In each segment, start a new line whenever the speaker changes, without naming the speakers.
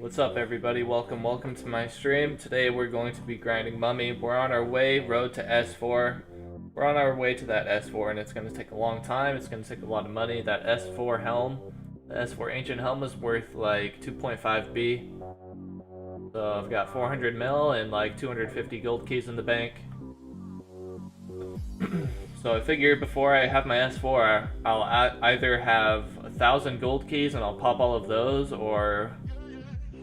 What's up, everybody? Welcome to my stream. Today we're going to be grinding Mummy. We're on our way, road to S4. We're on our way to that S4 and it's going to take a long time. It's going to take a lot of money. That S4 helm, the S4 ancient helm was worth like 2.5B. So I've got 400 mil and like 250 gold keys in the bank. So I figure before I have my S4, I'll either have 1,000 gold keys and I'll pop all of those, or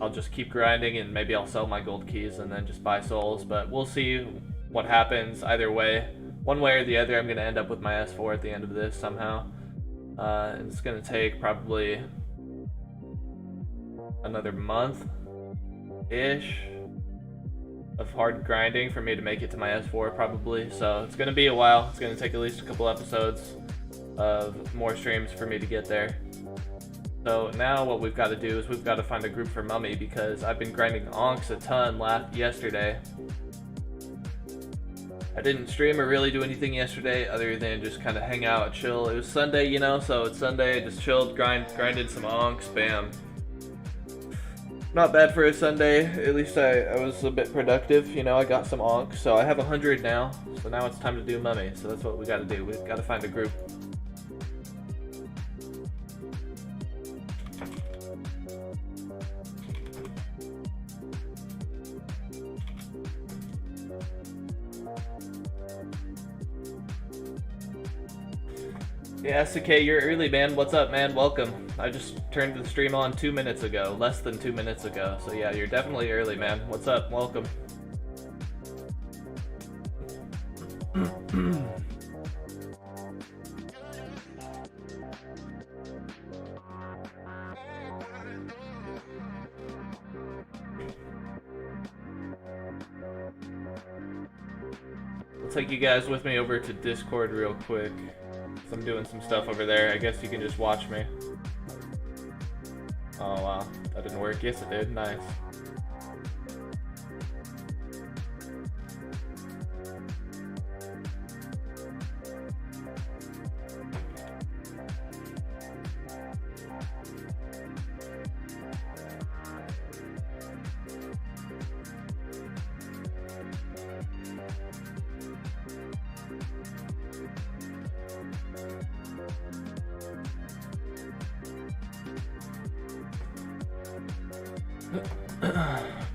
I'll just keep grinding and maybe I'll sell my gold keys and then just buy souls. But we'll see what happens either way. One way or the other, I'm going to end up with my S4 at the end of this somehow. It's going to take probably another month-ish of hard grinding for me to make it to my S4 probably. So it's going to be a while. It's going to take at least a couple episodes of more streams for me to get there. So now what we've got to do is we've got to find a group for Mummy, because I've been grinding Onks a ton yesterday. I didn't stream or really do anything yesterday other than just kind of hang out, chill. It was Sunday, you know, so it's Sunday. I just chilled, grinded some Onks, bam. Not bad for a Sunday. At least I was a bit productive, you know. I got some Onks, so I have 100 now. So now it's time to do Mummy. So that's what we got to do. We've got to find a group. Yeah, SK, you're early, man. What's up, man? Welcome. I just turned the stream on 2 minutes ago. Less than 2 minutes ago. So yeah, you're definitely early, man. What's up? Welcome. I'll take you guys with me over to Discord real quick. I'm doing some stuff over there. I guess you can just watch me. Oh wow, that didn't work. Yes it did. Nice.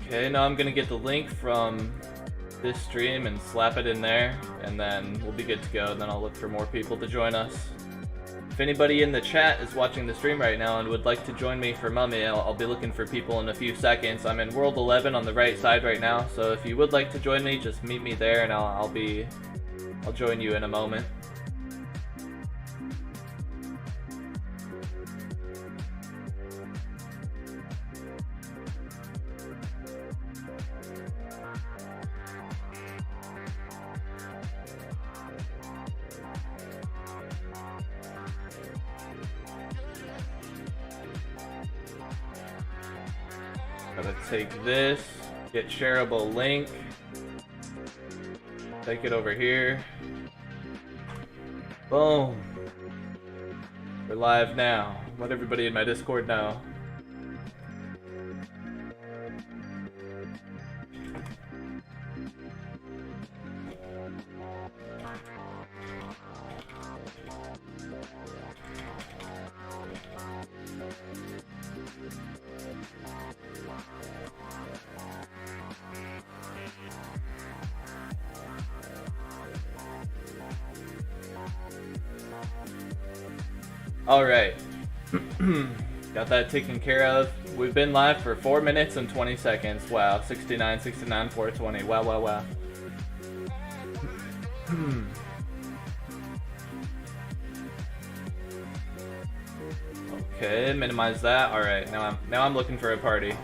Okay, now I'm gonna get the link from this stream and slap it in there, and then we'll be good to go. And then I'll look for more people to join us. If anybody in the chat is watching the stream right now and would like to join me for Mummy, I'll be looking for people in a few seconds. I'm in World 11 on the right side right now, so if you would like to join me, just meet me there, and I'll join you in a moment. Gotta take this, get shareable link, take it over here. Boom. We're live now. Let everybody in my Discord know. Alright, got that taken care of. We've been live for 4 minutes and 20 seconds. Wow, 69, 69, 420. Wow, wow, wow. Okay, minimize that. Alright, now I'm looking for a party.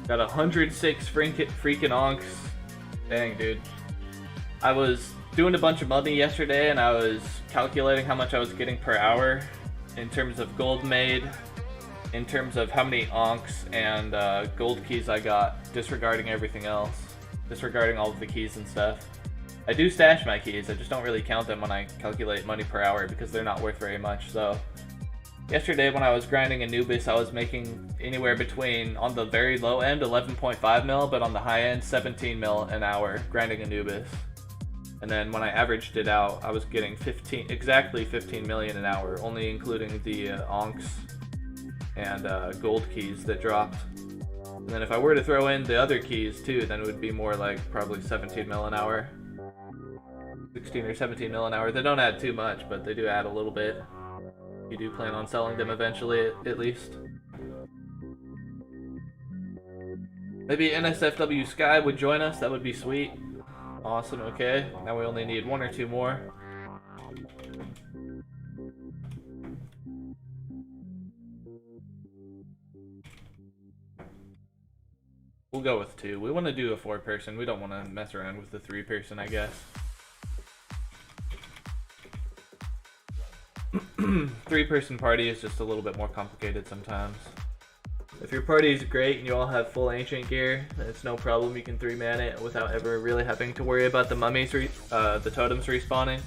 Got 106 freaking onks. Dang, dude. I was doing a bunch of money yesterday and I was calculating how much I was getting per hour in terms of gold made, in terms of how many onks and gold keys I got, disregarding everything else, disregarding all of the keys and stuff. I do stash my keys, I just don't really count them when I calculate money per hour because they're not worth very much, so... Yesterday when I was grinding Anubis, I was making anywhere between, on the very low end, 11.5 mil, but on the high end, 17 mil an hour grinding Anubis. And then when I averaged it out, I was getting exactly 15 million an hour, only including the onks and gold keys that dropped. And then if I were to throw in the other keys too, then it would be more like probably 17 mil an hour. 16 or 17 mil an hour. They don't add too much, but they do add a little bit. You do plan on selling them eventually, at least. Maybe NSFW Sky would join us, that would be sweet. Awesome, okay. Now we only need one or two more. We'll go with two. We want to do a 4-person. We don't want to mess around with the 3-person, I guess. 3-person party is just a little bit more complicated sometimes. If your party is great and you all have full ancient gear, then it's no problem. You can 3-man it without ever really having to worry about the mummies, the totems respawning.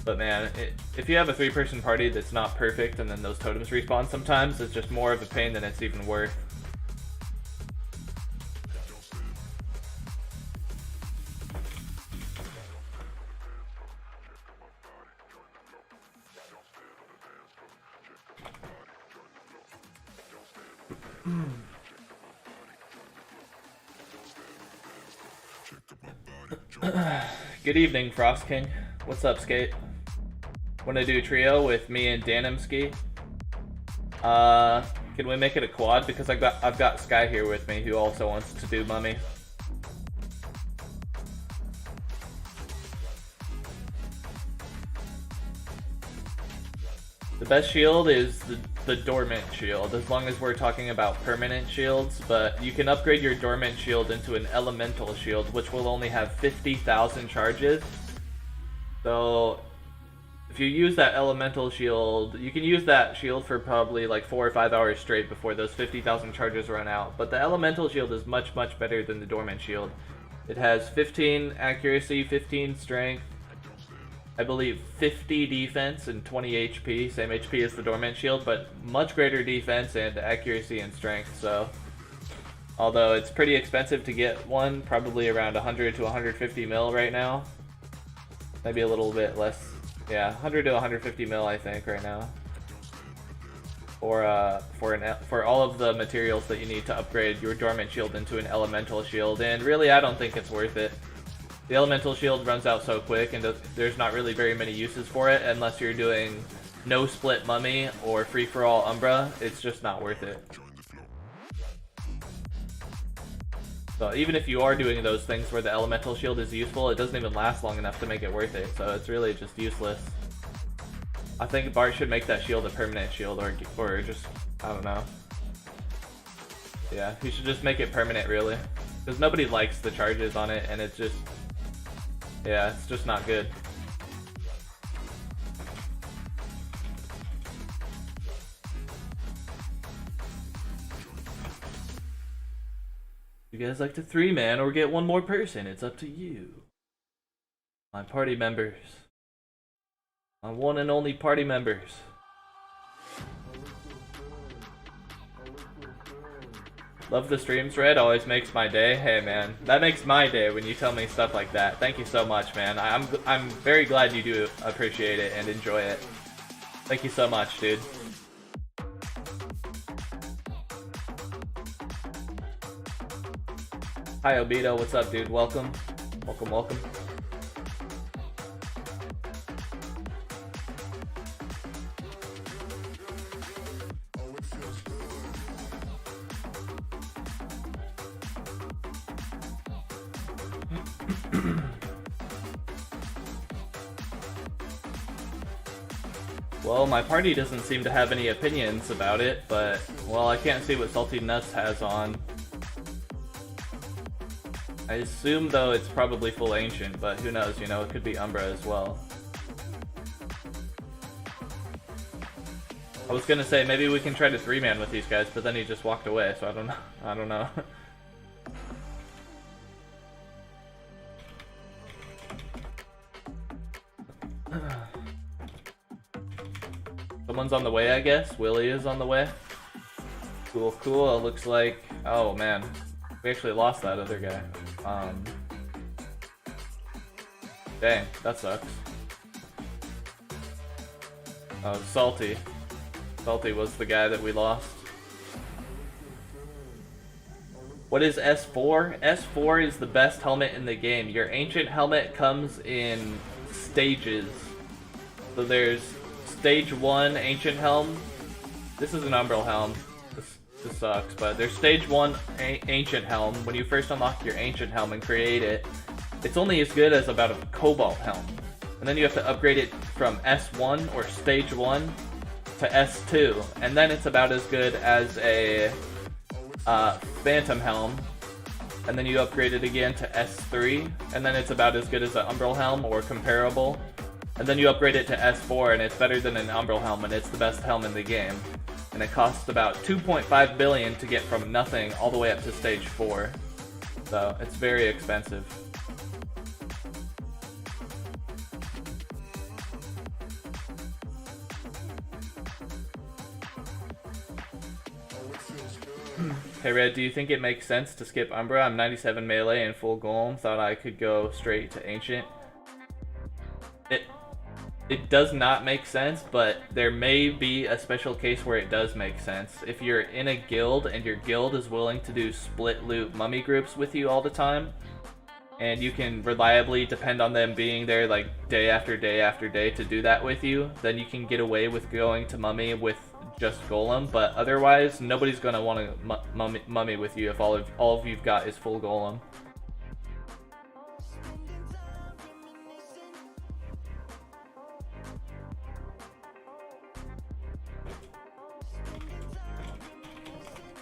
But man, if you have a 3-person party that's not perfect and then those totems respawn sometimes, it's just more of a pain than it's even worth. Good evening, Frost King. What's up, Skate? Wanna do a trio with me and Danimski? Can we make it a quad? Because I've got Sky here with me who also wants to do Mummy. The best shield is the dormant shield, as long as we're talking about permanent shields, but you can upgrade your dormant shield into an elemental shield, which will only have 50,000 charges. So if you use that elemental shield, you can use that shield for probably like 4 or 5 hours straight before those 50,000 charges run out. But the elemental shield is much, much better than the dormant shield. It has 15 accuracy, 15 strength, I believe 50 defense and 20 HP, same HP as the dormant shield, but much greater defense and accuracy and strength, so... Although it's pretty expensive to get one, probably around 100 to 150 mil right now. Maybe a little bit less, yeah, 100 to 150 mil I think right now. For all of the materials that you need to upgrade your dormant shield into an elemental shield, and really I don't think it's worth it. The elemental shield runs out so quick, and there's not really very many uses for it unless you're doing no split mummy or free for all Umbra. It's just not worth it. So even if you are doing those things where the elemental shield is useful, it doesn't even last long enough to make it worth it. So it's really just useless. I think Bart should make that shield a permanent shield, or just, I don't know. Yeah, he should just make it permanent, really, because nobody likes the charges on it, and it's just. Yeah, it's just not good. You guys like to 3-man or get one more person? It's up to you. My party members. My one and only party members. Love the streams, Red. Always makes my day. Hey, man, that makes my day when you tell me stuff like that. Thank you so much, man. I'm very glad you do appreciate it and enjoy it. Thank you so much, dude. Hi, Obito. What's up, dude? Welcome. Welcome, welcome. Well, my party doesn't seem to have any opinions about it, but, well, I can't see what Salty Nuts has on. I assume, though, it's probably full ancient, but who knows, you know, it could be Umbra as well. I was gonna say, maybe we can try to 3-man with these guys, but then he just walked away, so I don't know. I don't know. Someone's on the way, I guess. Willie is on the way. Cool, cool. It looks like... Oh, man. We actually lost that other guy. Dang, that sucks. Oh, Salty. Salty was the guy that we lost. What is S4? S4 is the best helmet in the game. Your ancient helmet comes in stages. So there's stage 1 ancient helm. This is an umbral helm. This sucks, but there's stage 1 ancient helm. When you first unlock your ancient helm and create it, it's only as good as about a cobalt helm. And then you have to upgrade it from S1 or stage 1 to S2. And then it's about as good as a phantom helm. And then you upgrade it again to S3. And then it's about as good as an umbral helm or comparable. And then you upgrade it to S4 and it's better than an umbral helm and it's the best helm in the game. And it costs about 2.5 billion to get from nothing all the way up to stage 4. So it's very expensive. Hey Red, do you think it makes sense to skip Umbra? I'm 97 melee and full golem. Thought I could go straight to ancient. It does not make sense, but there may be a special case where it does make sense. If you're in a guild and your guild is willing to do split loot mummy groups with you all the time, and you can reliably depend on them being there like day after day after day to do that with you, then you can get away with going to mummy with just golem. But otherwise, nobody's gonna want to mummy with you if all of you've got is full golem.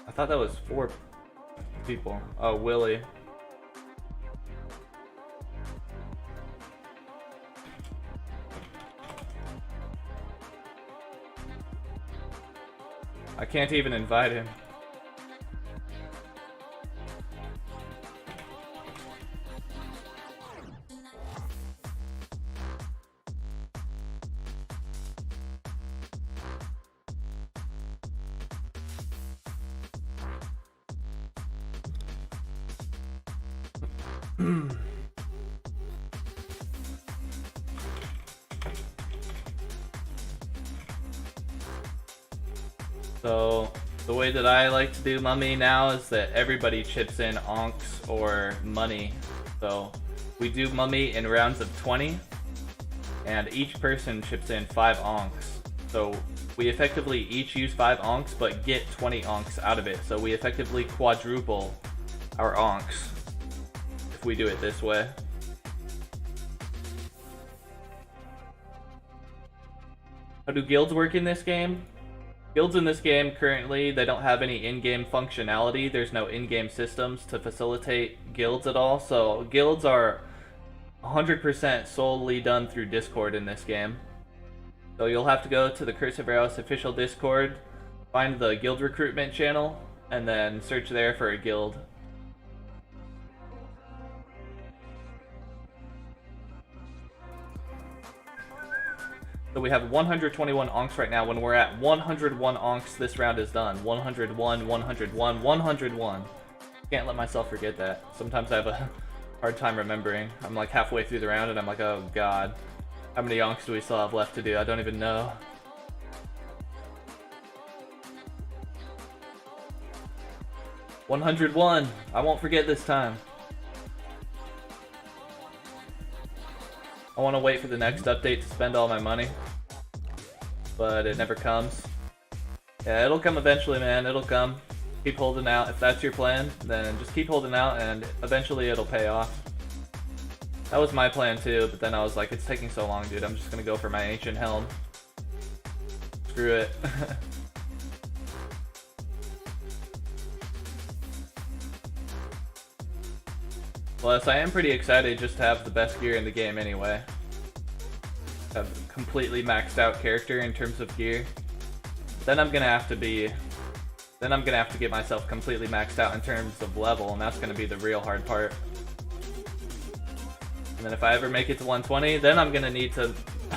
I thought that was 4 people. Oh, Willie. I can't even invite him. So the way that I like to do mummy now is that everybody chips in onks or money. So we do mummy in rounds of 20 and each person chips in 5 onks. So we effectively each use 5 onks but get 20 onks out of it. So we effectively quadruple our onks if we do it this way. How do guilds work in this game? Guilds in this game currently, they don't have any in-game functionality. There's no in-game systems to facilitate guilds at all. So guilds are 100% solely done through Discord in this game. So you'll have to go to the Curse of Aros official Discord, find the guild recruitment channel, and then search there for a guild. So we have 121 onks right now. When we're at 101 onks, this round is done. 101, 101, 101. Can't let myself forget that. Sometimes I have a hard time remembering. I'm like halfway through the round and I'm like, oh god. How many onks do we still have left to do? I don't even know. $101. I won't forget this time. I want to wait for the next update to spend all my money, but it never comes. Yeah, it'll come eventually, man. It'll come. Keep holding out. If that's your plan, then just keep holding out, and eventually it'll pay off. That was my plan too, but then I was like, it's taking so long, dude. I'm just gonna go for my ancient helm. Screw it. Plus, I am pretty excited just to have the best gear in the game anyway. Have a completely maxed out character in terms of gear. Then I'm gonna have to get myself completely maxed out in terms of level, and that's gonna be the real hard part. And then if I ever make it to 120, then I'm gonna need to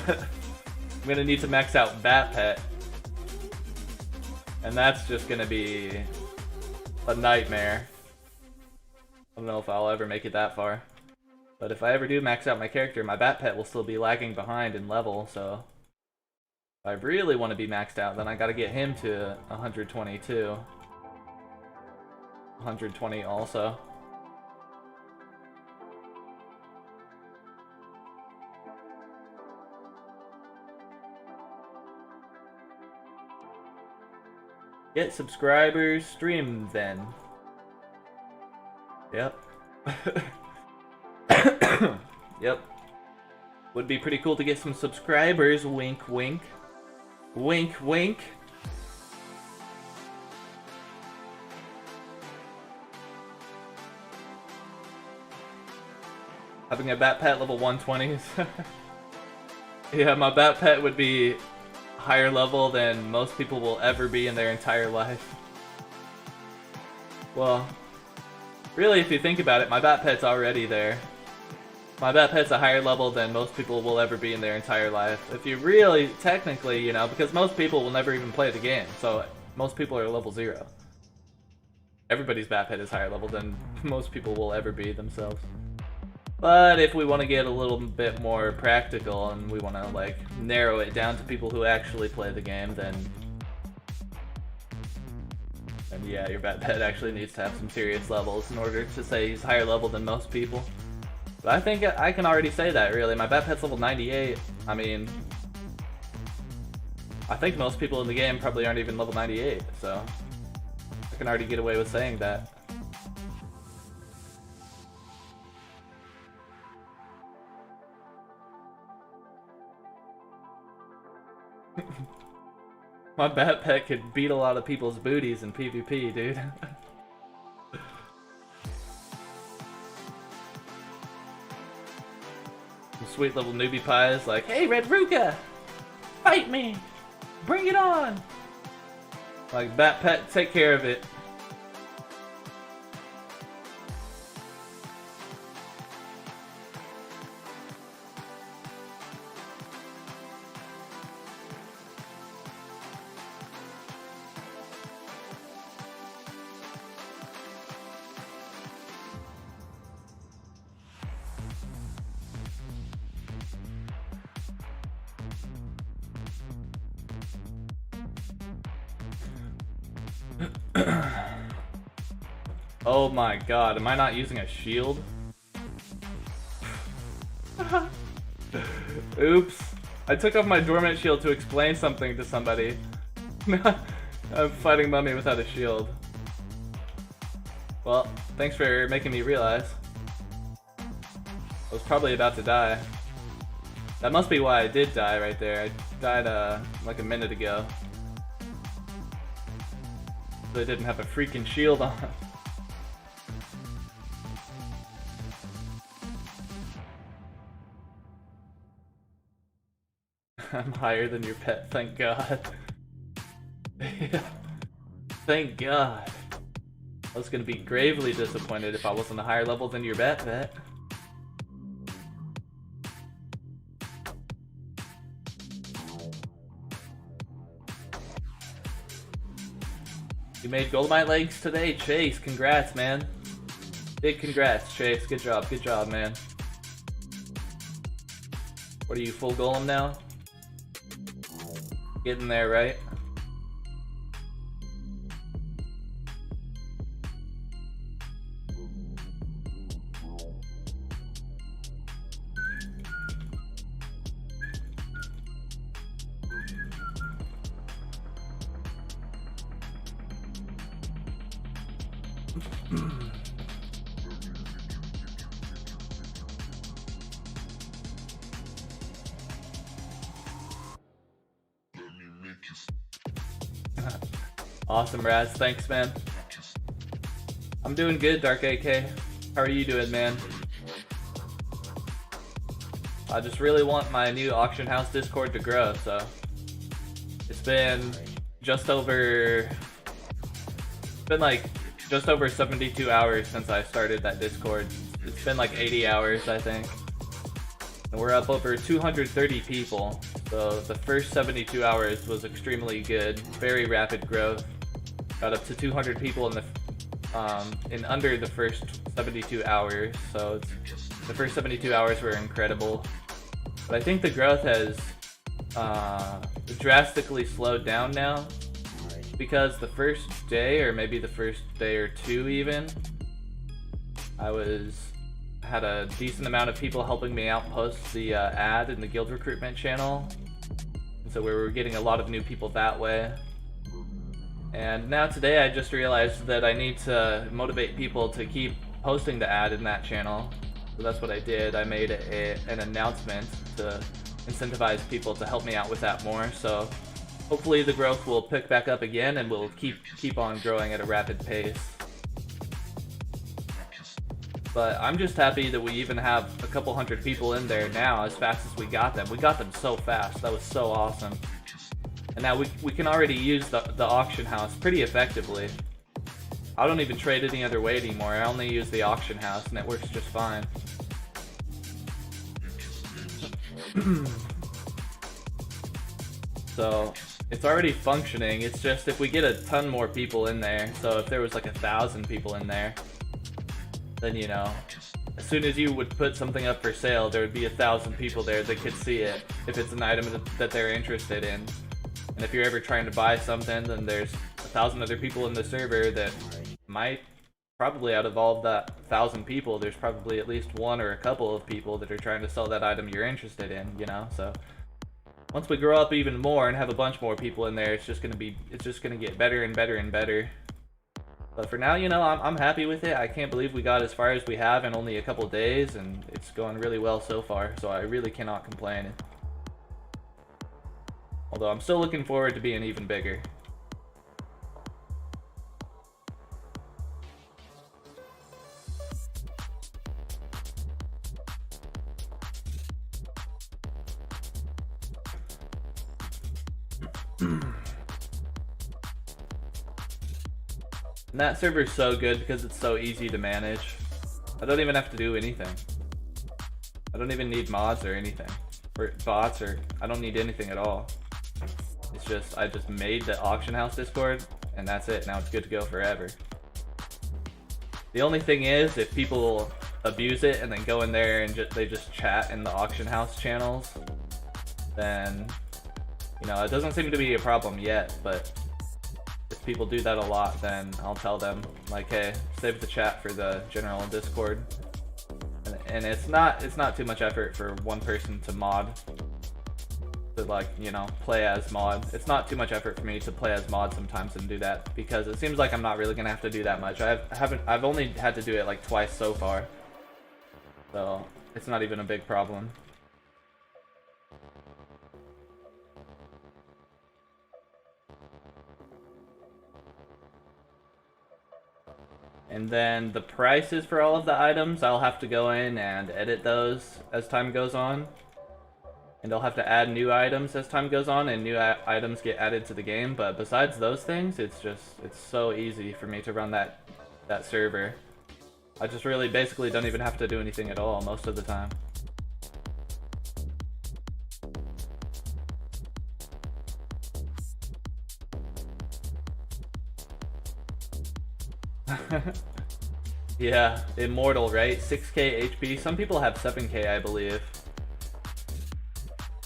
I'm gonna need to max out Bat Pet. And that's just gonna be a nightmare. I don't know if I'll ever make it that far. But if I ever do max out my character, my bat pet will still be lagging behind in level, so if I really want to be maxed out, then I gotta get him to 122. 120 also. Get subscribers, stream then. Yep. Yep. Would be pretty cool to get some subscribers, wink wink. Wink wink. Having a bat pet level 120s. Yeah, my bat pet would be higher level than most people will ever be in their entire life. Well, really, if you think about it, my bat pet's already there. My bat pet's a higher level than most people will ever be in their entire life. If you really, technically, you know, because most people will never even play the game, so most people are level 0. Everybody's bat pet is higher level than most people will ever be themselves. But if we want to get a little bit more practical and we want to like narrow it down to people who actually play the game, then yeah, your bat pet actually needs to have some serious levels in order to say he's higher level than most people. But I think I can already say that, really. My bat pet's level 98. I mean, I think most people in the game probably aren't even level 98, so I can already get away with saying that. My bat pet could beat a lot of people's booties in PvP, dude. Some sweet little newbie pies like, hey Red Ruka! Fight me! Bring it on! Like, bat pet, take care of it. Oh my god, am I not using a shield? Oops. I took off my dormant shield to explain something to somebody. I'm fighting Mummy without a shield. Well, thanks for making me realize. I was probably about to die. That must be why I did die right there. I died like a minute ago. So I didn't have a freaking shield on. I'm higher than your pet, thank God. Yeah. Thank God. I was gonna be gravely disappointed if I wasn't a higher level than your bat pet. You made Goldmine legs today, Chase. Congrats, man. Big congrats, Chase. Good job, man. What are you, full golem now? Getting there, right? Awesome, Raz. Thanks, man. I'm doing good, Dark AK. How are you doing, man? I just really want my new auction house Discord to grow, so it's been just over 72 hours since I started that Discord. It's been like 80 hours, I think. And we're up over 230 people. So the first 72 hours was extremely good. Very rapid growth. Got up to 200 people in under the first 72 hours. So the first 72 hours were incredible. But I think the growth has drastically slowed down now, because the first day, or maybe the first day or two even, I had a decent amount of people helping me out post the ad in the guild recruitment channel, and so we were getting a lot of new people that way. And now today I just realized that I need to motivate people to keep posting the ad in that channel, so that's what I did. I made an announcement to incentivize people to help me out with that more, so hopefully the growth will pick back up again and we'll keep on growing at a rapid pace. But I'm just happy that we even have a couple hundred people in there now as fast as we got them. We got them so fast. That was so awesome. And now we can already use the auction house pretty effectively. I don't even trade any other way anymore. I only use the auction house and it works just fine. So it's already functioning. It's just if we get a ton more people in there, so if there was like 1,000 people in there, then, you know, as soon as you would put something up for sale, there would be 1,000 people there that could see it if it's an item that they're interested in. And if you're ever trying to buy something, then there's 1,000 other people in the server that might, probably out of all of that 1,000 people, there's probably at least one or a couple of people that are trying to sell that item you're interested in, you know? So once we grow up even more and have a bunch more people in there, it's just gonna get better and better and better. But for now, you know, I'm happy with it. I can't believe we got as far as we have in only a couple days, and it's going really well so far, so I really cannot complain. Although I'm still looking forward to being even bigger. And that server's so good because it's so easy to manage. I don't even have to do anything. I don't even need mods or anything. Or bots, or I don't need anything at all. It's just, I just made the auction house Discord, and that's it. Now it's good to go forever. The only thing is, if people abuse it and then go in there and they just chat in the auction house channels, then, you know, it doesn't seem to be a problem yet, but if people do that a lot, then I'll tell them, like, hey, save the chat for the general Discord. And it's not too much effort for one person to mod, to, like, you know, play as mod. It's not too much effort for me to play as mod sometimes and do that, because it seems like I'm not really gonna have to do that much. I've only had to do it like twice so far, so it's not even a big problem. And then the prices for all of the items, I'll have to go in and edit those as time goes on. And I'll have to add new items as time goes on, and new items get added to the game. But besides those things, it's so easy for me to run that server. I just really basically don't even have to do anything at all most of the time. Yeah, immortal, right? 6k HP. Some people have 7k, I believe.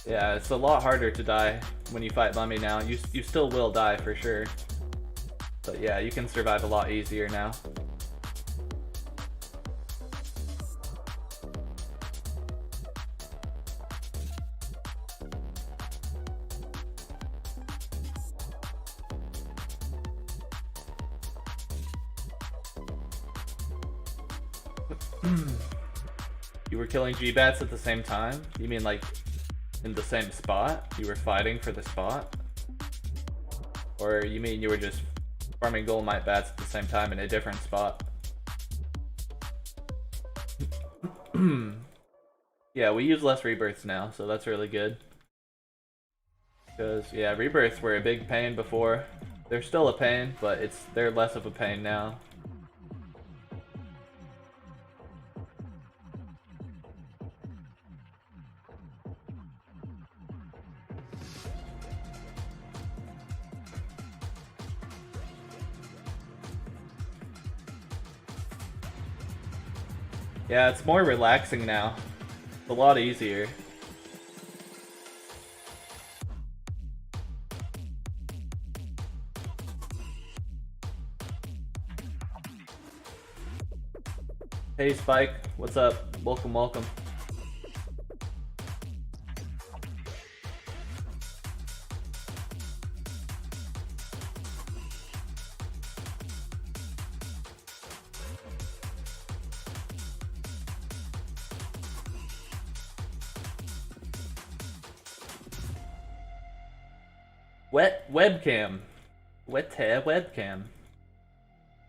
Yeah, it's a lot harder to die when you fight Lummy now. You still will die for sure. But yeah, you can survive a lot easier now. You were killing G-Bats at the same time? You mean like in the same spot? You were fighting for the spot? Or you mean you were just farming Golemite bats at the same time in a different spot? Yeah, we use less rebirths now, so that's really good. Because, yeah, rebirths were a big pain before. They're still a pain, but they're less of a pain now. Yeah, it's more relaxing now. It's a lot easier. Hey Spike, what's up? Welcome, welcome. Wet webcam. Weta webcam.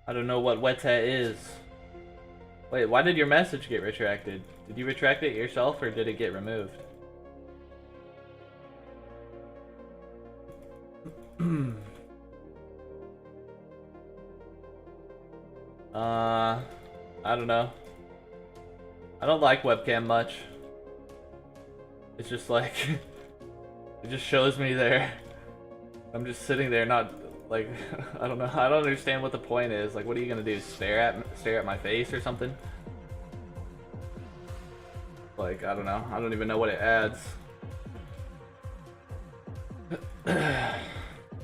I don't know what Weta is. Wait, why did your message get retracted? Did you retract it yourself or did it get removed? I don't know. I don't like webcam much. It's just like, it just shows me there. I'm just sitting there, not like, I don't know. I don't understand what the point is. Like, what are you gonna do? Stare at my face or something? Like, I don't know. I don't even know what it adds.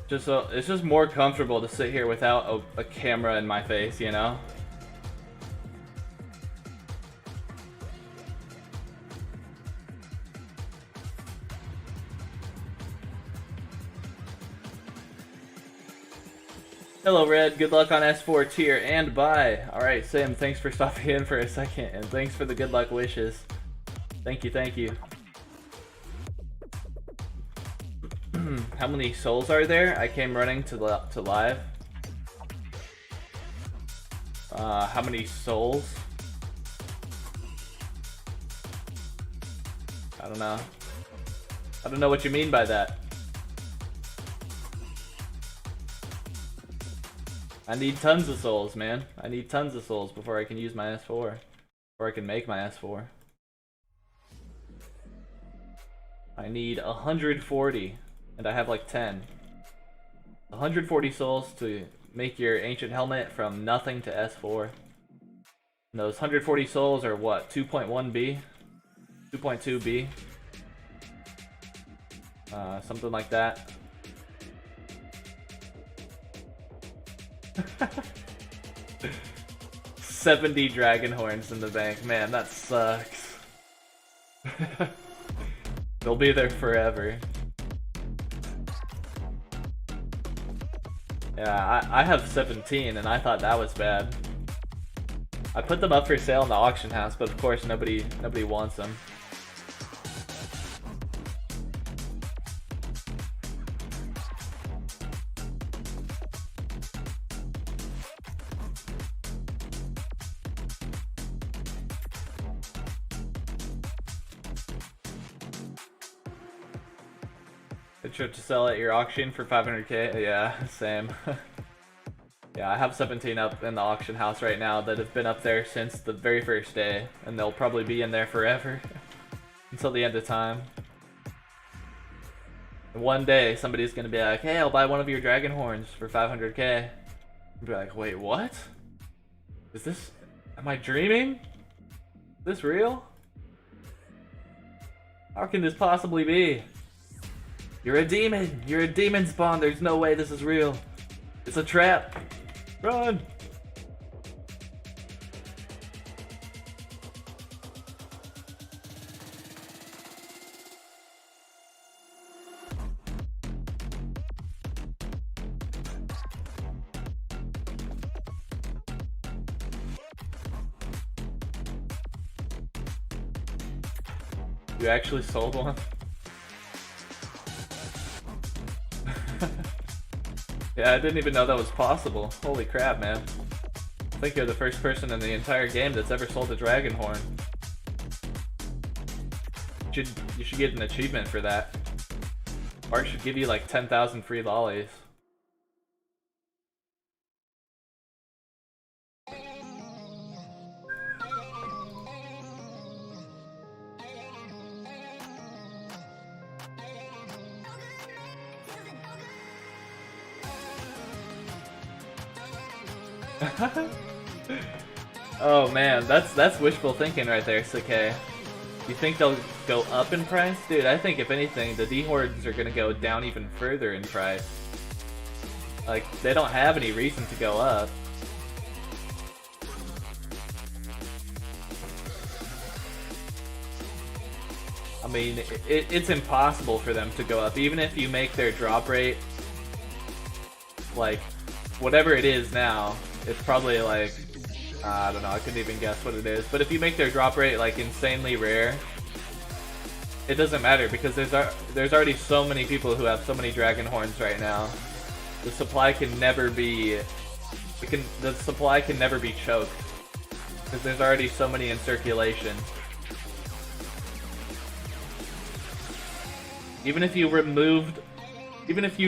Just so it's just more comfortable to sit here without a camera in my face, you know? Hello, Red. Good luck on S4 tier and bye. Alright, Sam, thanks for stopping in for a second, and thanks for the good luck wishes. Thank you, thank you. How many souls are there? I came running to live. How many souls? I don't know. I don't know what you mean by that. I need tons of souls, man. I need tons of souls before I can use my S4. Before I can make my S4. I need 140, and I have like 10. 140 souls to make your ancient helmet from nothing to S4. And those 140 souls are what? 2.1B? 2.2B? Something like that. 70 dragon horns in the bank. Man, that sucks. They'll be there forever. Yeah, I have 17 and I thought that was bad. I put them up for sale in the auction house, but of course nobody wants them. To sell at your auction for 500k? Yeah, same. Yeah, I have 17 up in the auction house right now that have been up there since the very first day, and they'll probably be in there forever until the end of time. And one day somebody's gonna be like, hey, I'll buy one of your dragon horns for 500k. I'll be like, wait, what? Is this... am I dreaming? Is this real? How can this possibly be? You're a demon! You're a demon spawn! There's no way this is real! It's a trap! Run! You actually sold one? Yeah, I didn't even know that was possible. Holy crap, man. I think you're the first person in the entire game that's ever sold a dragon horn. You should get an achievement for that. Art should give you like 10,000 free lollies. Oh man, that's wishful thinking right there, Sakai. You think they'll go up in price? Dude, I think if anything, the D-Hordes are gonna go down even further in price. Like, they don't have any reason to go up. I mean, it's impossible for them to go up. Even if you make their drop rate, like, whatever it is now, it's probably like, I don't know, I couldn't even guess what it is. But if you make their drop rate, like, insanely rare, it doesn't matter, because there's already so many people who have so many Dragon Horns right now. The supply can never be... the supply can never be choked, because there's already so many in circulation. Even if you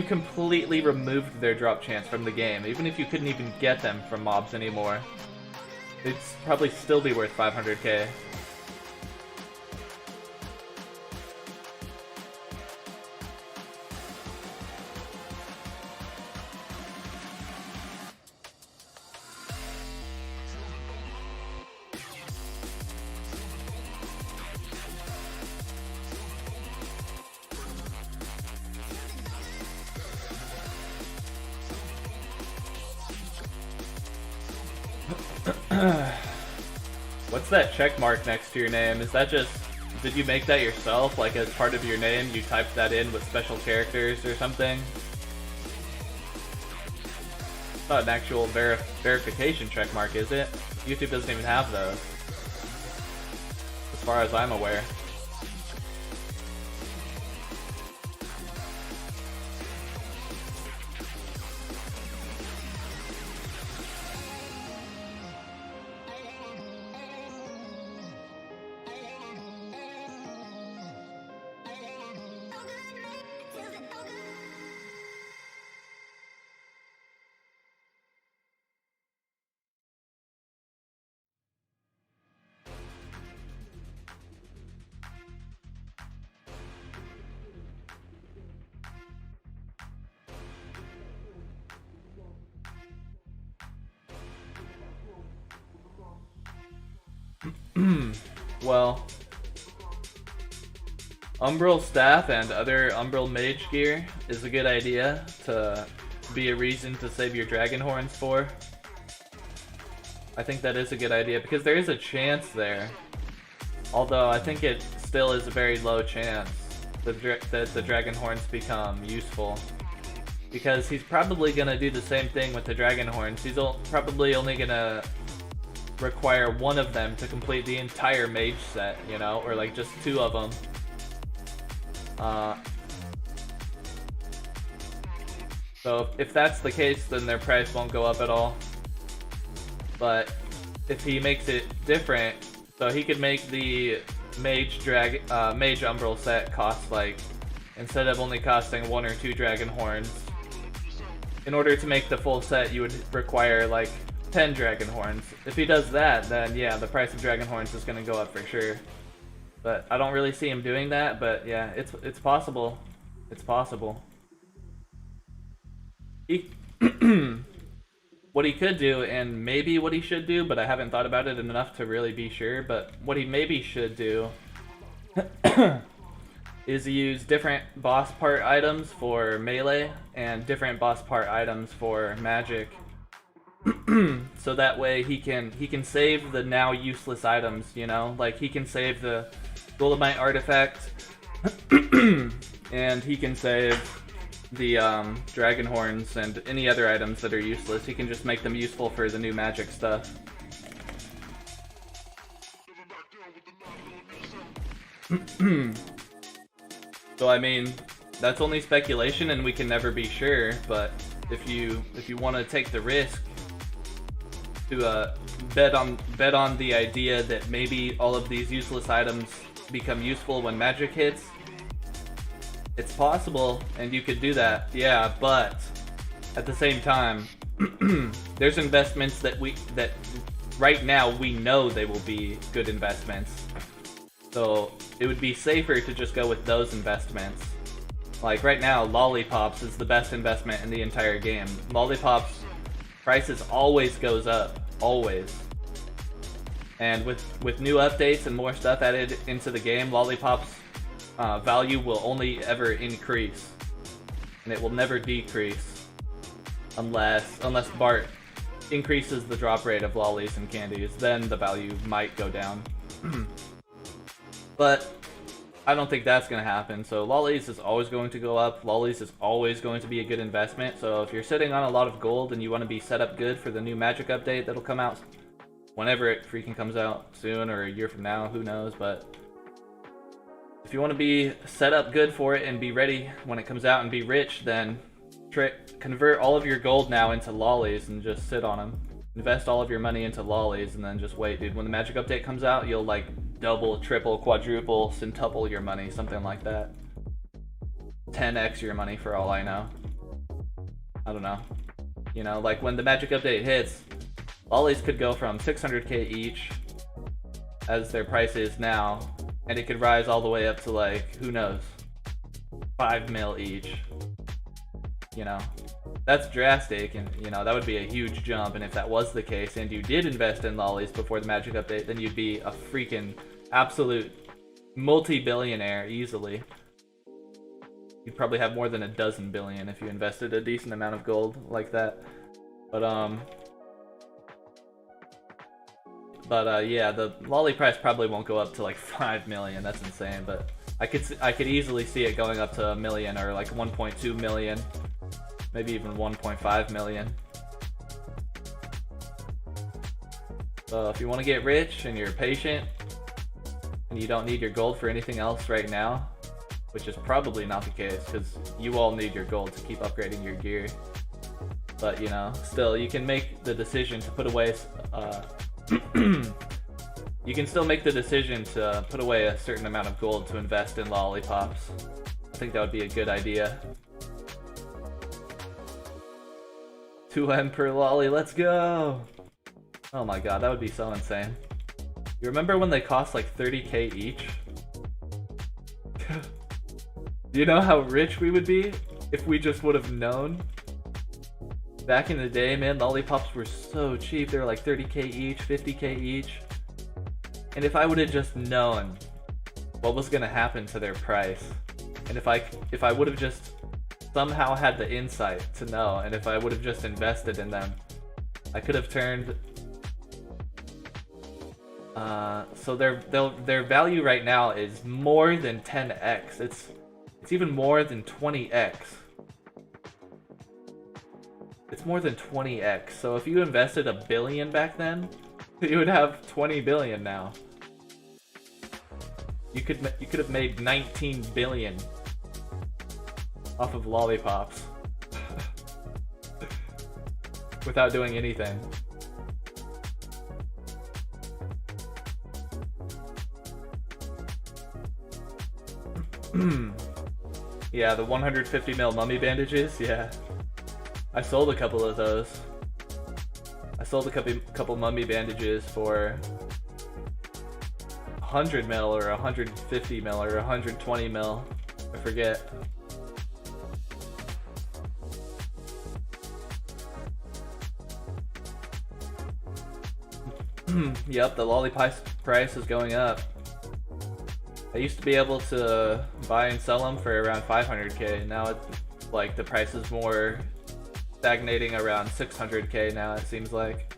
completely removed their drop chance from the game, even if you couldn't even get them from mobs anymore, it'd probably still be worth 500k. What's that check mark next to your name? Is that just... did you make that yourself? Like, as part of your name, you typed that in with special characters or something? It's not an actual verification check mark, is it? YouTube doesn't even have those, as far as I'm aware. Well, Umbral Staff and other Umbral Mage gear is a good idea to be a reason to save your Dragon Horns for. I think that is a good idea, because there is a chance there. Although, I think it still is a very low chance that the Dragon Horns become useful. Because he's probably going to do the same thing with the Dragon Horns. He's probably only going to require one of them to complete the entire mage set, you know, or like just two of them. So if that's the case, then their price won't go up at all. But if he makes it different, so he could make the mage umbral set cost, like, instead of only costing 1 or 2 Dragon Horns, in order to make the full set you would require like 10 Dragon Horns. If he does that, then yeah, the price of Dragon Horns is going to go up for sure. But I don't really see him doing that, but yeah, it's possible. It's possible. What he could do, and maybe what he should do, but I haven't thought about it enough to really be sure, but what he maybe should do is use different boss part items for melee and different boss part items for magic. So that way he can save the now useless items, you know? Like, he can save the Golemite artifact, and he can save the Dragon Horns and any other items that are useless. He can just make them useful for the new magic stuff. So I mean, that's only speculation and we can never be sure, but if you want to take the risk to bet on the idea that maybe all of these useless items become useful when magic hits, it's possible, and you could do that, yeah, but at the same time, there's investments that right now we know they will be good investments. So it would be safer to just go with those investments. Like right now, Lollipops is the best investment in the entire game. Lollipops prices always goes up, always. And with new updates and more stuff added into the game, Lollipop's value will only ever increase, and it will never decrease unless Bart increases the drop rate of lollies and candies. Then the value might go down. But I don't think that's going to happen. So lollies is always going to go up. Lollies is always going to be a good investment. So if you're sitting on a lot of gold and you want to be set up good for the new Magic update that'll come out whenever it freaking comes out, soon or a year from now, who knows. But if you want to be set up good for it and be ready when it comes out and be rich, then convert all of your gold now into lollies and just sit on them. Invest all of your money into lollies and then just wait, dude. When the Magic update comes out, you'll like double, triple, quadruple, centuple your money, something like that. 10x your money for all I know. I don't know. You know, like when the Magic update hits, lollies could go from 600k each, as their price is now, and it could rise all the way up to like, who knows, 5 mil each. You know, that's drastic, and you know, that would be a huge jump. And if that was the case, and you did invest in lollies before the Magic update, then you'd be a freaking absolute multi-billionaire easily. You'd probably have more than a dozen billion if you invested a decent amount of gold like that. But yeah, the lolly price probably won't go up to like 5 million. That's insane. But I could easily see it going up to a million or like 1.2 million. Maybe even 1.5 million. So if you want to get rich and you're patient and you don't need your gold for anything else right now, which is probably not the case because you all need your gold to keep upgrading your gear. But you know, still, you can make the decision to put away you can still make the decision to put away a certain amount of gold to invest in lollipops. I think that would be a good idea. 2M per lolly, let's go! Oh my god, that would be so insane. You remember when they cost like 30k each? Do you know how rich we would be if we just would have known? Back in the day, man, lollipops were so cheap. They were like 30k each, 50k each. And if I would have just known what was gonna happen to their price, and if I would have just somehow had the insight to know, and if I would have just invested in them, I could have turned. So their value right now is more than 10x. It's even more than 20x. It's more than 20x. So if you invested $1 billion back then, you would have 20 billion now. You could have made 19 billion off of lollipops without doing anything. Yeah, the 150 mil mummy bandages, yeah. I sold a couple of those. I sold a couple mummy bandages for 100 mil or 150 mil or 120 mil. I forget. Yep, the lollipop price is going up. I used to be able to buy and sell them for around 500k. Now it's like the price is more stagnating around 600k now, it seems like.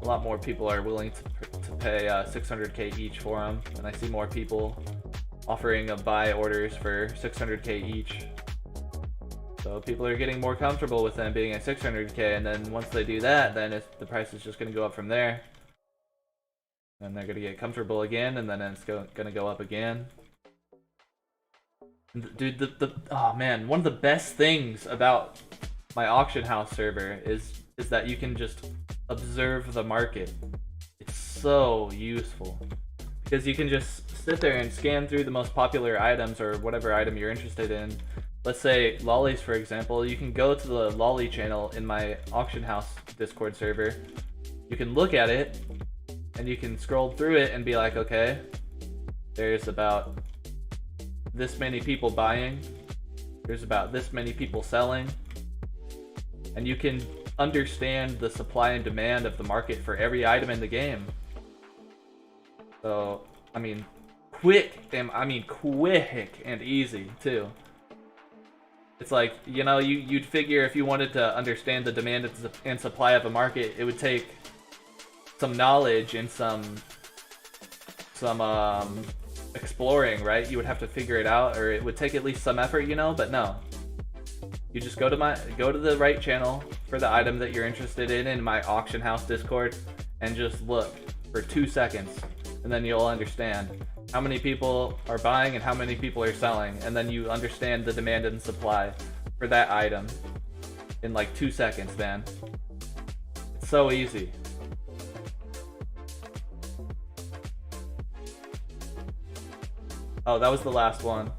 A lot more people are willing to pay 600k each for them, and I see more people offering buy orders for 600k each. So people are getting more comfortable with them being at 600k, and then once they do that, then the price is just going to go up from there. And they're going to get comfortable again, and then it's going to go up again. Dude, oh man, one of the best things about my auction house server is that you can just observe the market. It's so useful because you can just sit there and scan through the most popular items or whatever item you're interested in. Let's say lollies, for example. You can go to the lolly channel in my auction house Discord server. You can look at it and you can scroll through it and be like, okay, there's about this many people buying, there's about this many people selling, and you can understand the supply and demand of the market for every item in the game. So, I mean, quick and easy too. It's like, you know, you'd figure if you wanted to understand the demand and supply of a market, it would take some knowledge and some exploring, right? You would have to figure it out, or it would take at least some effort, you know. But no, you just go to the right channel for the item that you're interested in my auction house Discord, and just look for 2 seconds, and then you'll understand how many people are buying and how many people are selling, and then you understand the demand and supply for that item in like 2 seconds, man. It's so easy. Oh, that was the last one.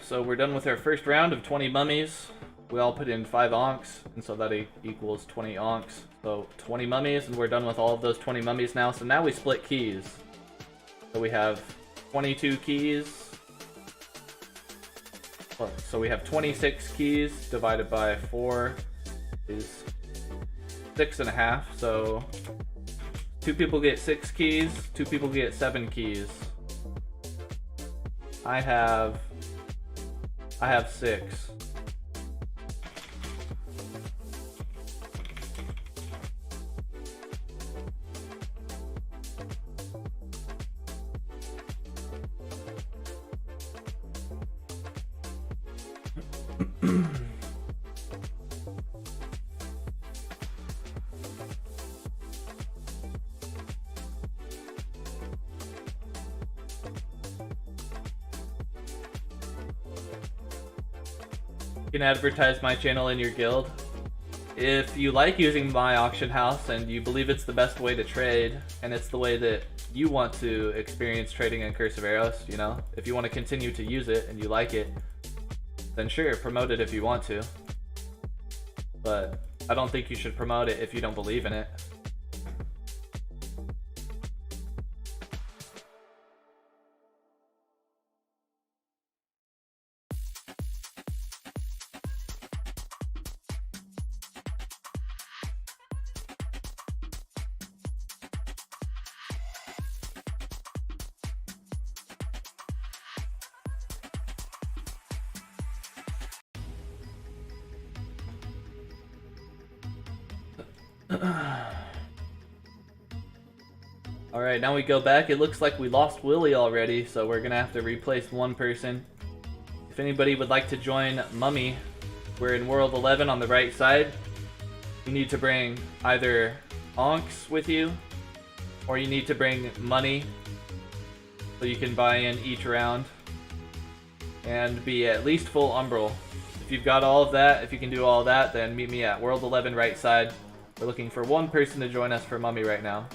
So we're done with our first round of 20 mummies. We all put in 5 onks, and so that equals 20 onks. So 20 mummies, and we're done with all of those 20 mummies now. So now we split keys. So we have 22 keys. So we have 26 keys divided by 4 is 6.5. So 2 people get 6 keys, 2 people get 7 keys. I have 6. You can advertise my channel in your guild. If you like using my auction house and you believe it's the best way to trade, and it's the way that you want to experience trading in Curse of Aros, you know, if you want to continue to use it and you like it, then sure, promote it if you want to. But I don't think you should promote it if you don't believe in it. Alright, now we go back. It looks like we lost Willie already, so we're gonna have to replace one person. If anybody would like to join Mummy, we're in World 11 on the right side. You need to bring either onks with you, or you need to bring money, so you can buy in each round, and be at least full umbral. If you've got all of that, if you can do all of that, then meet me at World 11 right side. We're looking for one person to join us for Mummy right now.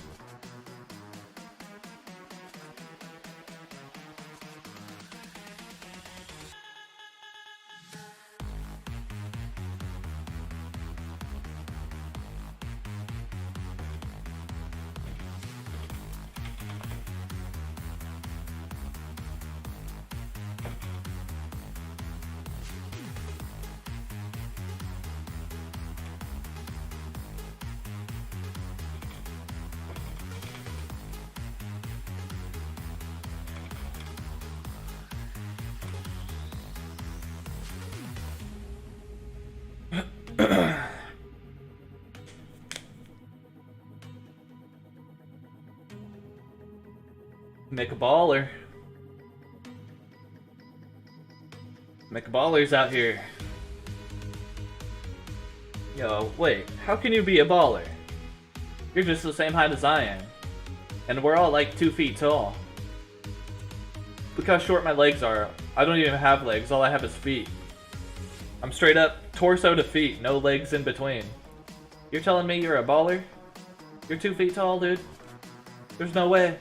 Make a baller. Make ballers out here. Yo, wait, how can you be a baller? You're just the same height as I am. And we're all like 2 feet tall. Look how short my legs are. I don't even have legs, all I have is feet. I'm straight up torso to feet, no legs in between. You're telling me you're a baller? You're 2 feet tall, dude? There's no way.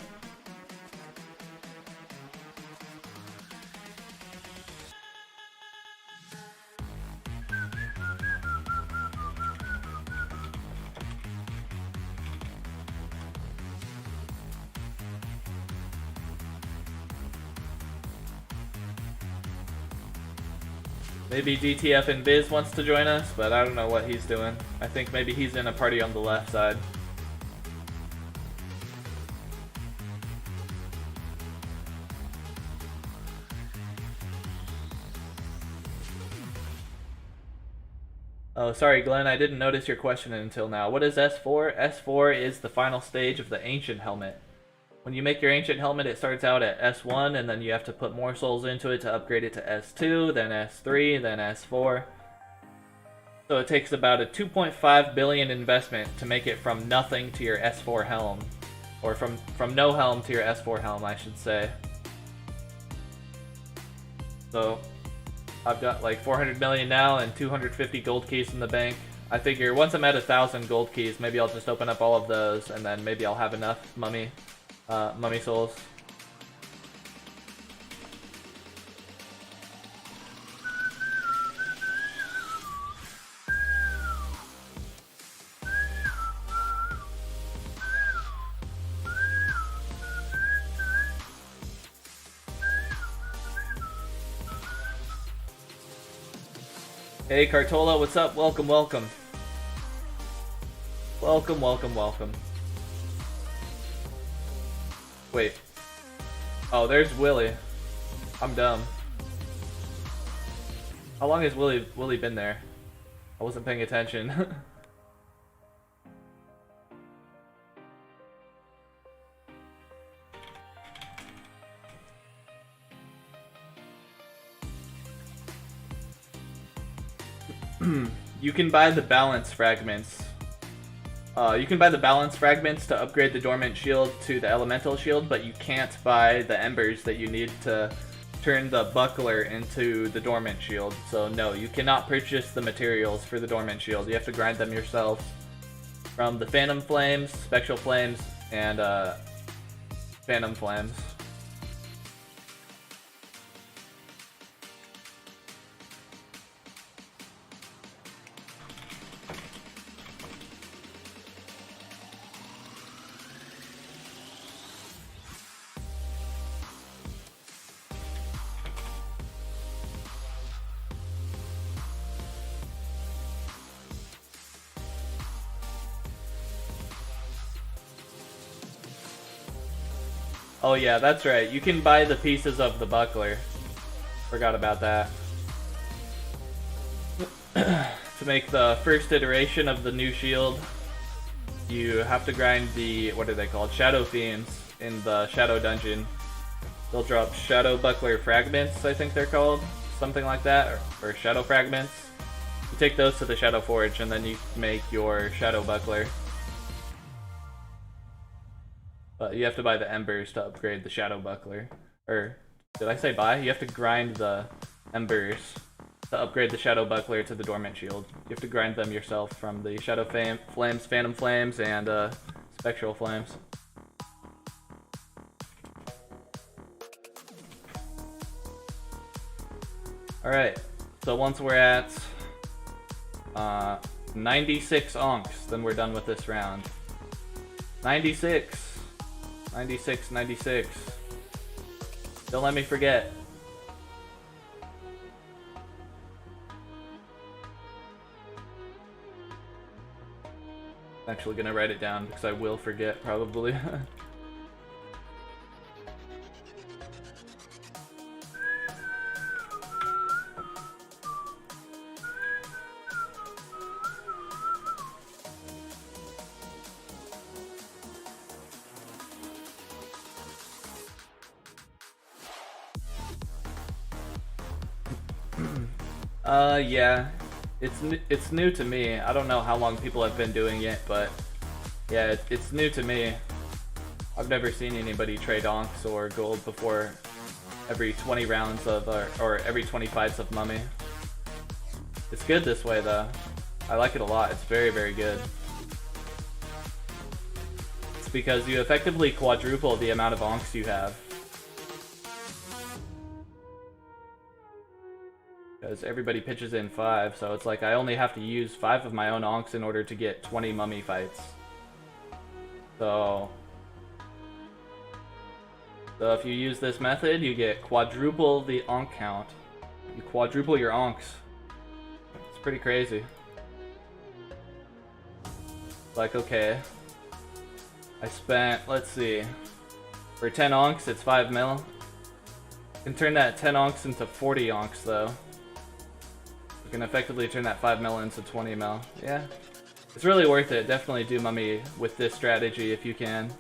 Maybe DTF and Biz wants to join us, but I don't know what he's doing. I think maybe he's in a party on the left side. Oh, sorry, Glenn, I didn't notice your question until now. What is S4? S4 is the final stage of the Ancient Helmet. When you make your Ancient Helmet, it starts out at S1, and then you have to put more souls into it to upgrade it to S2, then S3, then S4. So it takes about a 2.5 billion investment to make it from nothing to your S4 helm. Or from no helm to your S4 helm, I should say. So I've got like 400 million now and 250 gold keys in the bank. I figure once I'm at 1,000 gold keys, maybe I'll just open up all of those, and then maybe I'll have enough mummy souls. Hey Cartola, what's up? Welcome, welcome. Welcome, welcome, welcome. Wait. Oh, there's Willy. I'm dumb. How long has Willy been there? I wasn't paying attention. You can buy the balance fragments. You can buy the balance fragments to upgrade the dormant shield to the elemental shield, but you can't buy the embers that you need to turn the buckler into the dormant shield. So no, you cannot purchase the materials for the dormant shield. You have to grind them yourself from the phantom flames, spectral flames, and phantom flames. Oh yeah, that's right. You can buy the pieces of the buckler. Forgot about that. To make the first iteration of the new shield, you have to grind the, what are they called? Shadow Fiends in the Shadow Dungeon. They'll drop Shadow Buckler Fragments, I think they're called. Something like that, or Shadow Fragments. You take those to the Shadow Forge and then you make your Shadow Buckler. But you have to buy the embers to upgrade the Shadow Buckler. Or, did I say buy? You have to grind the embers to upgrade the Shadow Buckler to the Dormant Shield. You have to grind them yourself from the Shadow Flames, Phantom Flames, and Spectral Flames. Alright, so once we're at 96 onks, then we're done with this round. 96! 96, 96. Don't let me forget. I'm actually gonna write it down because I will forget probably. Yeah, it's new to me. I don't know how long people have been doing it, but yeah, it's new to me. I've never seen anybody trade onks or gold before every 20 rounds of, or every 20 fights of Mummy. It's good this way though. I like it a lot. It's very, very good. It's because you effectively quadruple the amount of onks you have. Because everybody pitches in 5, so it's like I only have to use 5 of my own onks in order to get 20 mummy fights. So if you use this method, you get quadruple the onk count You quadruple your onks. It's pretty crazy. Like, okay. I spent, let's see. For 10 onks, it's 5 mil. You can turn that 10 onks into 40 onks, though. You can effectively turn that 5 mil into 20 mil. Yeah. It's really worth it. Definitely do mummy with this strategy if you can.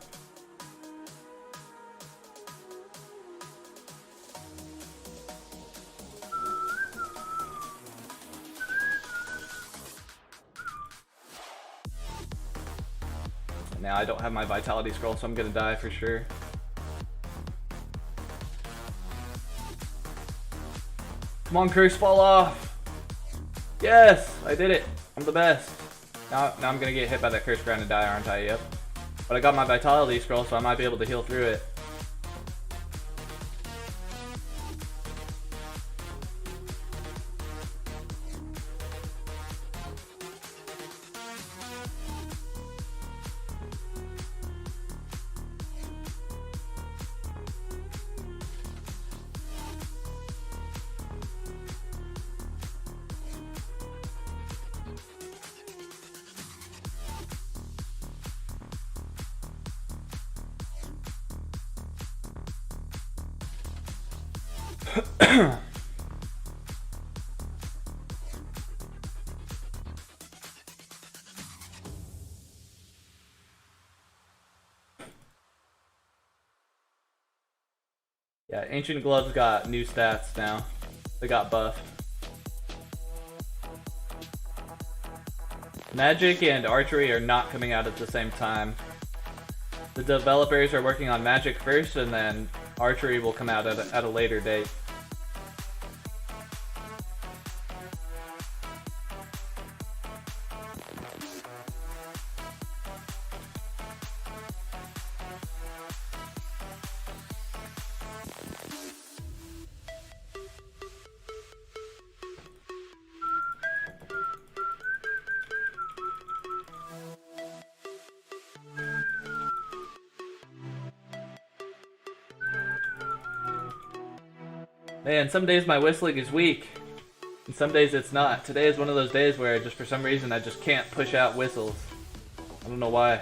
Now I don't have my vitality scroll, so I'm gonna die for sure. Come on, curse, fall off! Yes! I did it! I'm the best! Now I'm gonna get hit by that curse ground and die, aren't I? Yep. But I got my vitality scroll, so I might be able to heal through it. Yeah, Ancient Gloves got new stats now. They got buffed. Magic and Archery are not coming out at the same time. The developers are working on Magic first, and then Archery will come out at a later date. Man, some days my whistling is weak, and some days it's not. Today is one of those days where just for some reason I just can't push out whistles. I don't know why.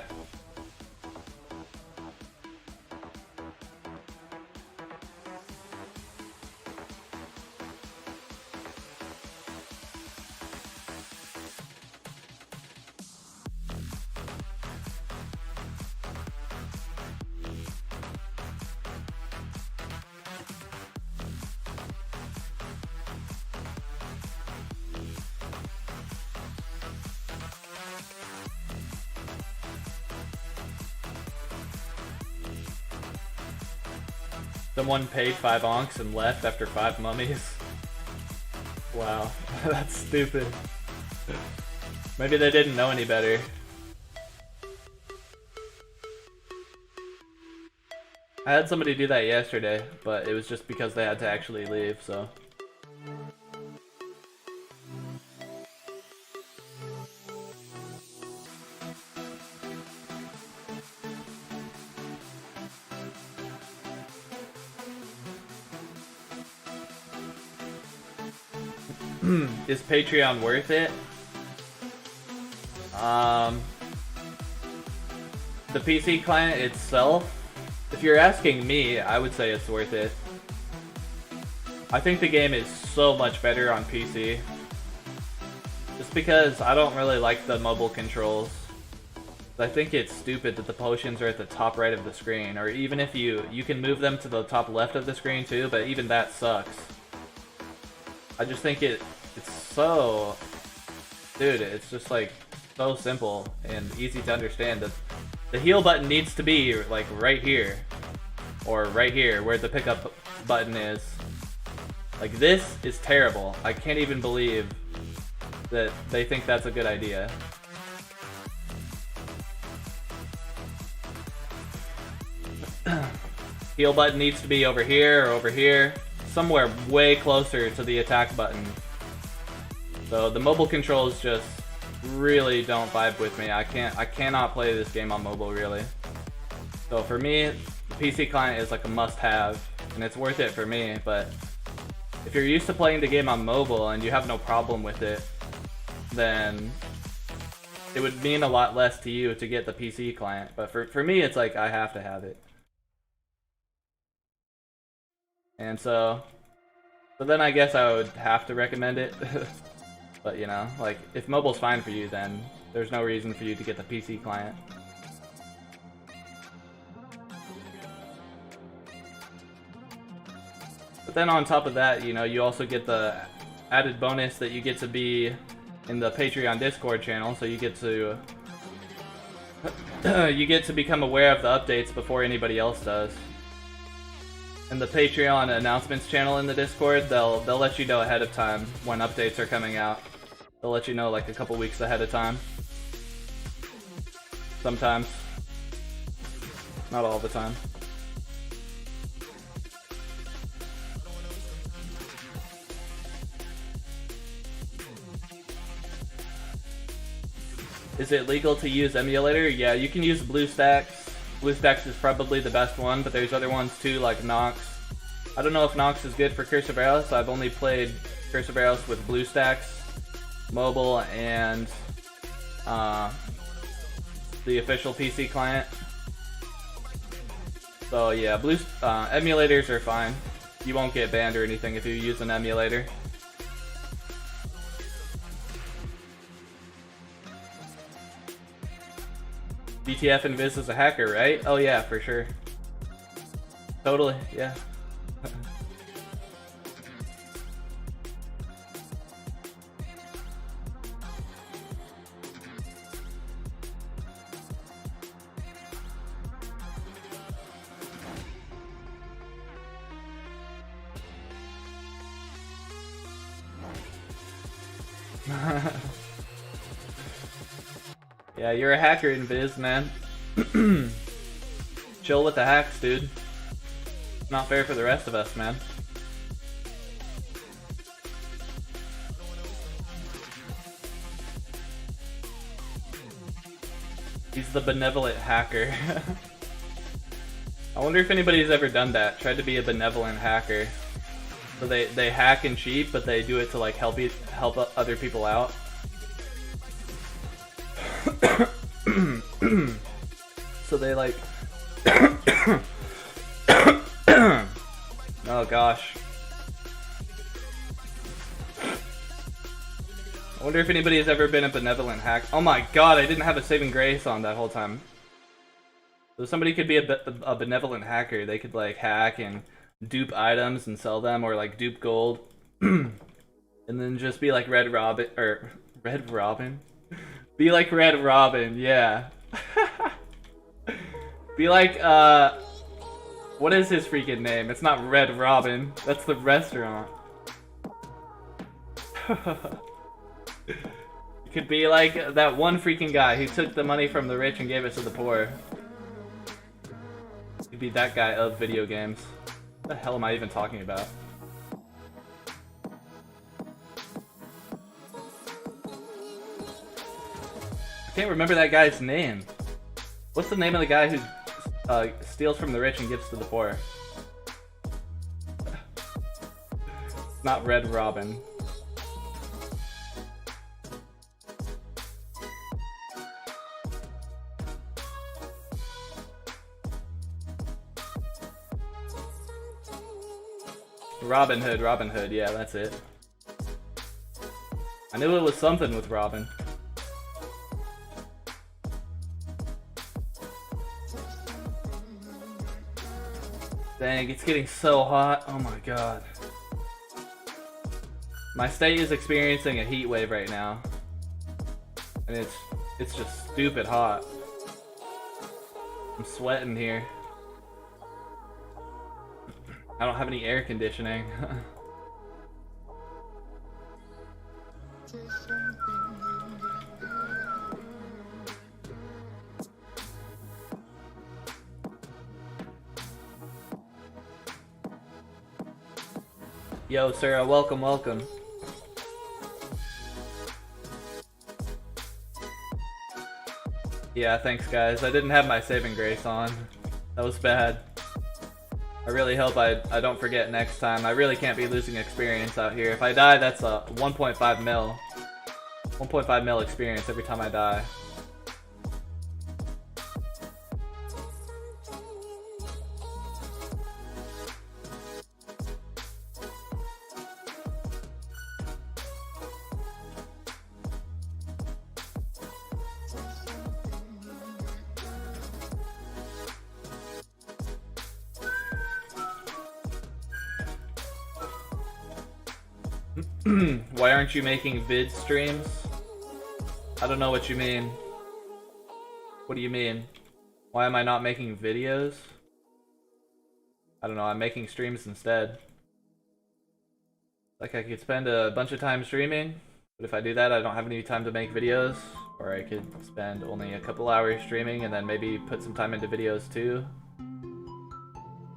Someone paid 5 onks and left after 5 mummies. Wow, that's stupid. Maybe they didn't know any better. I had somebody do that yesterday, but it was just because they had to actually leave, so. Is Patreon worth it? The PC client itself, if you're asking me, I would say it's worth it. I think the game is so much better on PC. Just because I don't really like the mobile controls. I think it's stupid that the potions are at the top right of the screen, or even if you can move them to the top left of the screen too, but even that sucks. I just think it's so, dude, it's just like so simple and easy to understand that the heal button needs to be like right here, or right here where the pickup button is. Like, this is terrible. I can't even believe that they think that's a good idea. Heal button needs to be over here or over here, somewhere way closer to the attack button. So the mobile controls just really don't vibe with me. I cannot play this game on mobile, really. So for me, the PC client is like a must-have, and it's worth it for me, but If you're used to playing the game on mobile and you have no problem with it, then it would mean a lot less to you to get the PC client. But for me, it's like I have to have it. And so then I guess I would have to recommend it. But you know, like if mobile's fine for you, then there's no reason for you to get the PC client. But then on top of that, you know, you also get the added bonus that you get to be in the Patreon Discord channel, so you get to become aware of the updates before anybody else does. And the Patreon announcements channel in the Discord, they'll let you know ahead of time when updates are coming out. They'll let you know like a couple weeks ahead of time. Sometimes. Not all the time. Is it legal to use emulator? Yeah, you can use BlueStacks. BlueStacks is probably the best one, but there's other ones too, like Nox. I don't know if Nox is good for Curse of Aros. I've only played Curse of Aros with BlueStacks, mobile, and the official PC client. So yeah, emulators are fine. You won't get banned or anything if you use an emulator. BTF and Viz is a hacker, right? Oh yeah, for sure. Totally, yeah. Yeah, you're a hacker in Viz, man. Chill with the hacks, dude. Not fair for the rest of us, man. He's the benevolent hacker. I wonder if anybody's ever done that. Tried to be a benevolent hacker. So they hack and cheat, but they do it to like help other people out. So they like oh gosh. I wonder if anybody has ever been a benevolent hack. Oh my god, I didn't have a saving grace on that whole time. So somebody could be a benevolent hacker. They could like hack and dupe items and sell them, or like dupe gold. And then just be like Red Robin, or Red Robin? Be like Red Robin, yeah. Be like, what is his freaking name? It's not Red Robin. That's the restaurant. You could be like that one freaking guy who took the money from the rich and gave it to the poor. You'd be that guy of video games. What the hell am I even talking about? I can't remember that guy's name. What's the name of the guy who steals from the rich and gives to the poor? It's not Red Robin. Robin Hood, yeah, that's it. I knew it was something with Robin. Dang, it's getting so hot. Oh my god. My state is experiencing a heat wave right now. And it's just stupid hot. I'm sweating here. I don't have any air conditioning. Yo, Sarah, welcome, welcome. Yeah, thanks guys. I didn't have my saving grace on. That was bad. I really hope I don't forget next time. I really can't be losing experience out here. If I die, that's a 1.5 mil. 1.5 mil experience every time I die. Why aren't you making vid streams? I don't know what you mean. What do you mean? Why am I not making videos? I don't know, I'm making streams instead. Like I could spend a bunch of time streaming, but if I do that I don't have any time to make videos. Or I could spend only a couple hours streaming and then maybe put some time into videos too.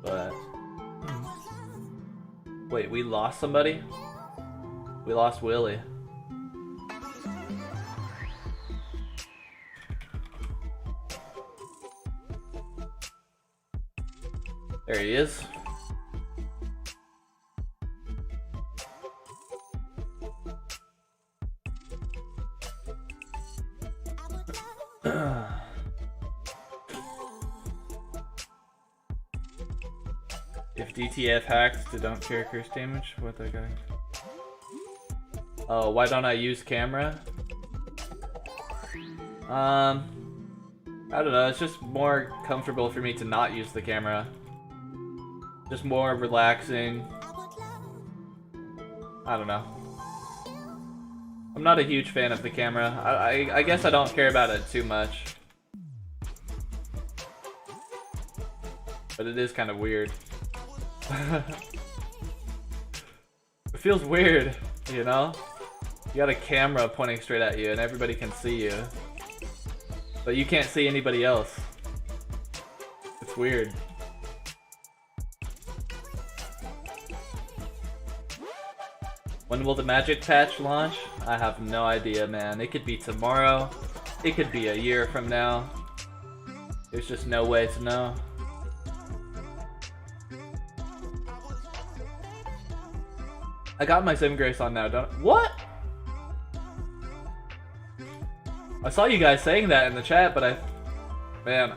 But... Wait, we lost somebody? We lost Willie. There he is. If DTF hacks to don't care curse damage, what that guy? Oh, why don't I use camera? I don't know, it's just more comfortable for me to not use the camera. Just more relaxing. I don't know. I'm not a huge fan of the camera. I guess I don't care about it too much. But it is kind of weird. It feels weird, you know? You got a camera pointing straight at you and everybody can see you. But you can't see anybody else. It's weird. When will the magic patch launch? I have no idea, man. It could be tomorrow. It could be a year from now. There's just no way to know. I got my Sim Grace on now, don't I? What? I saw you guys saying that in the chat, but man,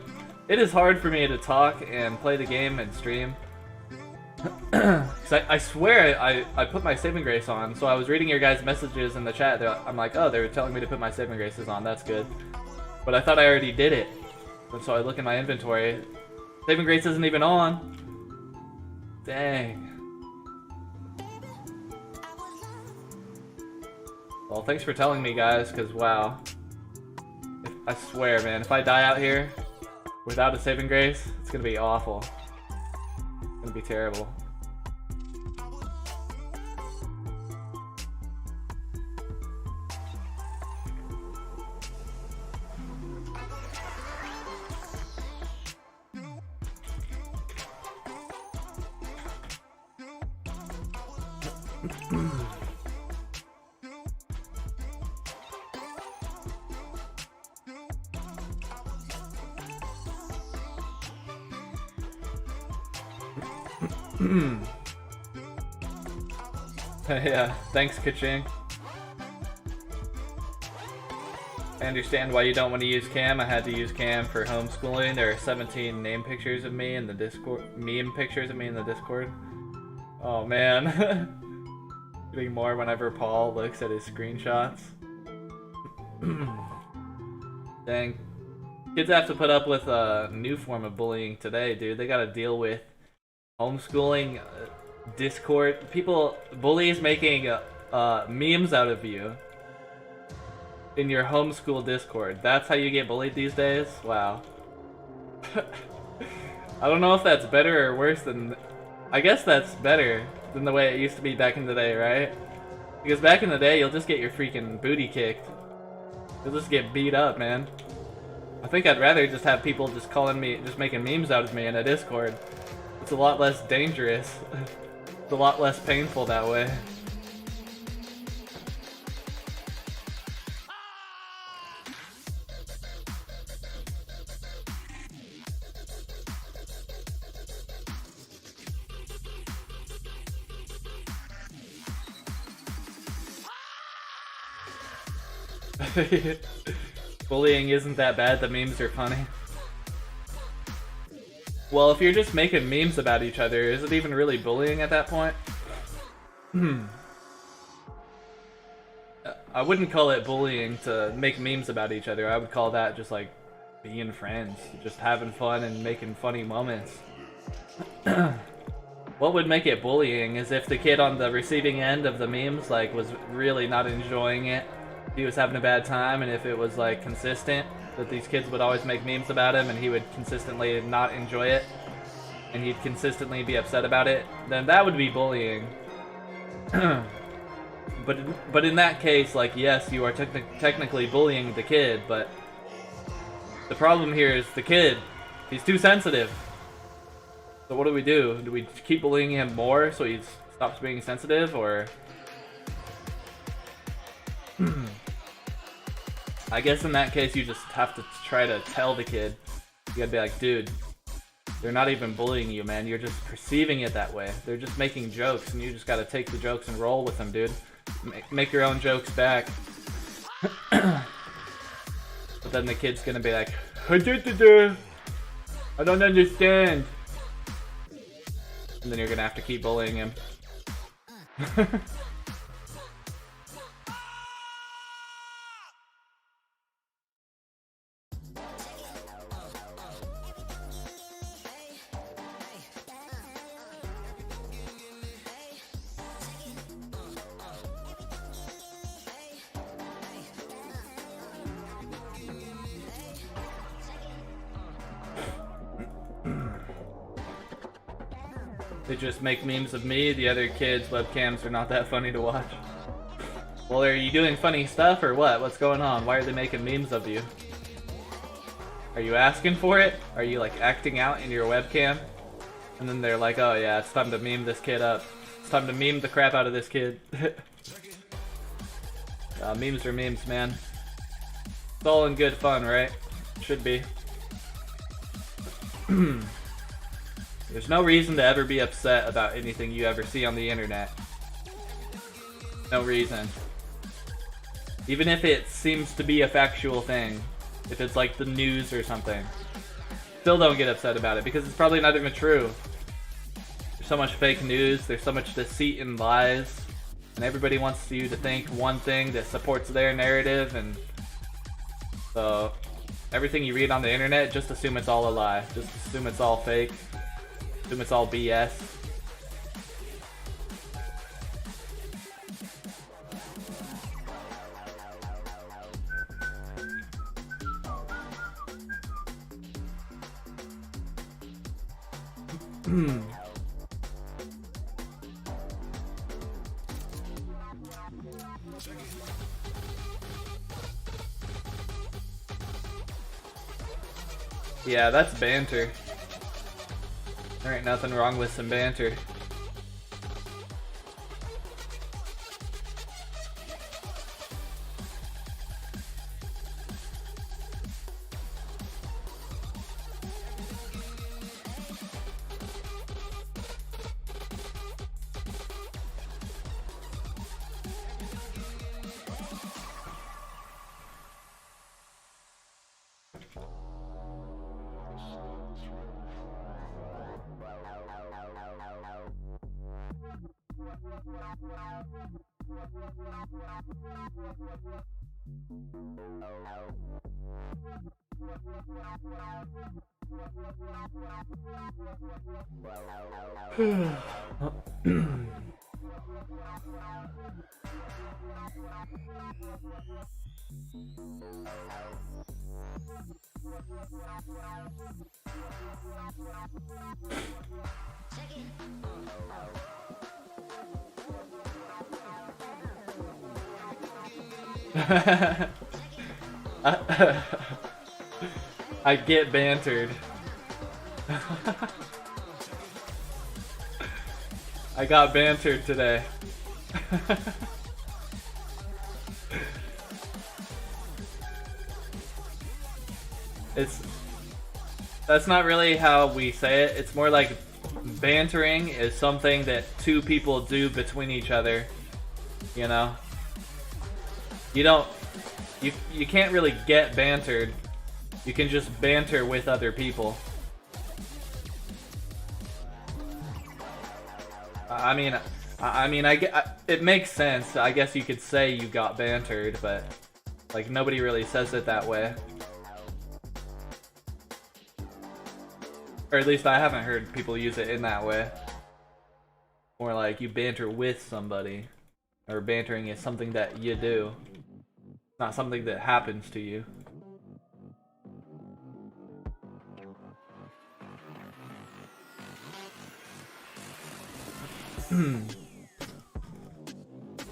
it is hard for me to talk and play the game and stream. Cause I swear I put my saving grace on, so I was reading your guys' messages in the chat. I'm like, oh, they were telling me to put my saving graces on, that's good. But I thought I already did it. And so I look in my inventory, saving grace isn't even on. Dang. Well, thanks for telling me, guys, cause wow. I swear, man, if I die out here without a saving grace, it's gonna be awful. It's gonna be terrible. Yeah, thanks, Kaching. I understand why you don't want to use cam. I had to use cam for homeschooling. There are 17 name pictures of me in the Discord, meme pictures of me in the Discord. Oh man. Getting more whenever Paul looks at his screenshots. Dang. Kids have to put up with a new form of bullying today, dude. They gotta deal with homeschooling, Discord, bullies making memes out of you in your homeschool Discord. That's how you get bullied these days? Wow. I don't know if that's better or worse than... I guess that's better than the way it used to be back in the day, right? Because back in the day, you'll just get your freaking booty kicked. You'll just get beat up, man. I think I'd rather just have people just making memes out of me in a Discord. It's a lot less dangerous. It's a lot less painful that way. Bullying isn't that bad, the memes are funny. Well, if you're just making memes about each other, is it even really bullying at that point? I wouldn't call it bullying to make memes about each other. I would call that just like being friends, just having fun and making funny moments. What would make it bullying is if the kid on the receiving end of the memes like was really not enjoying it. He was having a bad time, and if it was like consistent that these kids would always make memes about him and he would consistently not enjoy it and he'd consistently be upset about it, then that would be bullying. But in that case, like, yes, you are technically bullying the kid, but the problem here is the kid. He's too sensitive. So what do we do? Do we keep bullying him more so he stops being sensitive, or... I guess in that case you just have to try to tell the kid. You gotta be like, dude, they're not even bullying you, man. You're just perceiving it that way. They're just making jokes, and you just gotta take the jokes and roll with them, dude. Make your own jokes back. But then the kid's gonna be like, I don't understand. And then you're gonna have to keep bullying him. They just make memes of me. The other kids' webcams are not that funny to watch. Well, are you doing funny stuff or what? What's going on? Why are they making memes of you? Are you asking for it? Are you like acting out in your webcam? And then they're like, oh yeah, it's time to meme this kid up. It's time to meme the crap out of this kid. Memes are memes, man. It's all in good fun, right? Should be. There's no reason to ever be upset about anything you ever see on the internet. No reason. Even if it seems to be a factual thing. If it's like the news or something. Still don't get upset about it, because it's probably not even true. There's so much fake news, there's so much deceit and lies. And everybody wants you to think one thing that supports their narrative, and so everything you read on the internet, just assume it's all a lie. Just assume it's all fake. Assume it's all BS. Yeah, that's banter. There ain't nothing wrong with some banter. I get bantered. I got bantered today. That's not really how we say it. It's more like bantering is something that two people do between each other. You know? You don't You can't really get bantered. You can just banter with other people. I mean, it makes sense. I guess you could say you got bantered, but like nobody really says it that way. Or at least I haven't heard people use it in that way. More like you banter with somebody. Or bantering is something that you do. Not something that happens to you.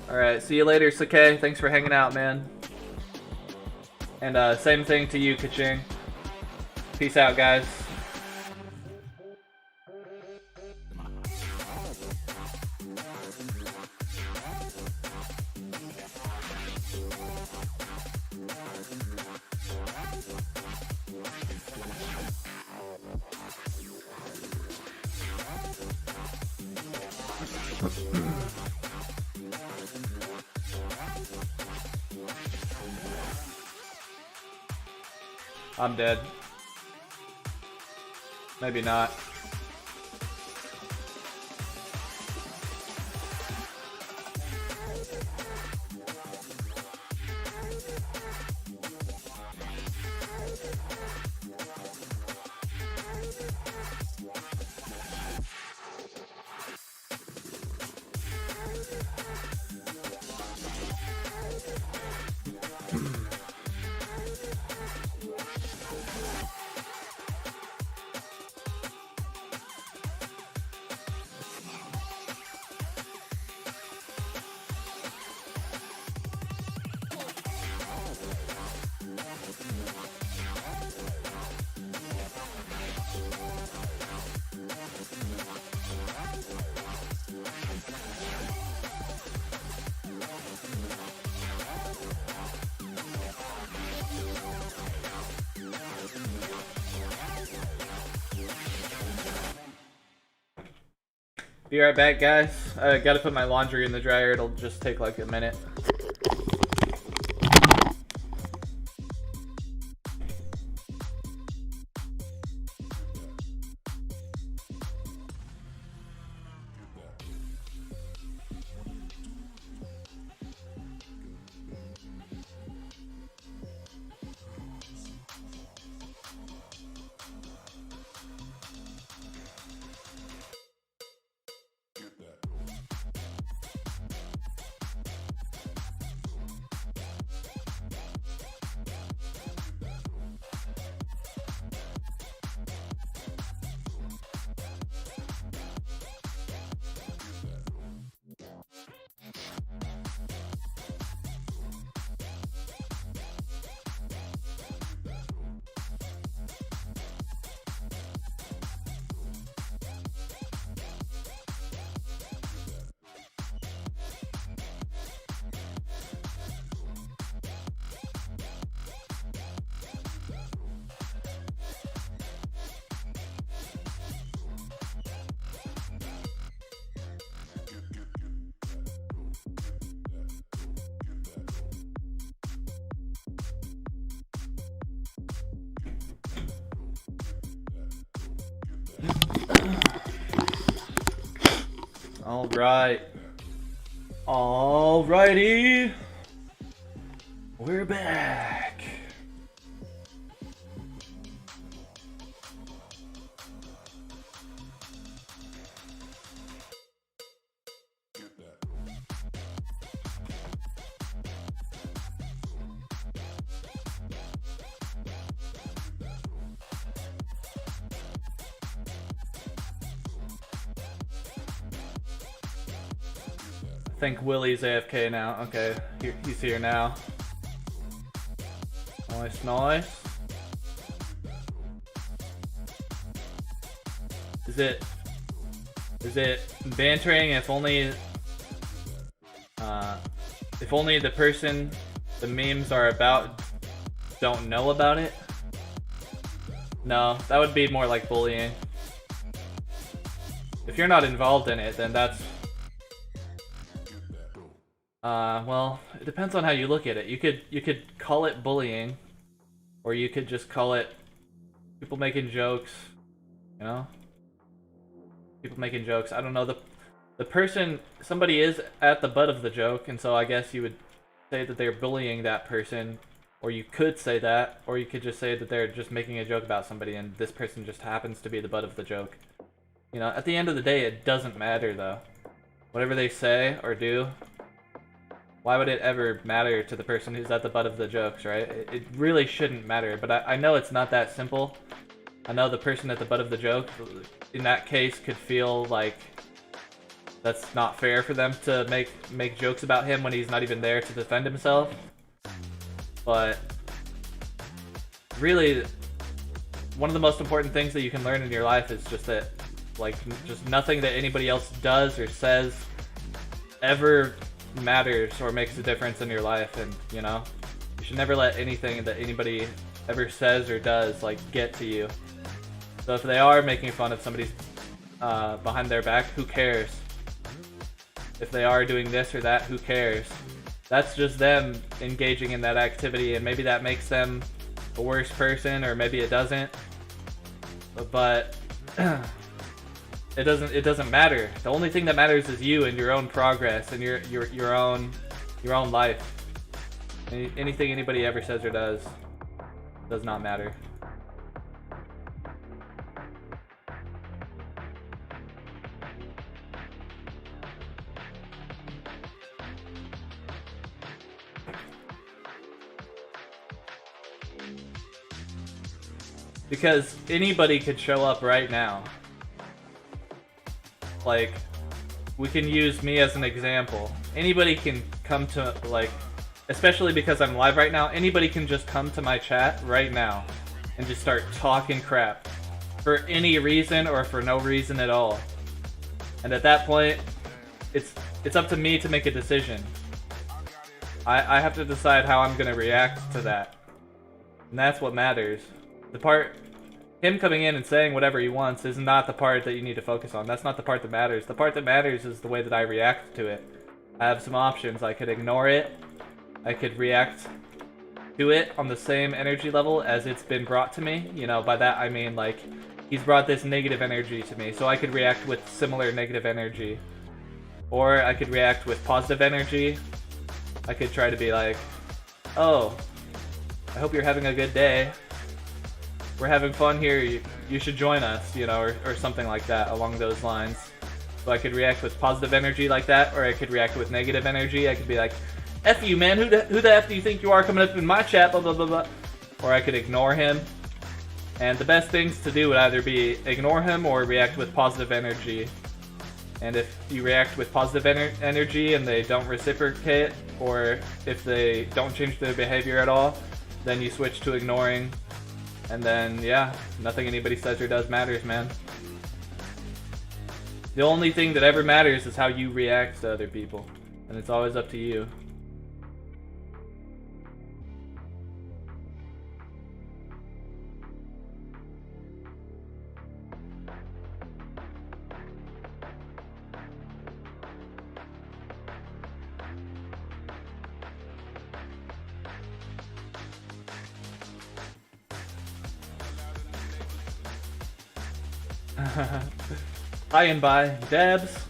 Alright, see you later, Sakei. Thanks for hanging out, man. And same thing to you, Kaching. Peace out, guys. I'm dead. Maybe not. Be right back, guys. I gotta put my laundry in the dryer. It'll just take like a minute. Alright. Alrighty. We're back. I think Willie's AFK now. Okay, he's here now. Nice, nice. Is it bantering if only the person the memes are about don't know about it? No, that would be more like bullying. If you're not involved in it, then that's Well, it depends on how you look at it. You could call it bullying, or you could just call it people making jokes, you know? People making jokes. I don't know, the person, somebody is at the butt of the joke, and so I guess you would say that they're bullying that person, or you could say that, or you could just say that they're just making a joke about somebody and this person just happens to be the butt of the joke. You know, at the end of the day, it doesn't matter though. Whatever they say or do, why would it ever matter to the person who's at the butt of the jokes, right? It really shouldn't matter, but I know it's not that simple. I know the person at the butt of the joke, in that case, could feel like that's not fair for them to make jokes about him when he's not even there to defend himself. But really, one of the most important things that you can learn in your life is just that, like, just nothing that anybody else does or says ever matters or makes a difference in your life. And, you know, you should never let anything that anybody ever says or does, like, get to you. So if they are making fun of somebody's behind their back, who cares? If they are doing this or that, who cares? That's just them engaging in that activity, and maybe that makes them a worse person, or maybe it doesn't. But it doesn't matter. The only thing that matters is you and your own progress and your own life. Anything anybody ever says or does not matter. Because anybody could show up right now. Like, we can use me as an example. Anybody can come to, like, especially because I'm live right now, anybody can just come to my chat right now and just start talking crap for any reason or for no reason at all. And at that point, it's up to me to make a decision. I have to decide how I'm gonna react to that. And that's what matters. Him coming in and saying whatever he wants is not the part that you need to focus on. That's not the part that matters. The part that matters is the way that I react to it. I have some options. I could ignore it. I could react to it on the same energy level as it's been brought to me. You know, by that I mean, like, he's brought this negative energy to me, so I could react with similar negative energy. Or I could react with positive energy. I could try to be like, oh, I hope you're having a good day. We're having fun here, you should join us, you know, or something like that along those lines. So I could react with positive energy like that, or I could react with negative energy. I could be like, F you, man, who the F do you think you are coming up in my chat, blah, blah, blah, blah. Or I could ignore him. And the best things to do would either be ignore him or react with positive energy. And if you react with positive energy and they don't reciprocate, or if they don't change their behavior at all, then you switch to ignoring. And then, yeah, nothing anybody says or does matters, man. The only thing that ever matters is how you react to other people. And it's always up to you. Hi and bye. Dabs.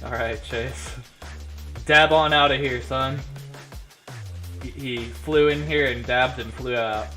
Alright, Chase. Dab on out of here, son. He flew in here and dabbed and flew out.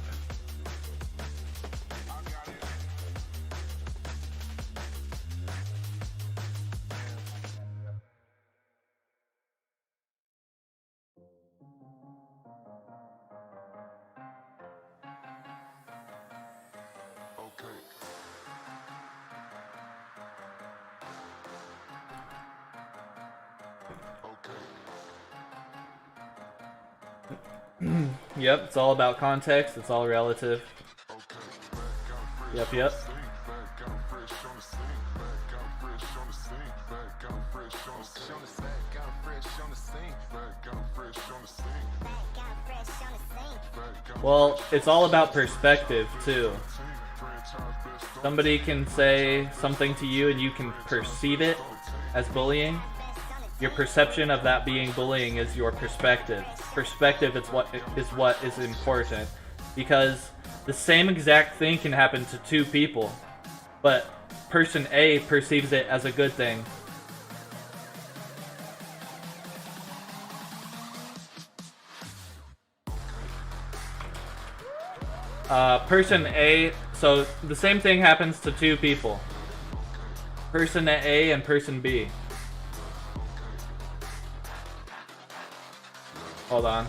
Yep, it's all about context, it's all relative. Yep. Well, it's all about perspective, too. Somebody can say something to you and you can perceive it as bullying, Your perception of that being bullying is your perspective. Perspective is what is important, because the same exact thing can happen to two people, but person A perceives it as a good thing. Person A, so the same thing happens to two people. Person A and person B. Hold on.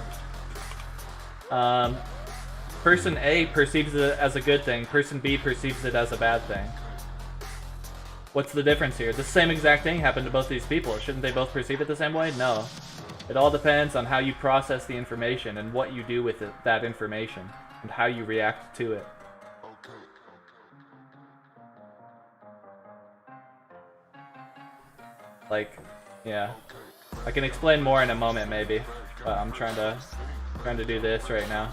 Person A perceives it as a good thing. Person B perceives it as a bad thing. What's the difference here? The same exact thing happened to both these people. Shouldn't they both perceive it the same way? No. It all depends on how you process the information and what you do with it, that information, and how you react to it. Like, yeah. I can explain more in a moment, maybe. But I'm trying to do this right now.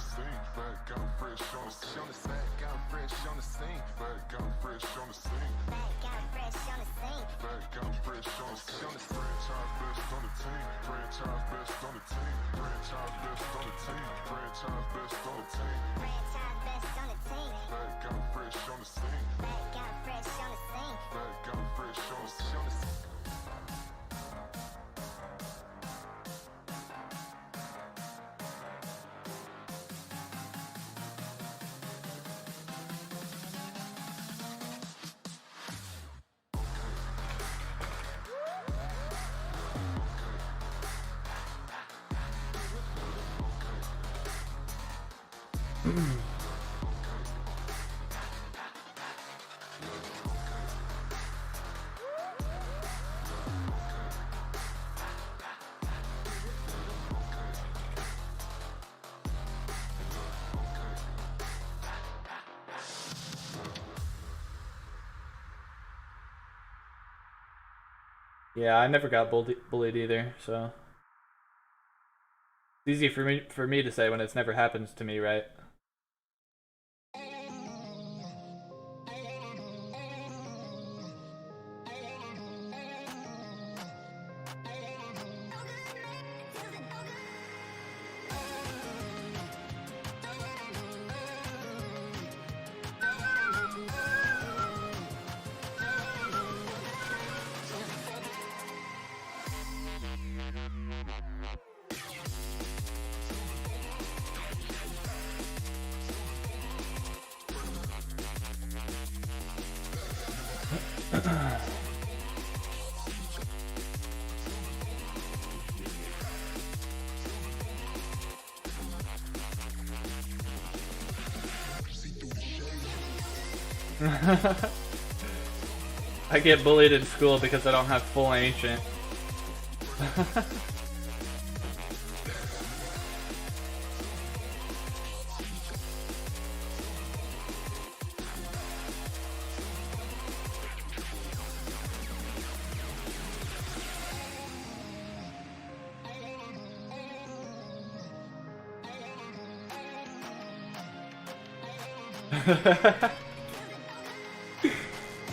Yeah, I never got bullied either, so it's easy for me to say when it's never happened to me, right? I get bullied in school because I don't have full ancient.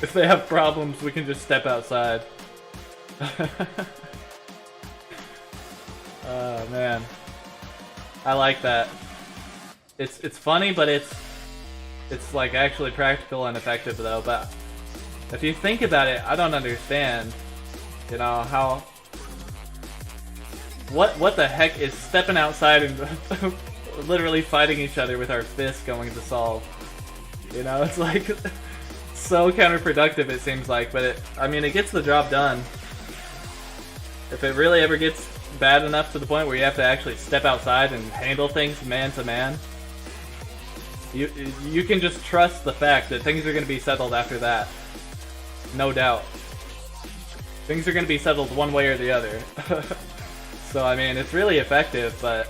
If they have problems, we can just step outside. Oh man, I like that. It's funny, but it's like actually practical and effective though. But if you think about it, I don't understand. You know how? What the heck is stepping outside and literally fighting each other with our fists going to solve? You know, it's like so counterproductive it seems like, but I mean it gets the job done. If it really ever gets bad enough to the point where you have to actually step outside and handle things man to man, you can just trust the fact that things are going to be settled after that. No doubt. Things are going to be settled one way or the other. So I mean, it's really effective, but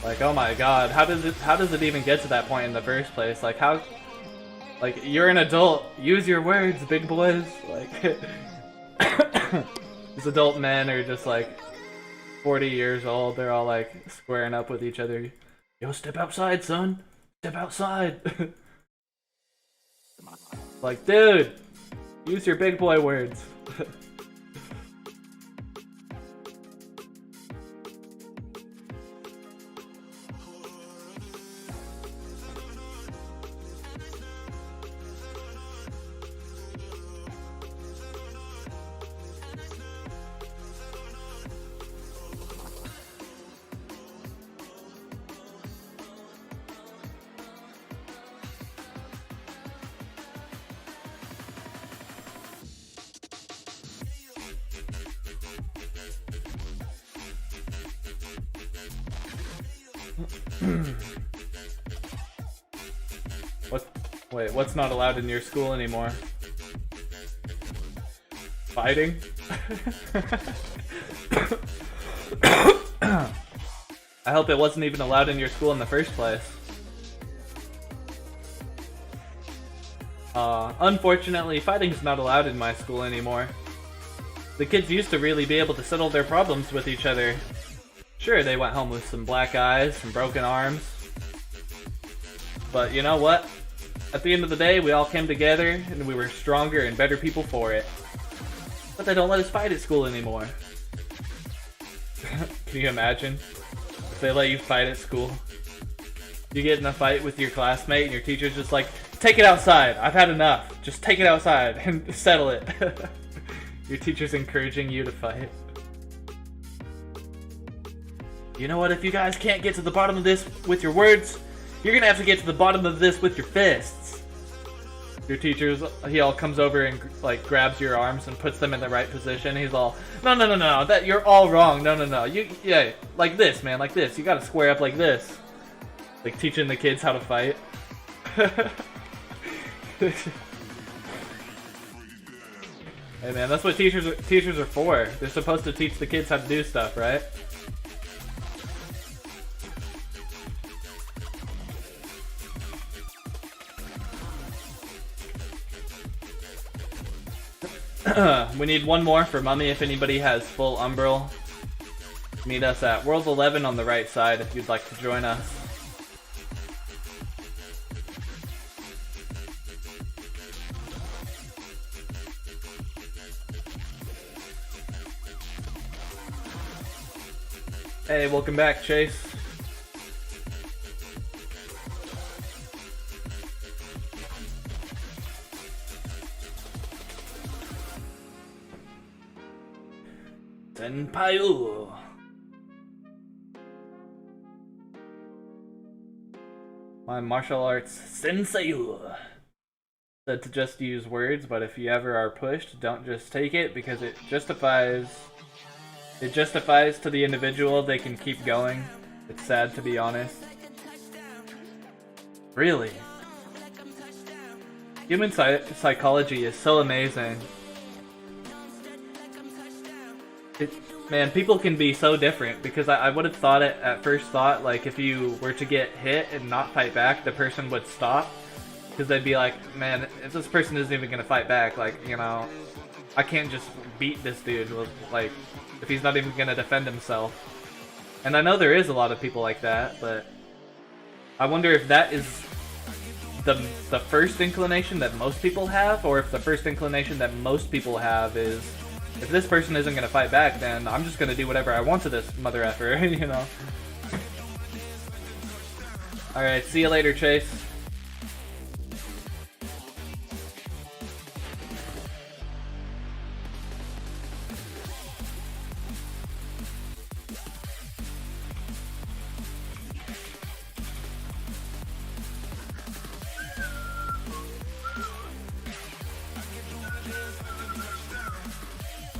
like, oh my god, how does it even get to that point in the first place? Like, how, like, you're an adult, use your words, big boys. Like, these adult men are just like 40 years old, they're all like squaring up with each other. Yo, step outside, son, step outside. Like, dude, use your big boy words. What? Wait, what's not allowed in your school anymore? Fighting? I hope it wasn't even allowed in your school in the first place. Unfortunately, fighting is not allowed in my school anymore. The kids used to really be able to settle their problems with each other. Sure, they went home with some black eyes, some broken arms. But you know what? At the end of the day, we all came together, and we were stronger and better people for it. But they don't let us fight at school anymore. Can you imagine? If they let you fight at school? You get in a fight with your classmate, and your teacher's just like, take it outside, I've had enough. Just take it outside and settle it. Your teacher's encouraging you to fight. You know what, if you guys can't get to the bottom of this with your words, you're gonna have to get to the bottom of this with your fists. Your he all comes over and like grabs your arms and puts them in the right position. He's all, no, that you're all wrong. No. Yeah, like this, man, like this. You gotta square up like this. Like teaching the kids how to fight. Hey man, that's what teachers are for. They're supposed to teach the kids how to do stuff, right? We need one more for Mummy if anybody has full Umbral. Meet us at World 11 on the right side if you'd like to join us. Hey, welcome back, Chase. Senpai-u. My martial arts sensei-u said to just use words, but if you ever are pushed, don't just take it because it justifies to the individual. They can keep going. It's sad to be honest. Really? Human psychology is so amazing. Man, people can be so different because I would have thought it at first thought, like if you were to get hit and not fight back, the person would stop. Because they'd be like, man, if this person isn't even going to fight back, like, you know, I can't just beat this dude, like, if he's not even going to defend himself. And I know there is a lot of people like that, but I wonder if that is the first inclination that most people have, or if the first inclination that most people have is, if this person isn't going to fight back, then I'm just going to do whatever I want to this mother effer, you know? Alright, see you later, Chase.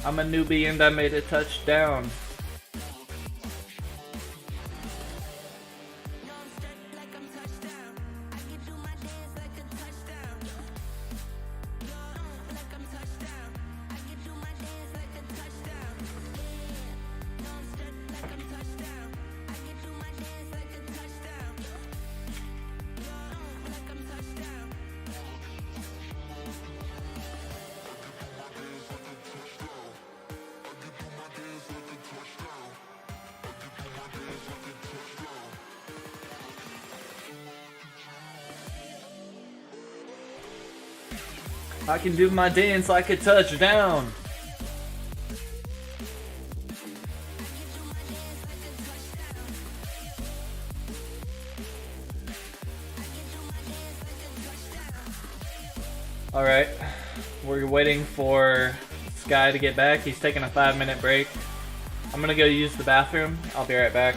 I'm a newbie and I made a touchdown. I can do my dance like a touchdown. Alright, we're waiting for Sky to get back. He's taking a 5-minute break. I'm gonna go use the bathroom. I'll be right back.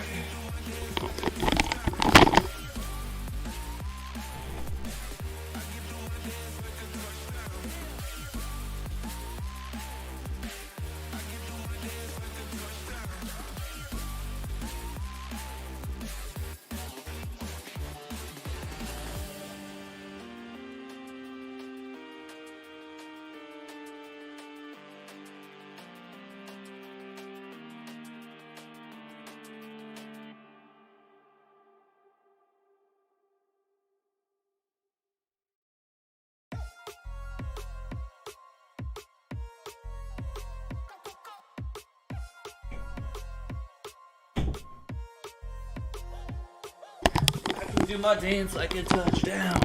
do my dance like a touchdown.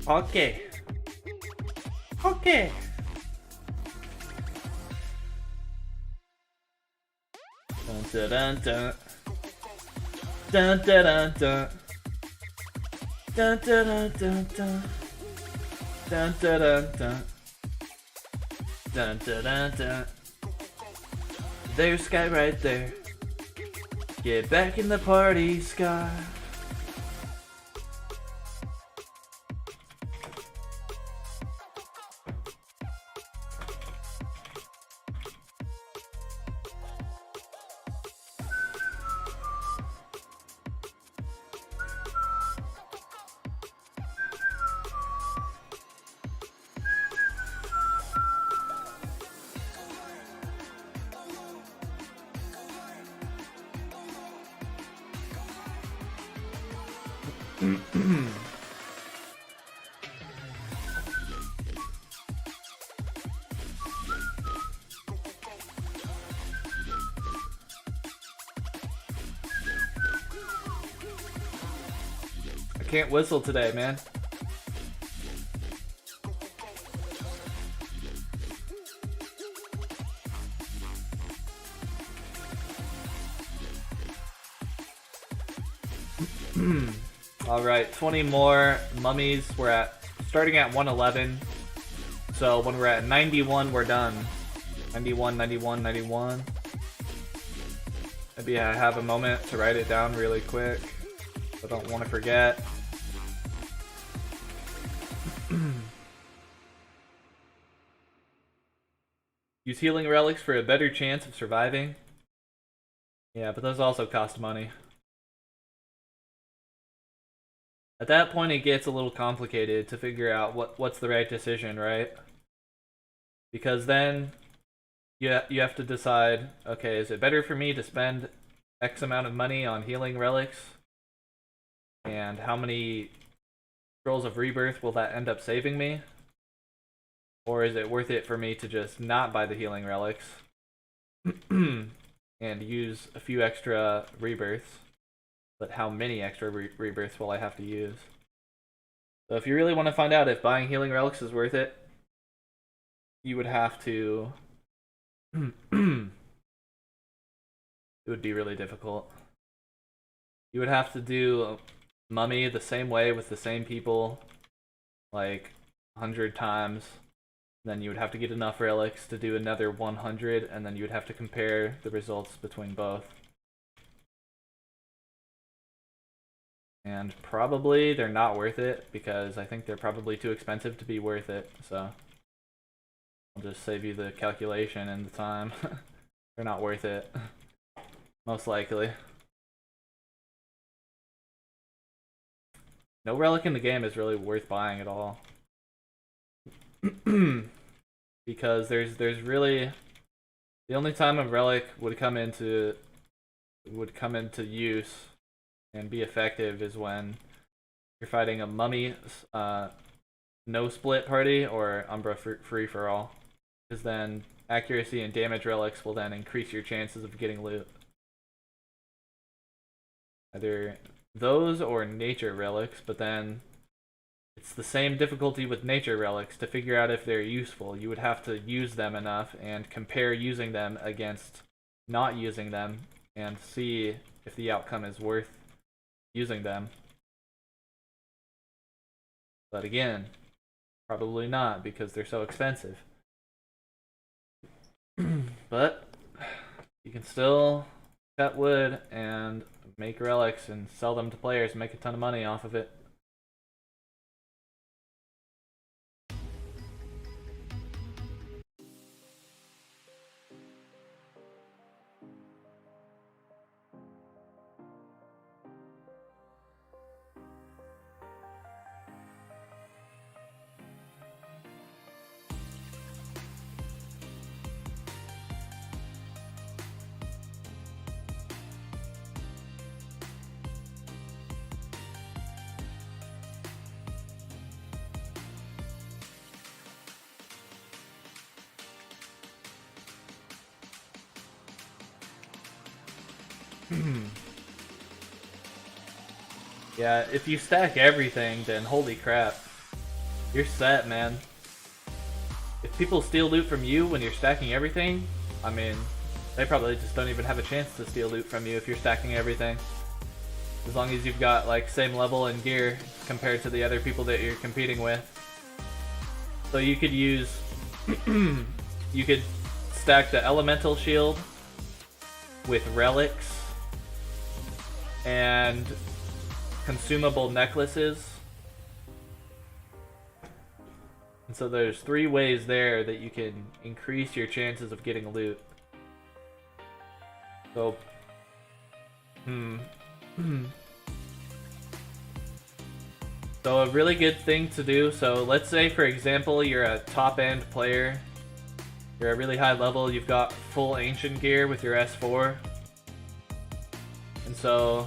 Okay. Okay. Dun dun dun dun dun dun dun dun dun dun dun dun dun dun dun dun dun dun. There's Sky right there. Get back in the party, Sky. I can't whistle today, man. Alright, 20 more mummies. We're starting at 111. So when we're at 91, we're done. 91, 91, 91. Maybe I have a moment to write it down really quick. I don't want to forget. Use healing relics for a better chance of surviving. Yeah, but those also cost money. At that point, it gets a little complicated to figure out what's the right decision, right? Because then you have to decide, okay, is it better for me to spend X amount of money on healing relics? And how many scrolls of rebirth will that end up saving me? Or is it worth it for me to just not buy the healing relics and use a few extra rebirths? But how many extra rebirths will I have to use? So if you really want to find out if buying healing relics is worth it, you would have to... it would be really difficult. You would have to do Mummy the same way with the same people, like 100 times. Then you would have to get enough relics to do another 100, and then you would have to compare the results between both. And probably they're not worth it, because I think they're probably too expensive to be worth it, so I'll just save you the calculation and the time. They're not worth it. Most likely. No relic in the game is really worth buying at all. Because there's really... The only time a relic would come into use and be effective is when you're fighting a mummy no split party or Umbra free for all, because then accuracy and damage relics will then increase your chances of getting loot. Either those or nature relics, but then it's the same difficulty with nature relics. To figure out if they're useful, you would have to use them enough and compare using them against not using them and see if the outcome is worth using them. But again, probably not, because they're so expensive. But you can still cut wood and make relics and sell them to players and make a ton of money off of it. Yeah, if you stack everything, then holy crap. You're set, man. If people steal loot from you when you're stacking everything, I mean, they probably just don't even have a chance to steal loot from you if you're stacking everything. As long as you've got, like, same level and gear compared to the other people that you're competing with. So you could use... you could stack the elemental shield with relics and consumable necklaces. And so there's 3 ways there that you can increase your chances of getting loot. So, so a really good thing to do, so let's say for example you're a top end player, you're a really high level, you've got full ancient gear with your S4. And so,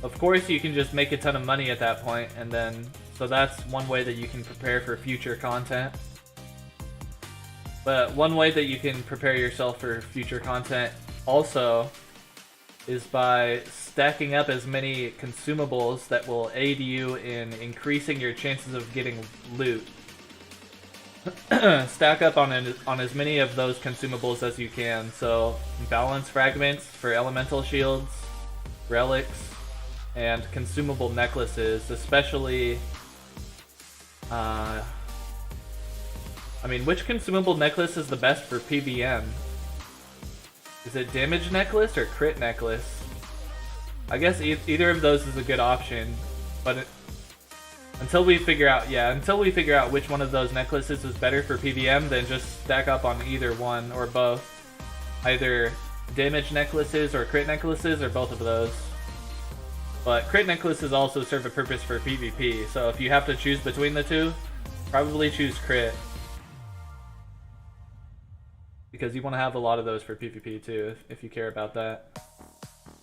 of course you can just make a ton of money at that point, and then, so that's one way that you can prepare for future content. But one way that you can prepare yourself for future content also is by stacking up as many consumables that will aid you in increasing your chances of getting loot. Stack up on as many of those consumables as you can. So balance fragments for elemental shields, relics, and consumable necklaces, especially I mean, which consumable necklace is the best for PVM? Is it damage necklace or crit necklace? I guess either of those is a good option, but until we figure out which one of those necklaces is better for PVM, then just stack up on either one or both. Either damage necklaces or crit necklaces, or both of those. But crit necklaces also serve a purpose for PvP, so if you have to choose between the two, probably choose crit. Because you want to have a lot of those for PvP too, if you care about that.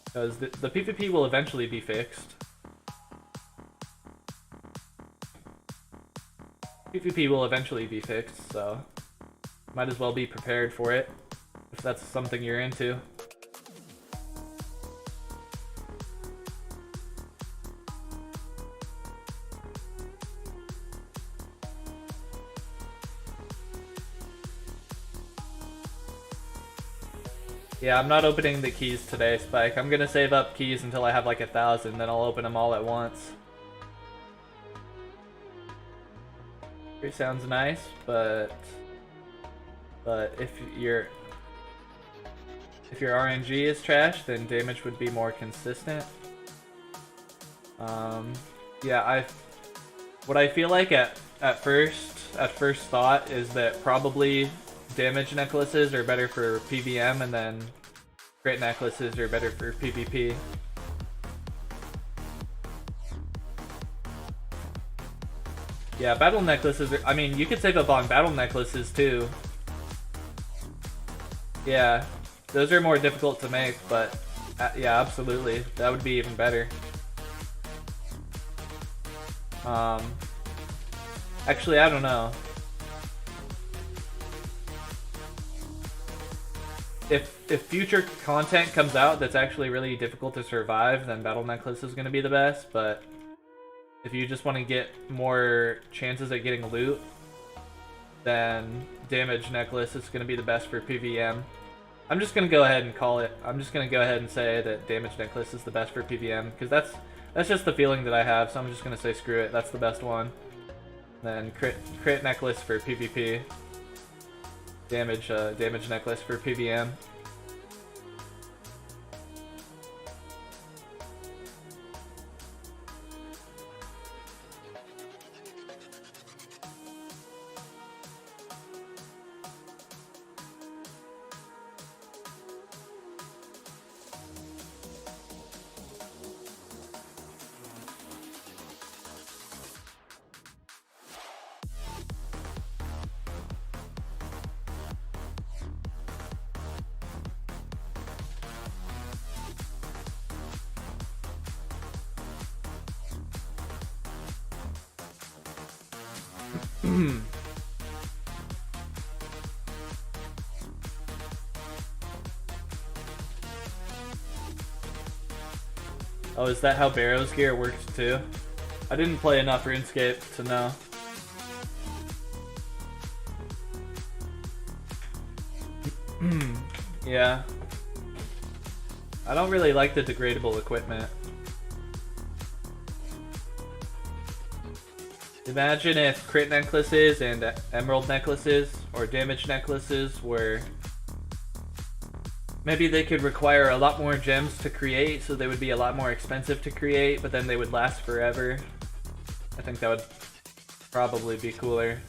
Because the PvP will eventually be fixed. PvP will eventually be fixed, so might as well be prepared for it, if that's something you're into. Yeah, I'm not opening the keys today, Spike. I'm gonna save up keys until I have like 1,000, then I'll open them all at once. It sounds nice, but if your RNG is trash, then damage would be more consistent. Yeah, what I feel like at first thought is that probably damage necklaces are better for PVM, and then crit necklaces are better for PvP. Yeah, battle necklaces are, I mean, you could save up on battle necklaces too. Yeah, those are more difficult to make, but yeah, absolutely. That would be even better. Actually, I don't know. If future content comes out that's actually really difficult to survive, then Battle Necklace is going to be the best, but if you just want to get more chances at getting loot, then Damage Necklace is going to be the best for PVM. I'm just going to go ahead and call it. I'm just going to go ahead and say that Damage Necklace is the best for PVM, because that's just the feeling that I have, so I'm just going to say screw it, that's the best one. Then Crit Necklace for PvP. Damage necklace for PVM. Oh, is that how Barrow's gear works too? I didn't play enough RuneScape to know. Yeah. I don't really like the degradable equipment. Imagine if crit necklaces and emerald necklaces or damage necklaces were... Maybe they could require a lot more gems to create, so they would be a lot more expensive to create, but then they would last forever. I think that would probably be cooler.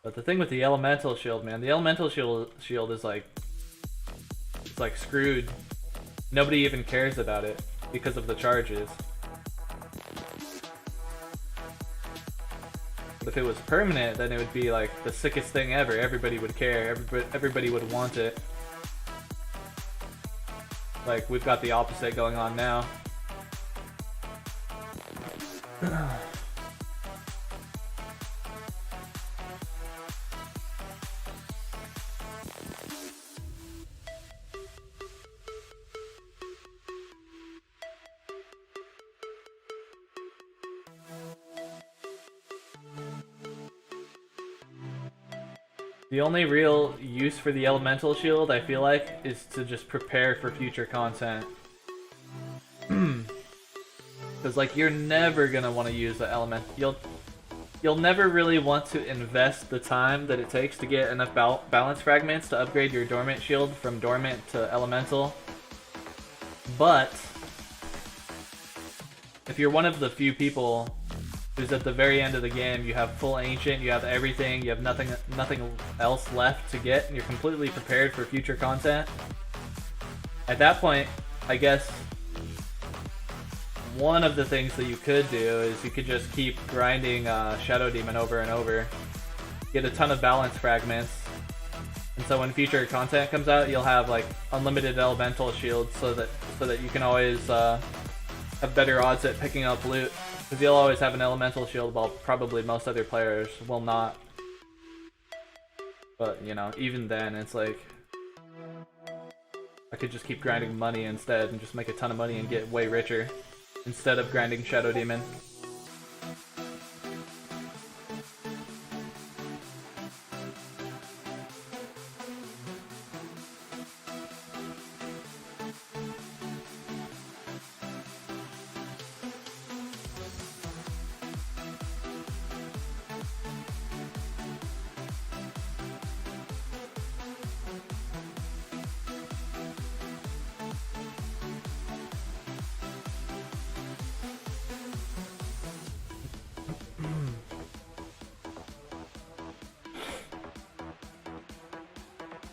But the thing with the elemental shield, man, the elemental shield is like... It's like screwed. Nobody even cares about it because of the charges. If it was permanent, then it would be like the sickest thing ever. Everybody would care. Everybody would want it. Like, we've got the opposite going on now. The only real use for the elemental shield, I feel like, is to just prepare for future content. Because like, you're never gonna want to use the element. You'll never really want to invest the time that it takes to get enough balance fragments to upgrade your dormant shield from dormant to elemental. But if you're one of the few people who's at the very end of the game, you have full ancient, you have everything, you have nothing else left to get, and you're completely prepared for future content. At that point, I guess one of the things that you could do is you could just keep grinding Shadow Demon over and over, get a ton of balance fragments, and so when future content comes out, you'll have like unlimited elemental shields, so that you can always have better odds at picking up loot. Because you'll always have an elemental shield, while probably most other players will not. But, you know, even then, it's like... I could just keep grinding money instead, and just make a ton of money and get way richer, instead of grinding Shadow Demon.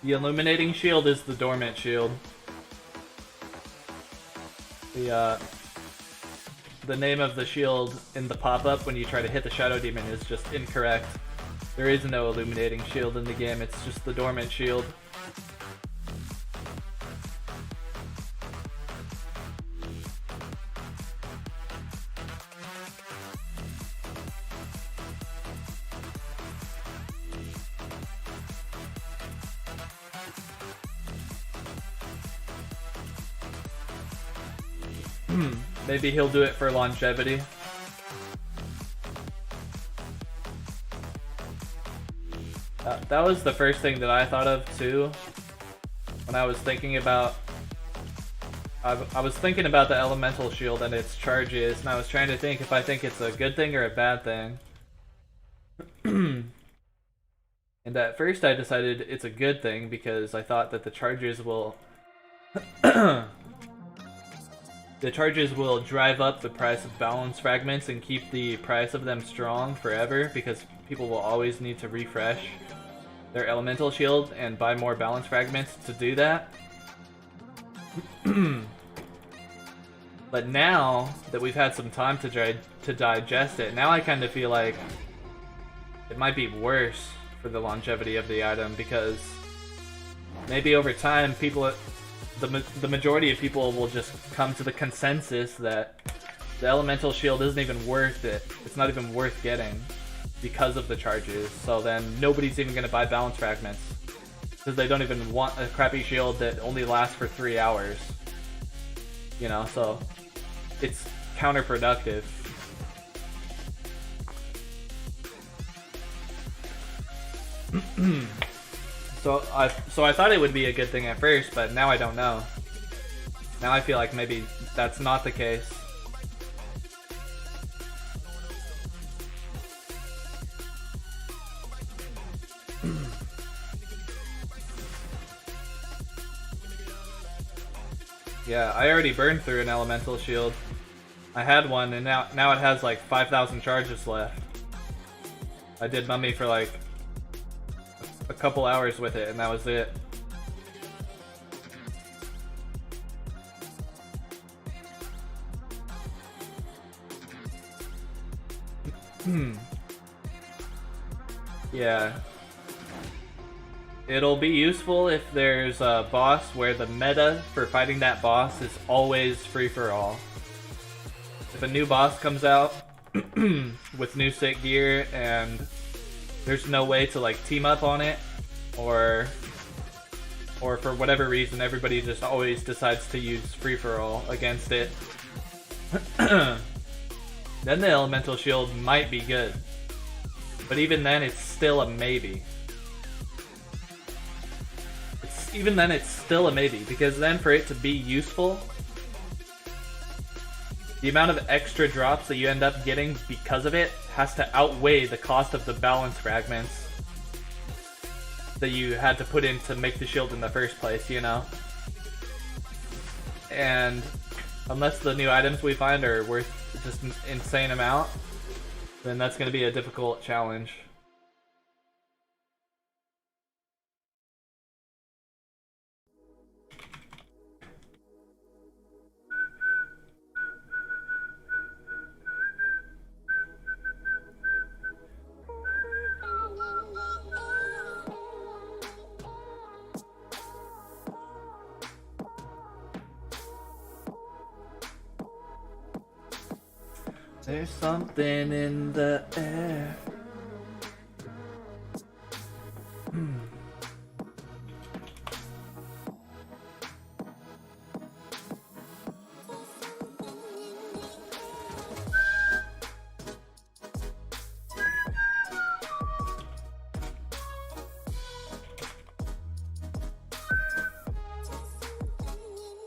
The illuminating shield is the dormant shield. The name of the shield in the pop-up when you try to hit the Shadow Demon is just incorrect. There is no illuminating shield in the game, it's just the dormant shield. Maybe he'll do it for longevity. That was the first thing that I thought of too when I was thinking about... I was thinking about the elemental shield and its charges, and I was trying to think if I think it's a good thing or a bad thing. And at first I decided it's a good thing because I thought that the charges will... The charges will drive up the price of balance fragments and keep the price of them strong forever, because people will always need to refresh their elemental shield and buy more balance fragments to do that. But now that we've had some time to digest it, now I kind of feel like it might be worse for the longevity of the item, because maybe over time people... The majority of people will just come to the consensus that the elemental shield isn't even worth it. It's not even worth getting because of the charges. So then nobody's even going to buy balance fragments because they don't even want a crappy shield that only lasts for 3 hours. you know, so it's counterproductive. So I thought it would be a good thing at first, but now I don't know. Now I feel like maybe that's not the case. Yeah, I already burned through an elemental shield. I had one, and now it has like 5,000 charges left. I did mummy for like a couple hours with it, and that was it. Yeah. It'll be useful if there's a boss where the meta for fighting that boss is always free-for-all. If a new boss comes out with new sick gear and there's no way to like team up on it, or for whatever reason everybody just always decides to use free-for-all against it, then the elemental shield might be good. But even then, it's still a maybe. Even then, it's still a maybe, because then for it to be useful, the amount of extra drops that you end up getting because of it has to outweigh the cost of the balance fragments that you had to put in to make the shield in the first place, you know? And unless the new items we find are worth just an insane amount, then that's going to be a difficult challenge. There's something in the air.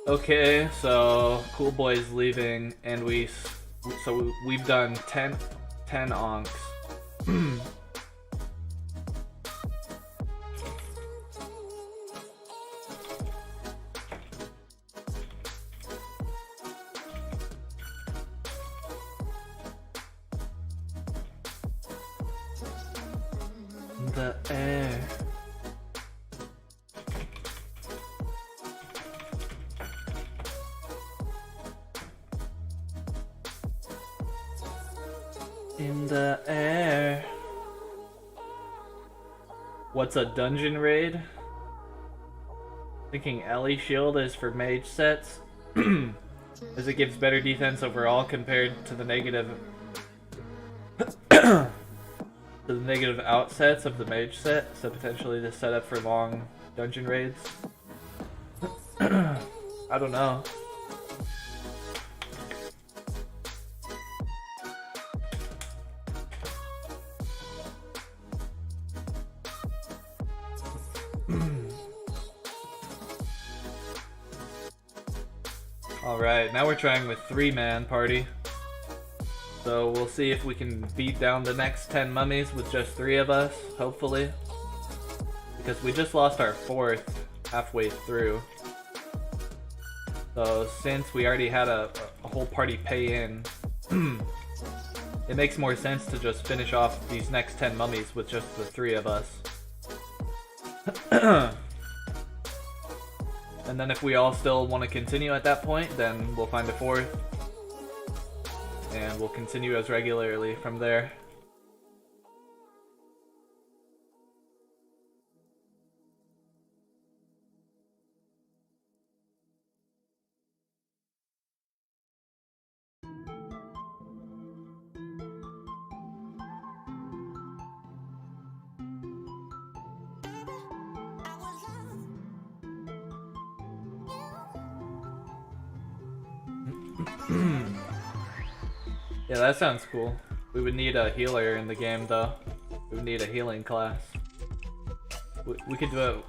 Okay, so Cool Boy's leaving, and we've done 10 onks. The air. In the air. What's a dungeon raid? Thinking Ellie shield is for mage sets, as it gives better defense overall compared to the negative to the negative outsets of the mage set, so potentially this set up for long dungeon raids. I don't know. Alright, now we're trying with 3-man party. So we'll see if we can beat down the next 10 mummies with just 3 of us, hopefully. Because we just lost our 4th halfway through. So since we already had a whole party pay in, it makes more sense to just finish off these next 10 mummies with just the 3 of us. And then if we all still want to continue at that point, then we'll find a 4th. And we'll continue as regularly from there. Yeah, that sounds cool. We would need a healer in the game, though. We would need a healing class. We could do it.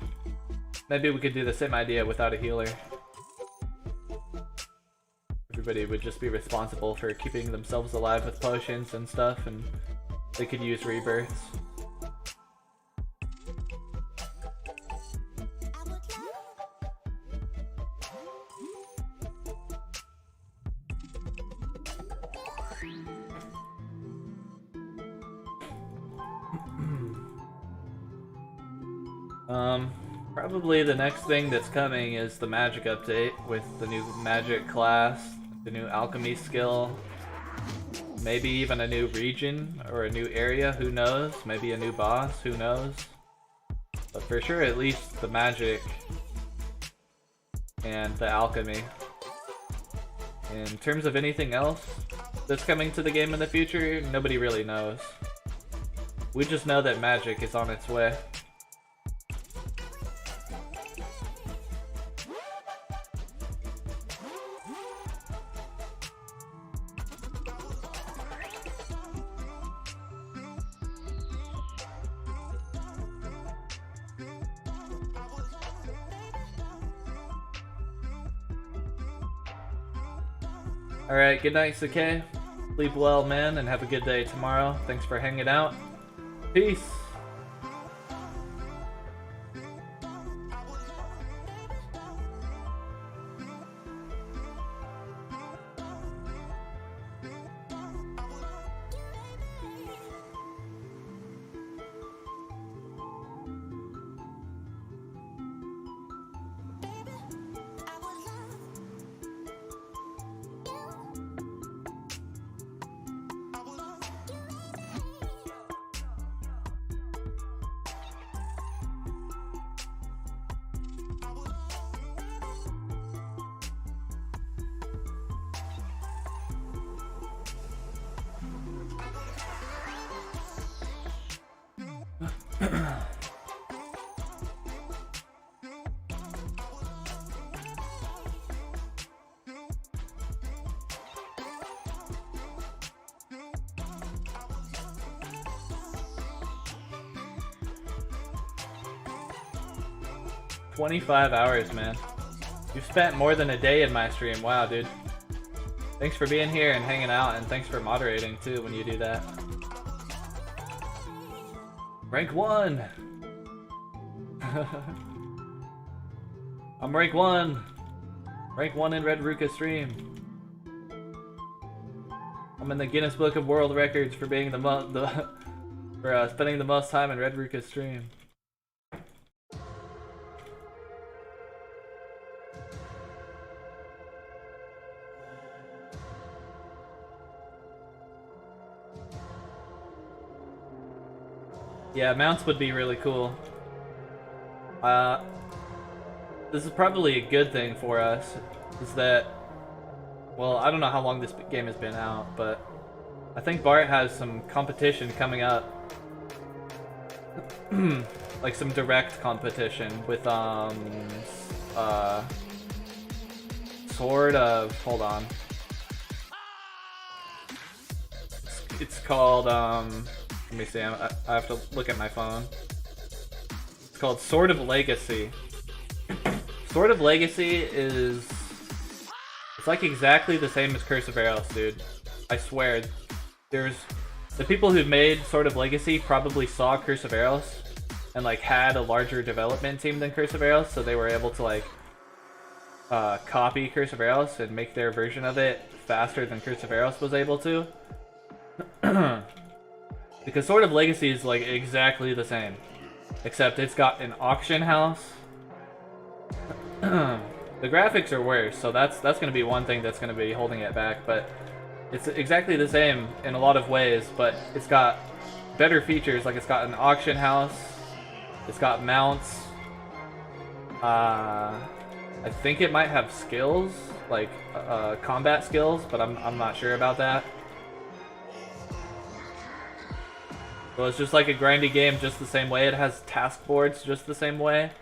Maybe we could do the same idea without a healer. Everybody would just be responsible for keeping themselves alive with potions and stuff, and they could use rebirths. Probably the next thing that's coming is the magic update with the new magic class, the new alchemy skill, maybe even a new region or a new area, who knows? Maybe a new boss, who knows? But for sure, at least the magic and the alchemy. In terms of anything else that's coming to the game in the future, nobody really knows. We just know that magic is on its way. Alright, good night, Sakay. Sleep well, man, and have a good day tomorrow. Thanks for hanging out. Peace! $25 hours, man. You've spent more than a day in my stream. Wow, dude. Thanks for being here and hanging out, and thanks for moderating too when you do that. Rank 1! I'm rank 1! Rank 1 in Red Ruka stream. I'm in the Guinness Book of World Records for being for spending the most time in Red Ruka stream. Yeah, mounts would be really cool. This is probably a good thing for us, is that, well, I don't know how long this game has been out, but I think Bart has some competition coming up. Like some direct competition with, sort of, hold on. It's called, let me see, I have to look at my phone. It's called Sword of Legacy. Sword of Legacy is... It's like exactly the same as Curse of Aros, dude. I swear. The people who made Sword of Legacy probably saw Curse of Aros and like had a larger development team than Curse of Aros, so they were able to like copy Curse of Aros and make their version of it faster than Curse of Aros was able to. Because Sword of Legacy is like exactly the same, except it's got an auction house. The graphics are worse, so that's gonna be one thing that's gonna be holding it back. But it's exactly the same in a lot of ways, but it's got better features. Like it's got an auction house, it's got mounts. I think it might have skills, like combat skills, but I'm not sure about that. So it's just like a grindy game just the same way. It has task boards just the same way,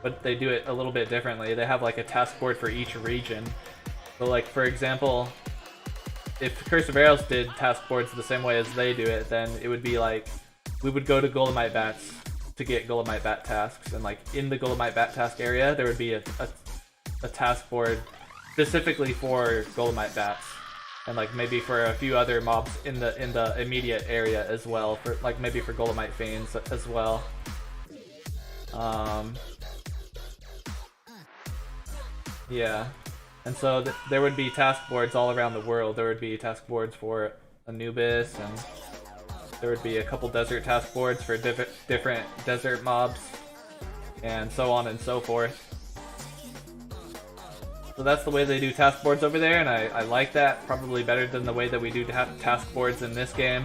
but they do it a little bit differently. They have like a task board for each region. So like, for example, if Curse of Aros did task boards the same way as they do it, then it would be like, we would go to Golemite Bats to get Golemite Bat tasks, and like in the Golemite Bat task area, there would be a task board specifically for Golemite Bats, and like maybe for a few other mobs in the immediate area as well, for like maybe for Golemite Fiends as well. Yeah, and so there would be task boards all around the world. There would be task boards for Anubis, and there would be a couple desert task boards for different desert mobs, and so on and so forth. So that's the way they do task boards over there, and I like that probably better than the way that we do task boards in this game.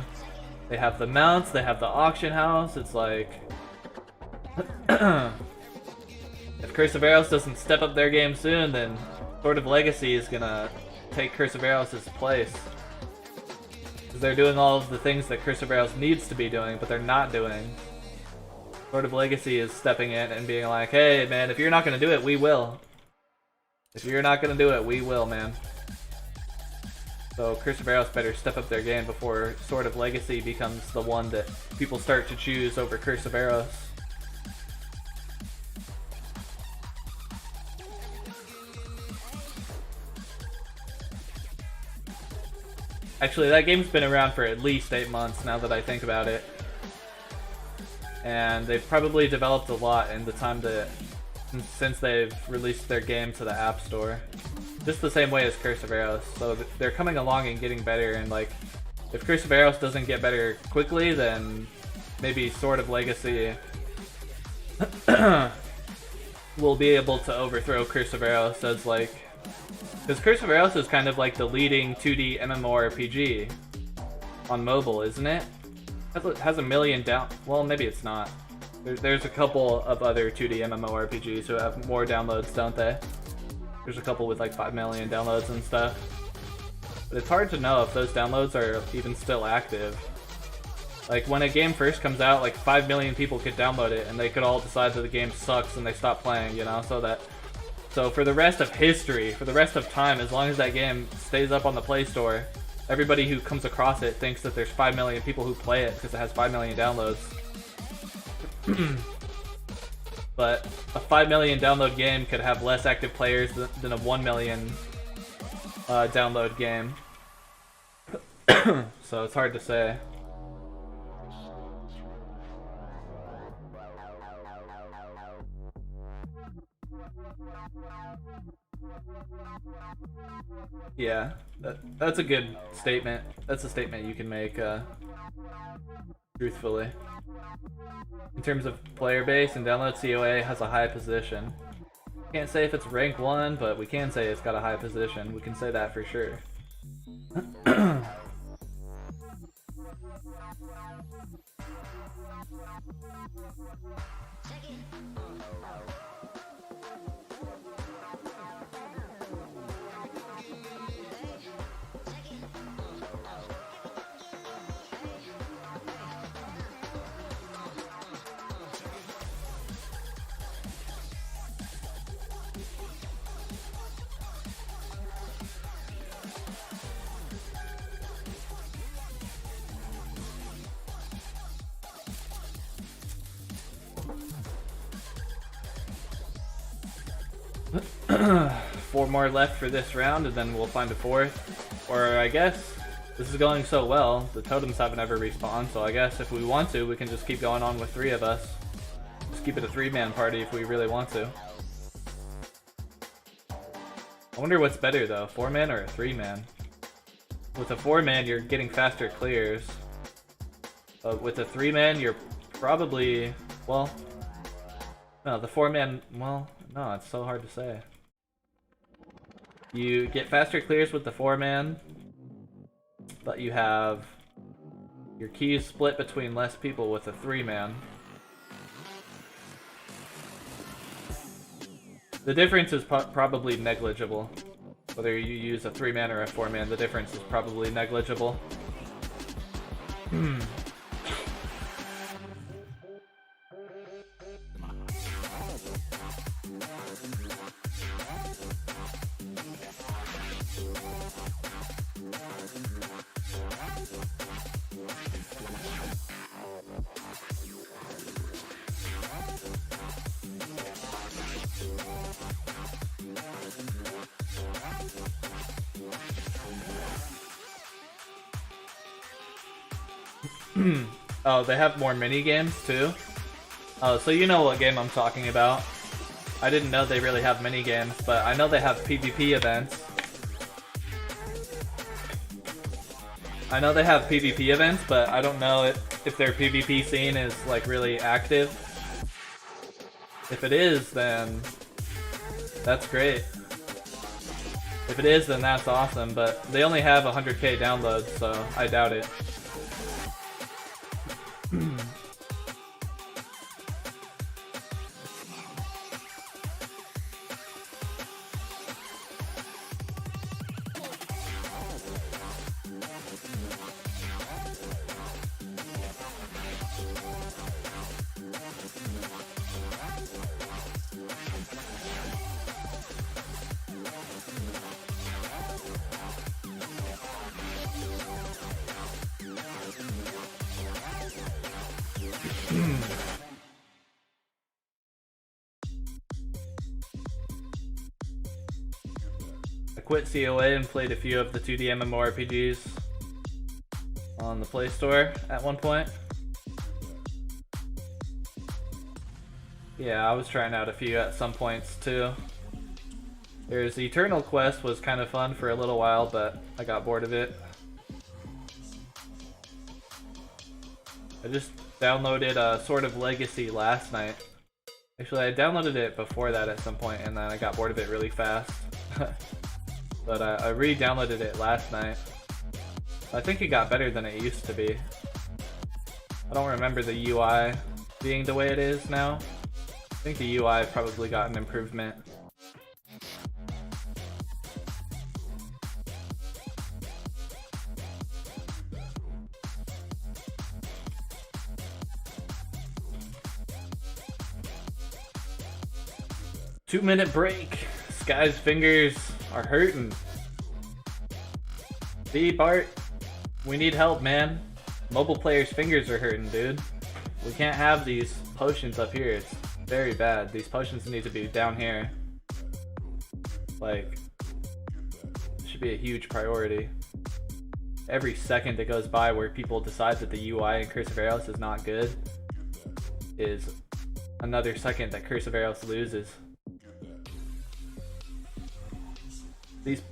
They have the mounts, they have the auction house. It's like, if Curse of Aros doesn't step up their game soon, then Sword of Legacy is gonna take Curse of Aros' place. Because they're doing all of the things that Curse of Aros needs to be doing, but they're not doing. Sword of Legacy is stepping in and being like, hey man, if you're not gonna do it, we will. If you're not gonna do it, we will, man. So Curse of Aros better step up their game before Sword of Legacy becomes the one that people start to choose over Curse of Aros. Actually, that game's been around for at least 8 months now that I think about it. And they've probably developed a lot in the time that since they've released their game to the App Store. Just the same way as Curse of Aros. So they're coming along and getting better, and like, if Curse of Aros doesn't get better quickly, then maybe Sword of Legacy will be able to overthrow Curse of Aros as like... Because Curse of Aros is kind of like the leading 2D MMORPG on mobile, isn't it? It has a million down... Well, maybe it's not. There's a couple of other 2D MMORPGs who have more downloads, don't they? There's a couple with like 5 million downloads and stuff. But it's hard to know if those downloads are even still active. Like, when a game first comes out, like 5 million people could download it, and they could all decide that the game sucks and they stop playing, you know? So for the rest of history, for the rest of time, as long as that game stays up on the Play Store, everybody who comes across it thinks that there's 5 million people who play it because it has 5 million downloads. But a 5 million download game could have less active players than a 1 million download game. So it's hard to say. Yeah, that's a good statement. That's a statement you can make, truthfully. In terms of player base and download, COA has a high position. Can't say if it's rank 1, but we can say it's got a high position. We can say that for sure. Four more left for this round, and then we'll find a fourth. Or I guess this is going so well, the totems haven't ever respawned, so I guess if we want to, we can just keep going on with 3 of us. Just keep it a 3-man party if we really want to. I wonder what's better though, 4-man or a 3-man? With a 4-man, you're getting faster clears. But with a 3-man, you're probably, well, no, the 4-man, well, no, it's so hard to say. You get faster clears with the 4-man, but you have your keys split between less people with a 3-man. The difference is probably negligible. Whether you use a 3-man or a 4-man, the difference is probably negligible. Oh, they have more mini games too? Oh, so you know what game I'm talking about. I didn't know they really have mini games, but I know they have PvP events. I know they have PvP events, but I don't know if their PvP scene is like really active. If it is, then that's great. If it is, then that's awesome, but they only have 100k downloads, so I doubt it. I quit COA and played a few of the 2D MMORPGs on the Play Store at one point. Yeah, I was trying out a few at some points too. There's Eternal Quest was kind of fun for a little while, but I got bored of it. I just downloaded Sword of Legacy last night. Actually, I downloaded it before that at some point, and then I got bored of it really fast. But I re-downloaded it last night. I think it got better than it used to be. I don't remember the UI being the way it is now. I think the UI probably got an improvement. Two-minute break. Sky's fingers are hurting. See, Bart? We need help, man. Mobile players' fingers are hurting, dude. We can't have these potions up here. It's very bad. These potions need to be down here. Like, it should be a huge priority. Every second that goes by where people decide that the UI in Curse of Aros is not good is another second that Curse of Aros loses.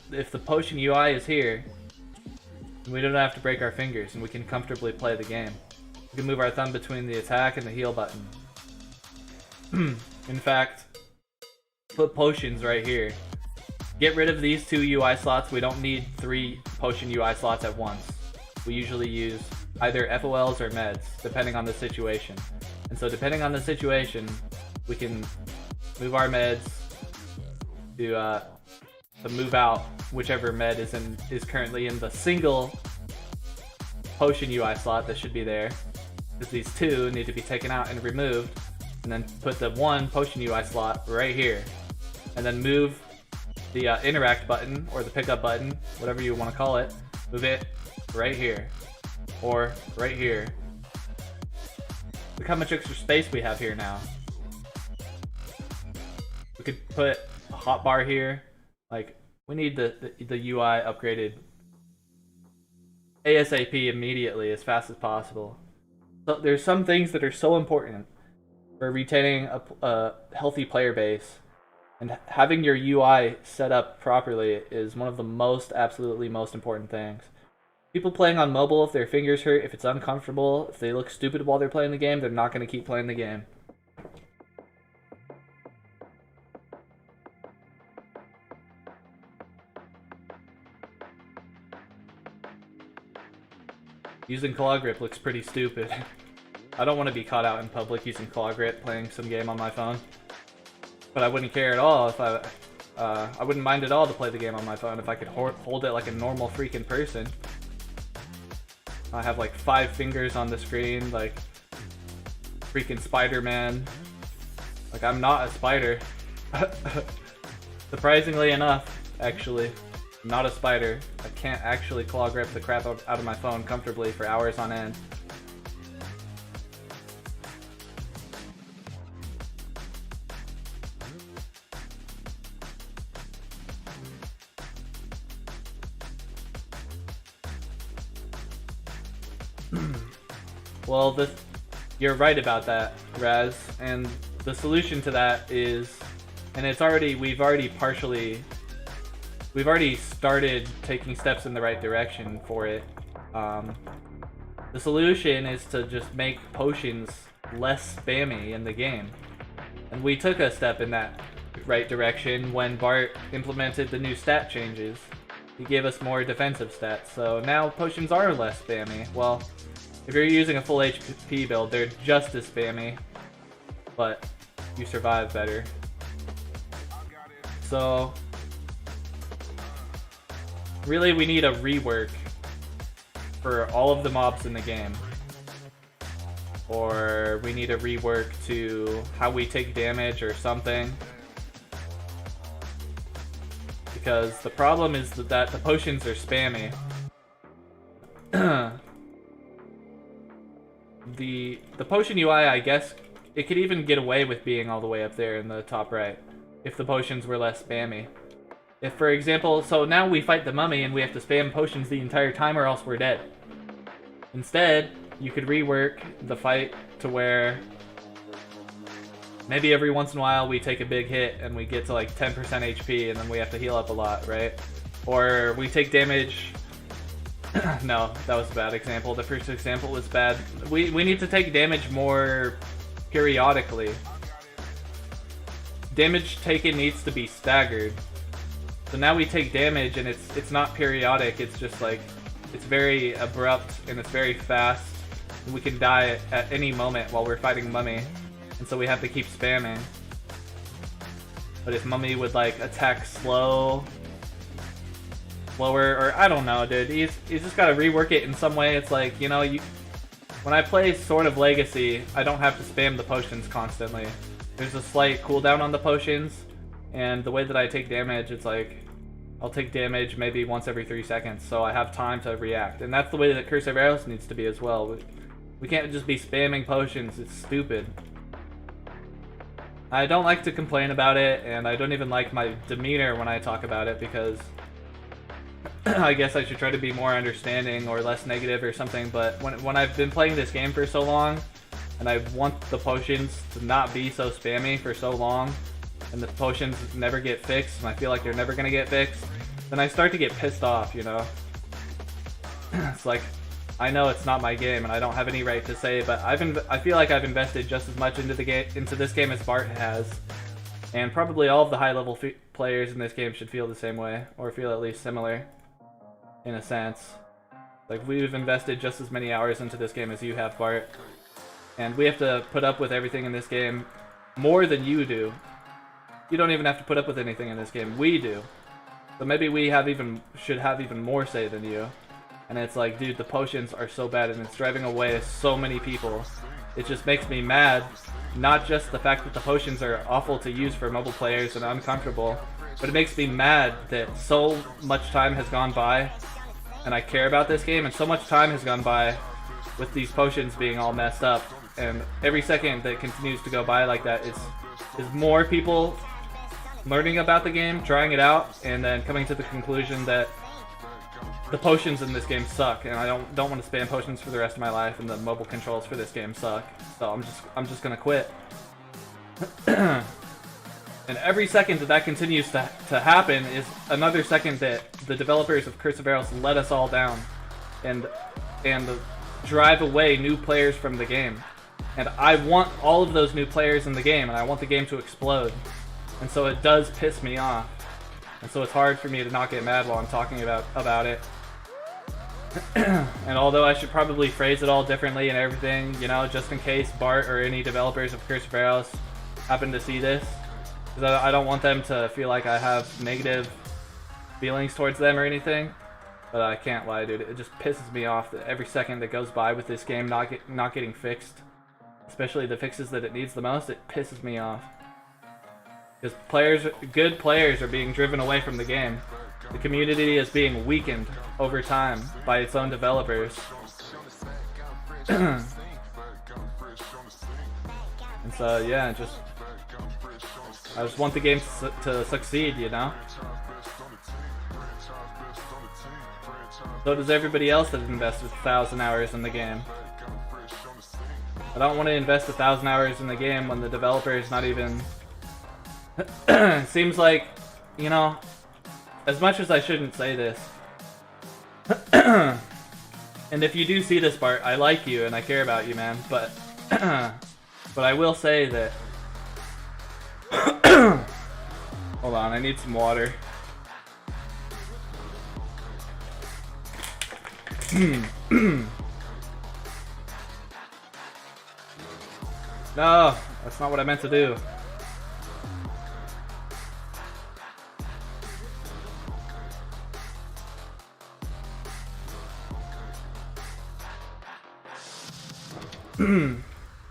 If the potion UI is here, we don't have to break our fingers and we can comfortably play the game. We can move our thumb between the attack and the heal button. In fact, put potions right here. Get rid of these 2 UI slots. We don't need 3 potion UI slots at once. We usually use either FOLs or meds, depending on the situation. And so depending on the situation, we can move our meds to move out whichever med is currently in the single potion UI slot that should be there, because these 2 need to be taken out and removed, and then put the 1 potion UI slot right here, and then move the interact button or the pickup button, whatever you want to call it, move it right here or right here. Look how much extra space we have here now. We could put a hotbar here. Like, we need the UI upgraded ASAP immediately, as fast as possible. So there's some things that are so important for retaining a healthy player base, and having your UI set up properly is one of the absolutely most important things. People playing on mobile, if their fingers hurt, if it's uncomfortable, if they look stupid while they're playing the game, they're not going to keep playing the game. Using claw grip looks pretty stupid. I don't want to be caught out in public using claw grip playing some game on my phone. But I wouldn't care at all if I wouldn't mind at all to play the game on my phone if I could hold it like a normal freaking person. I have like 5 fingers on the screen, like freaking Spider-Man. Like, I'm not a spider. Surprisingly enough, actually. I'm not a spider. I can't actually claw grip the crap out of my phone comfortably for hours on end. Well, you're right about that, Raz, and the solution to that is, and we've already started taking steps in the right direction for it. The solution is to just make potions less spammy in the game. And we took a step in that right direction when Bart implemented the new stat changes. He gave us more defensive stats, so now potions are less spammy. Well, if you're using a full HP build, they're just as spammy, but you survive better. So, really we need a rework for all of the mobs in the game. Or we need a rework to how we take damage or something. Because the problem is that the potions are spammy. The potion UI, I guess, it could even get away with being all the way up there in the top right if the potions were less spammy. If, for example, so now we fight the mummy and we have to spam potions the entire time or else we're dead. Instead, you could rework the fight to where maybe every once in a while we take a big hit and we get to like 10% HP and then we have to heal up a lot, right? Or we take damage... No, that was a bad example. The first example was bad. We need to take damage more periodically. Damage taken needs to be staggered. So now we take damage and it's not periodic, it's just like, it's very abrupt and it's very fast. And we can die at any moment while we're fighting Mummy. And so we have to keep spamming. But if Mummy would like attack slower, or I don't know, dude. He's just gotta rework it in some way. It's like, you know, when I play Sword of Legacy, I don't have to spam the potions constantly. There's a slight cooldown on the potions, and the way that I take damage, it's like, I'll take damage maybe once every 3 seconds, so I have time to react. And that's the way that Curse of Aros needs to be as well. We can't just be spamming potions, it's stupid. I don't like to complain about it, and I don't even like my demeanor when I talk about it, because I guess I should try to be more understanding or less negative or something, but when I've been playing this game for so long, and I want the potions to not be so spammy for so long, and the potions never get fixed, and I feel like they're never gonna get fixed, then I start to get pissed off, you know? It's like, I know it's not my game, and I don't have any right to say, but I feel like I've invested just as much into this game as Bart has, and probably all of the high-level players in this game should feel the same way, or feel at least similar, in a sense. Like, we've invested just as many hours into this game as you have, Bart, and we have to put up with everything in this game more than you do. You don't even have to put up with anything in this game, we do. So maybe we should have even more say than you. And it's like, dude, the potions are so bad and it's driving away so many people. It just makes me mad. Not just the fact that the potions are awful to use for mobile players and uncomfortable, but it makes me mad that so much time has gone by and I care about this game, and so much time has gone by with these potions being all messed up, and every second that continues to go by like that is more people learning about the game, trying it out, and then coming to the conclusion that the potions in this game suck, and I don't want to spam potions for the rest of my life, and the mobile controls for this game suck. So I'm just gonna quit. And every second that continues to happen is another second that the developers of Curse of Aros let us all down, and drive away new players from the game. And I want all of those new players in the game, and I want the game to explode. And so it does piss me off. And so it's hard for me to not get mad while I'm talking about it. And although I should probably phrase it all differently and everything, you know, just in case Bart or any developers of Curse of Aros happen to see this, because I don't want them to feel like I have negative feelings towards them or anything. But I can't lie, dude. It just pisses me off that every second that goes by with this game not getting fixed, especially the fixes that it needs the most, it pisses me off. Because good players are being driven away from the game. The community is being weakened over time by its own developers. And so, yeah, I just want the game to succeed, you know? So does everybody else that invested 1,000 hours in the game. I don't want to invest 1,000 hours in the game when the developer is not even... Seems like, you know, as much as I shouldn't say this, and if you do see this part, I like you and I care about you, man, but I will say that... Hold on, I need some water. No, that's not what I meant to do.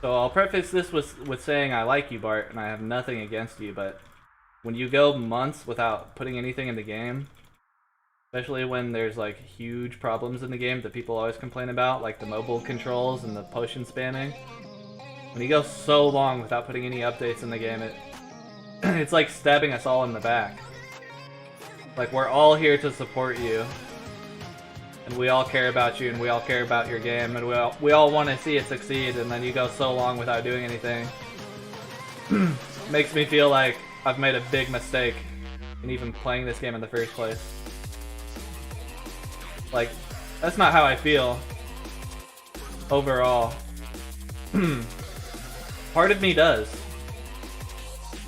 So I'll preface this with saying I like you, Bart, and I have nothing against you, but when you go months without putting anything in the game, especially when there's like huge problems in the game that people always complain about, like the mobile controls and the potion spamming, when you go so long without putting any updates in the game, it's like stabbing us all in the back. Like, we're all here to support you, and we all care about you, and we all care about your game, and we all want to see it succeed, and then you go so long without doing anything. Makes me feel like I've made a big mistake in even playing this game in the first place. Like, that's not how I feel overall. Part of me does.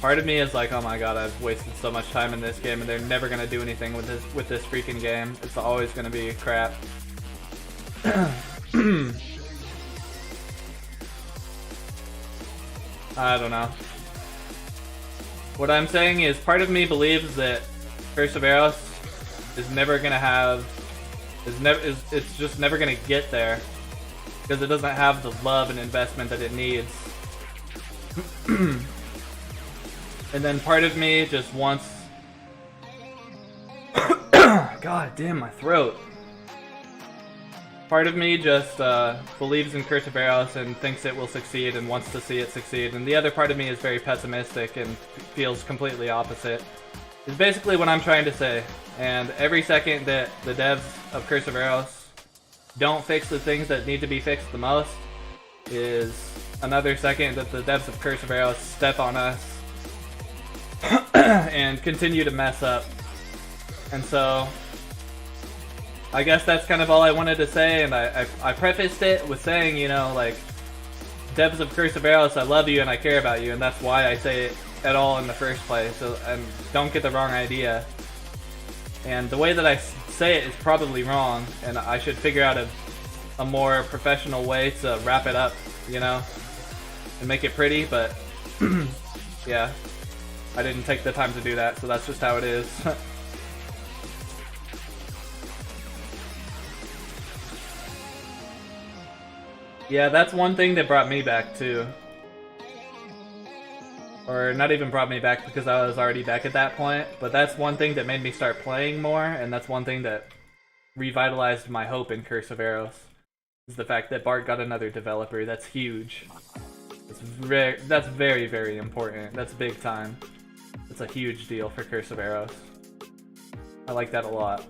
Part of me is like, oh my god, I've wasted so much time in this game and they're never gonna do anything with this freaking game. It's always gonna be crap. I don't know. What I'm saying is, part of me believes that Curse of Aros is never gonna have, it's just never gonna get there because it doesn't have the love and investment that it needs. And then part of me just wants... God damn, my throat. Part of me just believes in Curse of Aros and thinks it will succeed and wants to see it succeed. And the other part of me is very pessimistic and feels completely opposite. It's basically what I'm trying to say. And every second that the devs of Curse of Aros don't fix the things that need to be fixed the most is another second that the devs of Curse of Aros step on us and continue to mess up. And so I guess that's kind of all I wanted to say, and I prefaced it with saying, you know, like, devs of Curse of Aros, I love you and I care about you, and that's why I say it at all in the first place, so, and don't get the wrong idea. And the way that I say it is probably wrong, and I should figure out a more professional way to wrap it up, you know, and make it pretty, but yeah, I didn't take the time to do that, so that's just how it is. Yeah, that's one thing that brought me back too. Or not even brought me back because I was already back at that point, but that's one thing that made me start playing more, and that's one thing that revitalized my hope in Curse of Aros. Is the fact that Bart got another developer. That's huge. That's very, very important. That's big time. It's a huge deal for Curse of Aros. I like that a lot.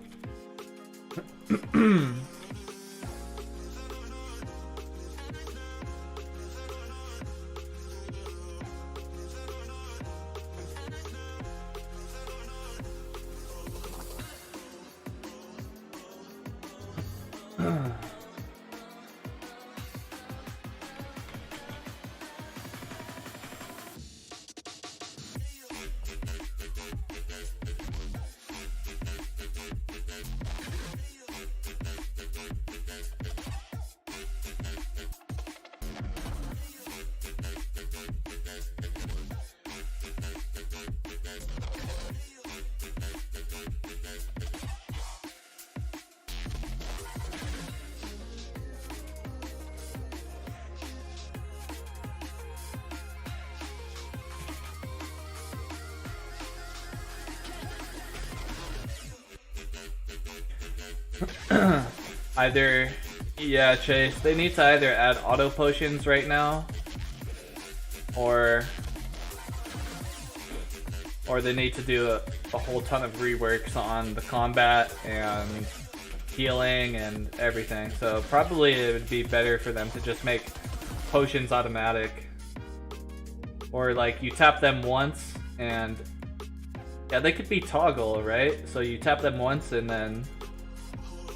Either, yeah, Chase, they need to either add auto potions right now, or they need to do a whole ton of reworks on the combat and healing and everything. So probably it would be better for them to just make potions automatic. Or like you tap them once and yeah, they could be toggle, right? So you tap them once and then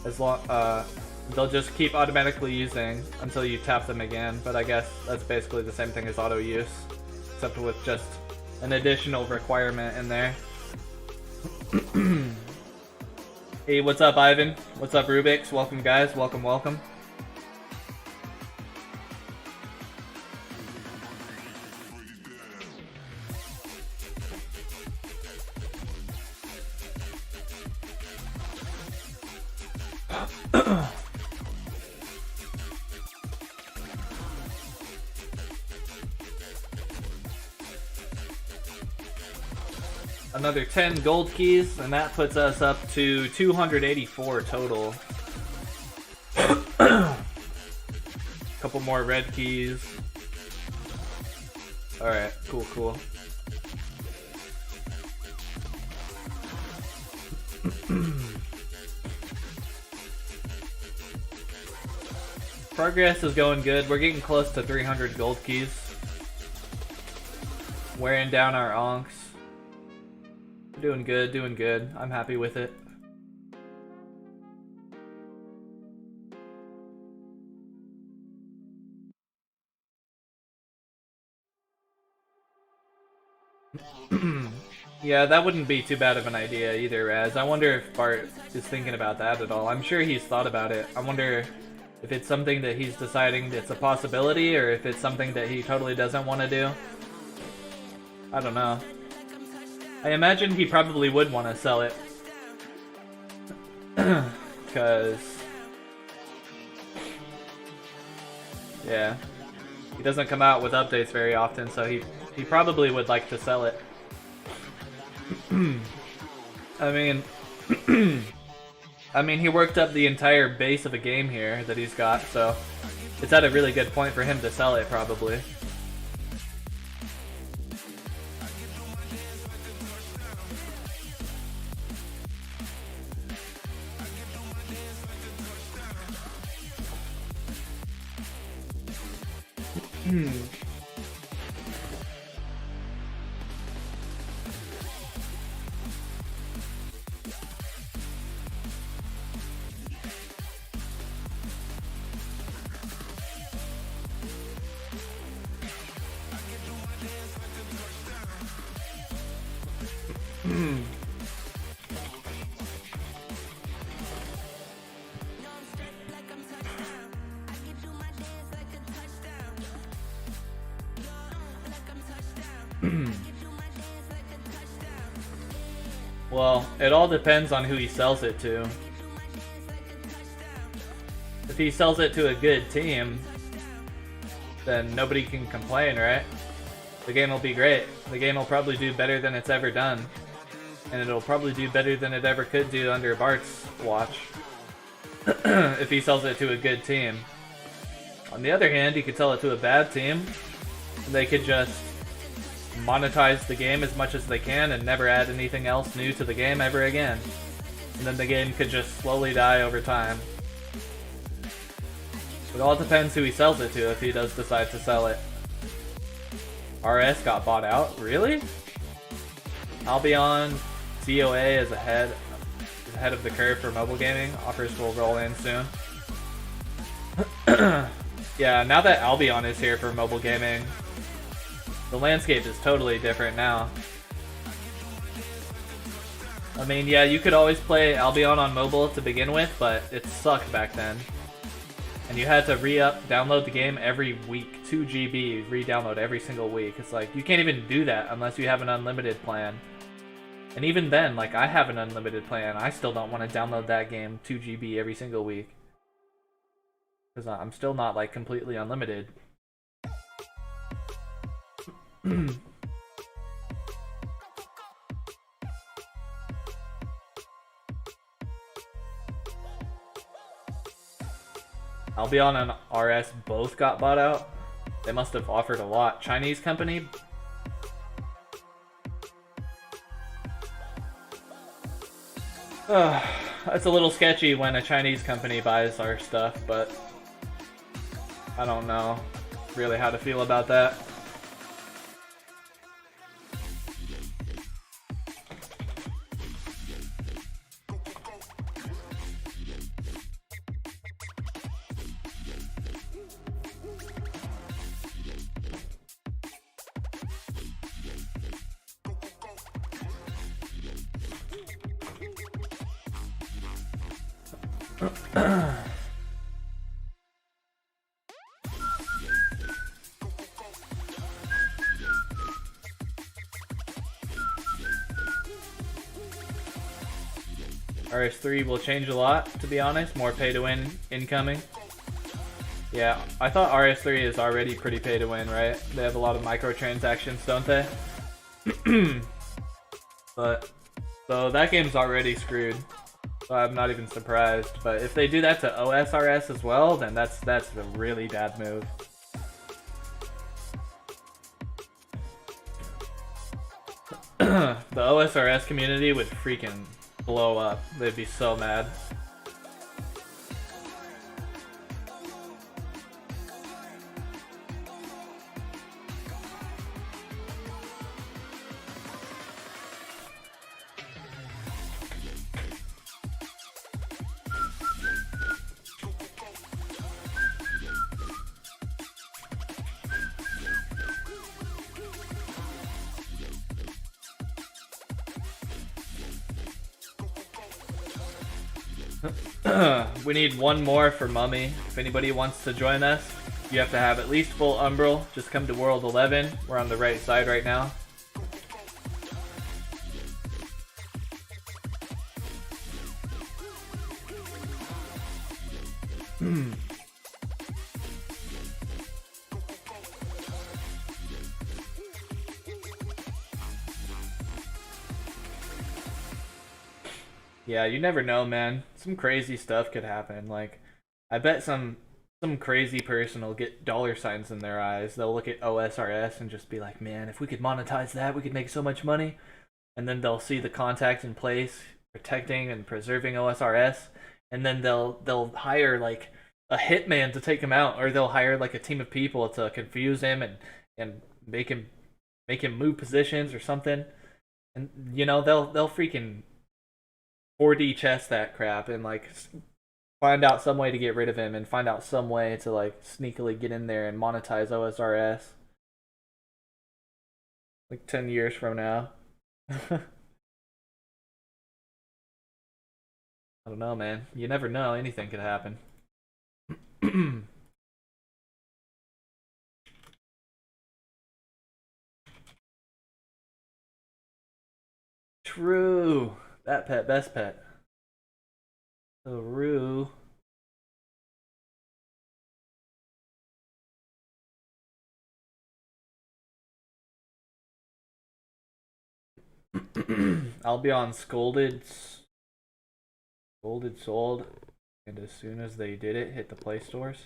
as long they'll just keep automatically using until you tap them again, but I guess that's basically the same thing as auto use, except with just an additional requirement in there. Hey, what's up, Ivan? What's up, Rubix? Welcome, guys. Welcome, welcome. Another 10 gold keys, and that puts us up to 284 total. Couple more red keys. Alright, cool, cool. Progress is going good. We're getting close to 300 gold keys. Wearing down our onks. Doing good, doing good. I'm happy with it. Yeah, that wouldn't be too bad of an idea either, Raz. I wonder if Bart is thinking about that at all. I'm sure he's thought about it. I wonder if it's something that he's deciding it's a possibility, or if it's something that he totally doesn't want to do. I don't know. I imagine he probably would want to sell it. Because... yeah. He doesn't come out with updates very often, so he probably would like to sell it. I mean... I mean, he worked up the entire base of a game here that he's got, so... it's at a really good point for him to sell it, probably. Well, it all depends on who he sells it to. If he sells it to a good team, then nobody can complain, right? The game will be great. The game will probably do better than it's ever done. And it'll probably do better than it ever could do under Bart's watch. If he sells it to a good team. On the other hand, he could sell it to a bad team. And they could just monetize the game as much as they can and never add anything else new to the game ever again. And then the game could just slowly die over time. It all depends who he sells it to if he does decide to sell it. RS got bought out? Really? Albion COA is ahead of the curve for mobile gaming. Offers will roll in soon. Yeah, now that Albion is here for mobile gaming, the landscape is totally different now. I mean, yeah, you could always play Albion on mobile to begin with, but it sucked back then. And you had to download the game every week, 2 GB, re-download every single week. It's like, you can't even do that unless you have an unlimited plan. And even then, like, I have an unlimited plan, I still don't want to download that game 2 GB every single week. Because I'm still not, like, completely unlimited. Albion and RS both got bought out. They must have offered a lot. Chinese company? It's a little sketchy when a Chinese company buys our stuff, but I don't know. really how to feel about that. RS3 will change a lot, to be honest. More pay to win incoming. Yeah, I thought RS3 is already pretty pay to win, right? They have a lot of microtransactions, don't they? But so that game's already screwed. So I'm not even surprised. But if they do that to OSRS as well, then that's a really bad move. The OSRS community would freaking blow up. They'd be so mad. We need one more for Mummy. If anybody wants to join us, you have to have at least full Umbral. Just come to World 11. We're on the right side right now. Yeah, you never know, man. Some crazy stuff could happen. Like, I bet some crazy person will get dollar signs in their eyes. They'll look at OSRS and just be like, man, if we could monetize that, we could make so much money. And then they'll see the contact in place, protecting and preserving OSRS, and then they'll hire like a hitman to take him out, or they'll hire like a team of people to confuse him and make him move positions or something. And you know, they'll freaking 4D chess that crap and like find out some way to get rid of him and find out some way to like sneakily get in there and monetize OSRS. Like 10 years from now. I don't know, man. You never know. Anything could happen. True. That pet, best pet. Rue. I'll be on Scolded Sold, and as soon as they did it, hit the Play Stores.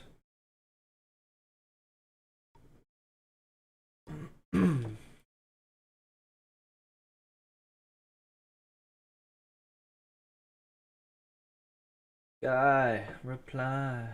Guy, reply.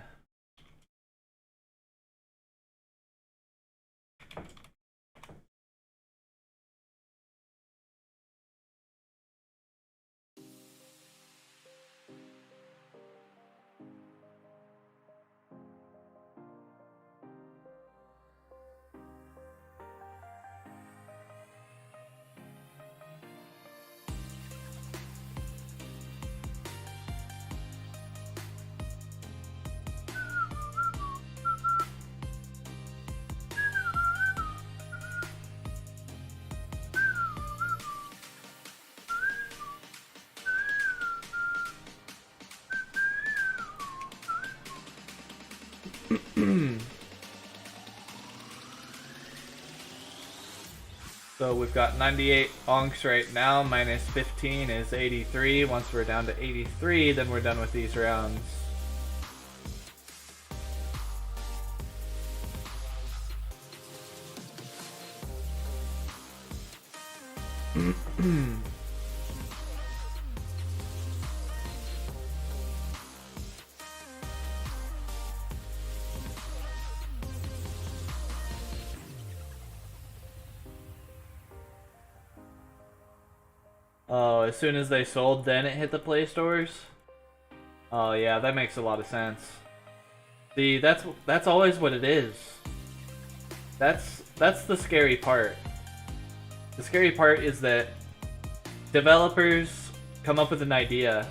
So we've got 98 onks right now, minus 15 is 83. Once we're down to 83, then we're done with these rounds. Oh, as soon as they sold, then it hit the Play stores? Oh yeah, that makes a lot of sense. See, that's always what it is. That's the scary part. The scary part is that developers come up with an idea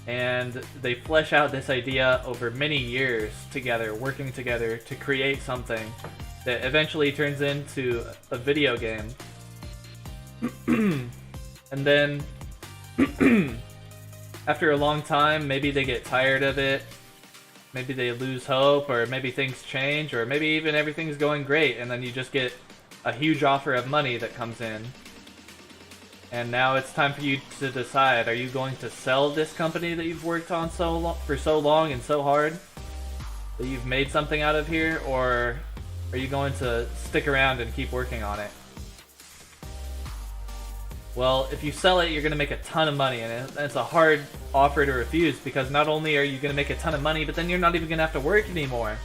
and they flesh out this idea over many years together, working together to create something that eventually turns into a video game. And then after a long time, maybe they get tired of it, maybe they lose hope, or maybe things change, or maybe even everything's going great, and then you just get a huge offer of money that comes in. And now it's time for you to decide, are you going to sell this company that you've worked on for so long and so hard, that you've made something out of here, or are you going to stick around and keep working on it? Well, if you sell it, you're going to make a ton of money, and it's a hard offer to refuse, because not only are you going to make a ton of money, but then you're not even going to have to work anymore.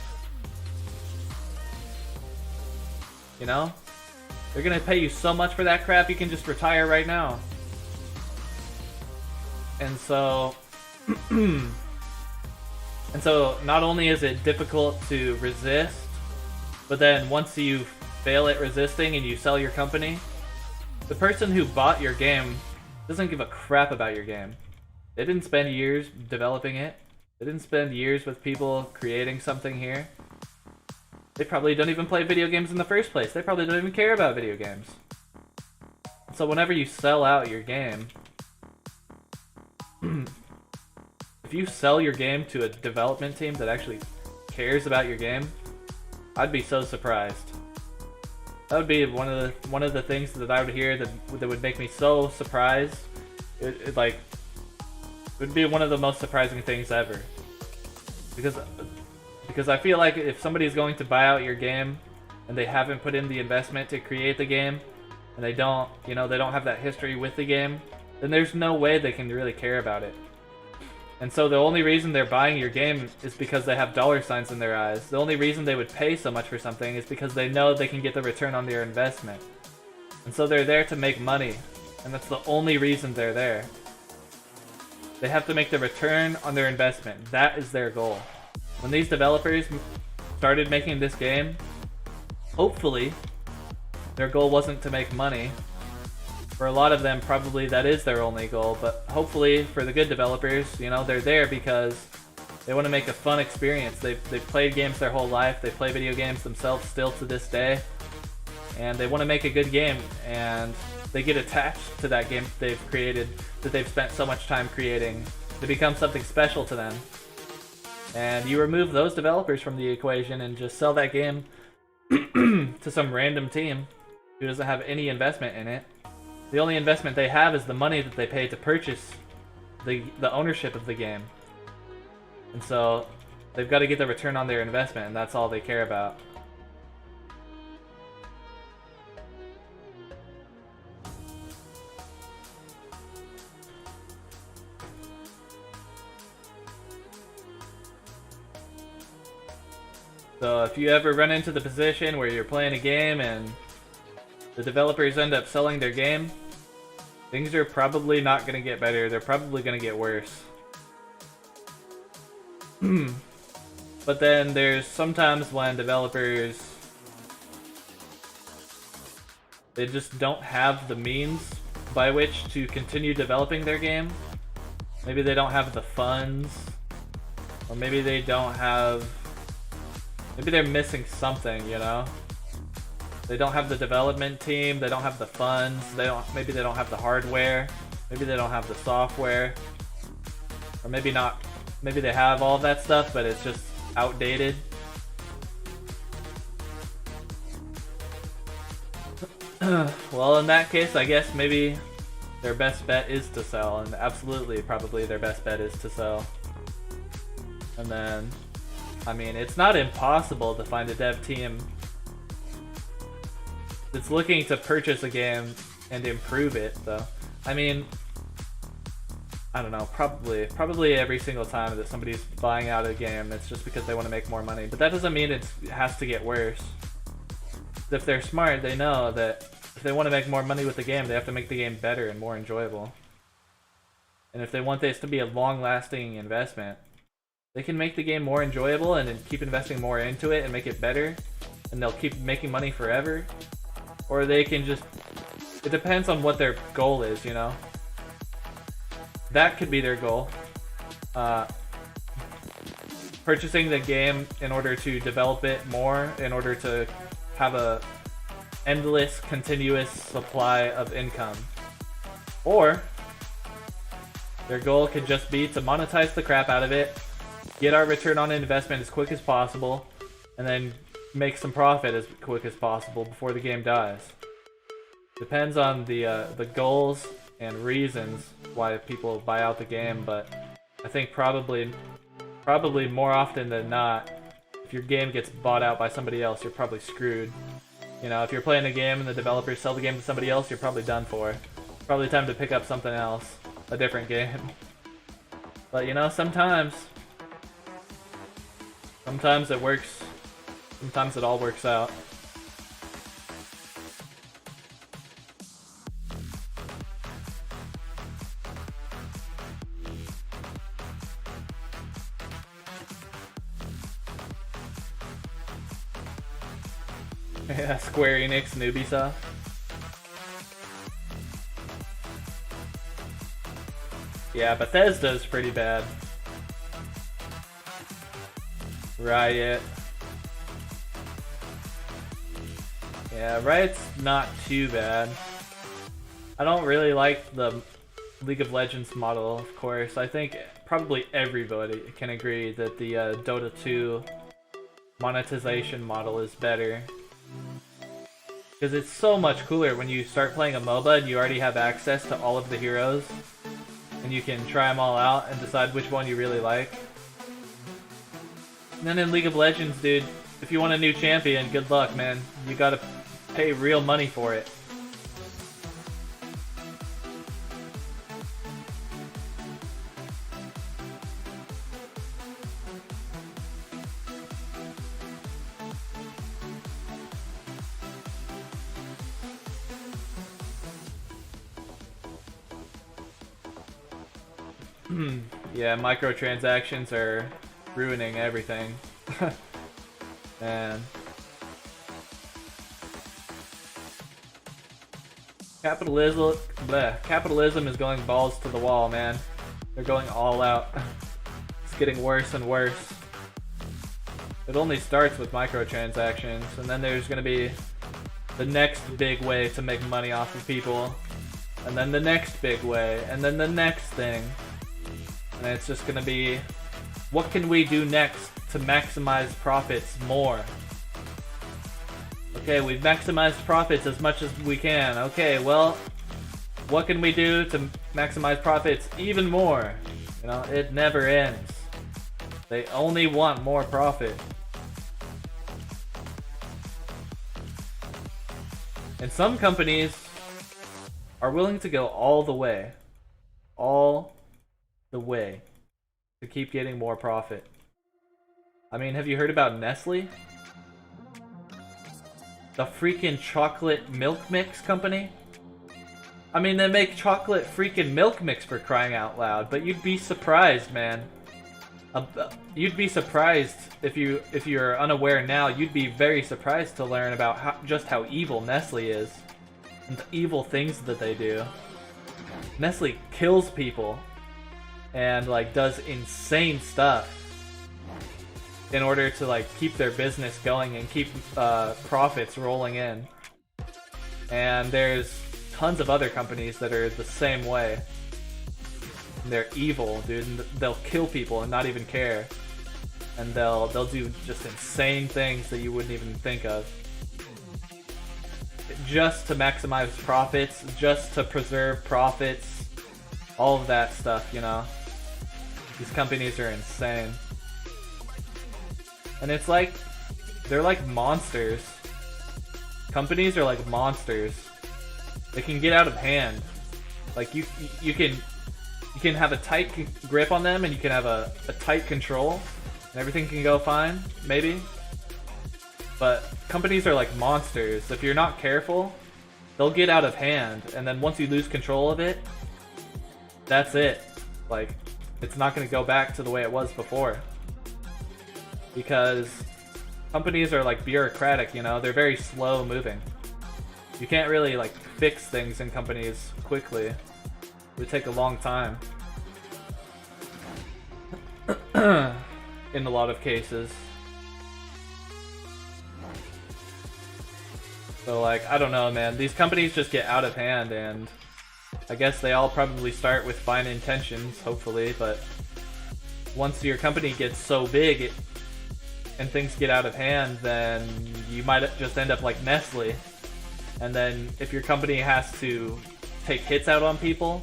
You know? They're going to pay you so much for that crap, you can just retire right now. And so... and so, not only is it difficult to resist, but then once you fail at resisting and you sell your company, the person who bought your game doesn't give a crap about your game. They didn't spend years developing it. They didn't spend years with people creating something here. They probably don't even play video games in the first place. They probably don't even care about video games. So whenever you sell out your game, if you sell your game to a development team that actually cares about your game, I'd be so surprised. That would be one of the things that I would hear that would make me so surprised. It would be one of the most surprising things ever. Because I feel like if somebody's going to buy out your game and they haven't put in the investment to create the game, and they don't have that history with the game, then there's no way they can really care about it. And so the only reason they're buying your game is because they have dollar signs in their eyes. The only reason they would pay so much for something is because they know they can get the return on their investment. And so they're there to make money, and that's the only reason they're there. They have to make the return on their investment. That is their goal. When these developers started making this game, hopefully their goal wasn't to make money. For a lot of them, probably that is their only goal, but hopefully for the good developers, they're there because they want to make a fun experience. They've played games their whole life, they play video games themselves still to this day, and they want to make a good game, and they get attached to that game they've created, that they've spent so much time creating, to become something special to them. And you remove those developers from the equation and just sell that game to some random team who doesn't have any investment in it. The only investment they have is the money that they pay to purchase the ownership of the game. And so they've got to get the return on their investment, and that's all they care about. So if you ever run into the position where you're playing a game and the developers end up selling their game, things are probably not going to get better. They're probably going to get worse. But then there's sometimes when developers, they just don't have the means by which to continue developing their game. Maybe they don't have the funds, or maybe they don't have, maybe they're missing something, They don't have the development team, they don't have the funds, maybe they don't have the hardware, maybe they don't have the software, or maybe they have all that stuff, but it's just outdated. Well, in that case, I guess maybe their best bet is to sell, and absolutely, probably their best bet is to sell. And then, I mean, it's not impossible to find a dev team that's looking to purchase a game and improve it, though. I mean, I don't know, probably every single time that somebody's buying out a game, it's just because they want to make more money. But that doesn't mean it has to get worse. If they're smart, they know that If they want to make more money with the game, they have to make the game better and more enjoyable. And if they want this to be a long-lasting investment, they can make the game more enjoyable and then keep investing more into it and make it better, and they'll keep making money forever. Or they can just... It depends on what their goal is, you know? That could be their goal. Purchasing the game in order to develop it more, in order to have a endless, continuous supply of income. Or their goal could just be to monetize the crap out of it, get our return on investment as quick as possible, and then make some profit as quick as possible before the game dies. Depends on the goals and reasons why people buy out the game, but I think probably more often than not, if your game gets bought out by somebody else, you're probably screwed. You know, if you're playing a game and the developers sell the game to somebody else, you're probably done for. It's probably time to pick up something else, a different game. But you know, sometimes it works, sometimes it all works out. Yeah, Square Enix and Ubisoft. Yeah, Bethesda's pretty bad. Riot. Yeah, Riot's not too bad. I don't really like the League of Legends model, of course. I think probably everybody can agree that the Dota 2 monetization model is better. Because it's so much cooler when you start playing a MOBA and you already have access to all of the heroes. And you can try them all out and decide which one you really like. And then in League of Legends, dude, if you want a new champion, good luck, man. You gotta pay real money for it. Yeah, microtransactions are ruining everything. Man. Capitalism is going balls to the wall, man. They're going all out. It's getting worse and worse. It only starts with microtransactions, and then there's gonna be the next big way to make money off of people, and then the next big way, and then the next thing. And it's just gonna be, what can we do next to maximize profits more? Okay, we've maximized profits as much as we can. Okay, well, what can we do to maximize profits even more? You know, it never ends. They only want more profit. And some companies are willing to go all the way. All the way to keep getting more profit. I mean, have you heard about Nestle? The freaking chocolate milk mix company? I mean, they make chocolate freaking milk mix, for crying out loud, but you'd be surprised, man. You'd be surprised if you're unaware now. You'd be very surprised to learn about just how evil Nestle is and the evil things that they do. Nestle kills people and like does insane stuff in order to like keep their business going and keep profits rolling in. And there's tons of other companies that are the same way. And they're evil, dude. And they'll kill people and not even care. And they'll do just insane things that you wouldn't even think of, just to maximize profits, just to preserve profits, all of that stuff, you know. These companies are insane. And it's like, they're like monsters. Companies are like monsters. They can get out of hand. Like you can have a tight grip on them, and you can have a tight control, and everything can go fine, maybe. But companies are like monsters. If you're not careful, they'll get out of hand, and then once you lose control of it, that's it. Like, it's not going to go back to the way it was before. Because companies are like bureaucratic, you know, they're very slow moving. You can't really like fix things in companies quickly. It would take a long time. In a lot of cases. So like, I don't know, man. These companies just get out of hand, and I guess they all probably start with fine intentions, hopefully, but once your company gets so big and things get out of hand, then you might just end up like Nestle. And then if your company has to take hits out on people,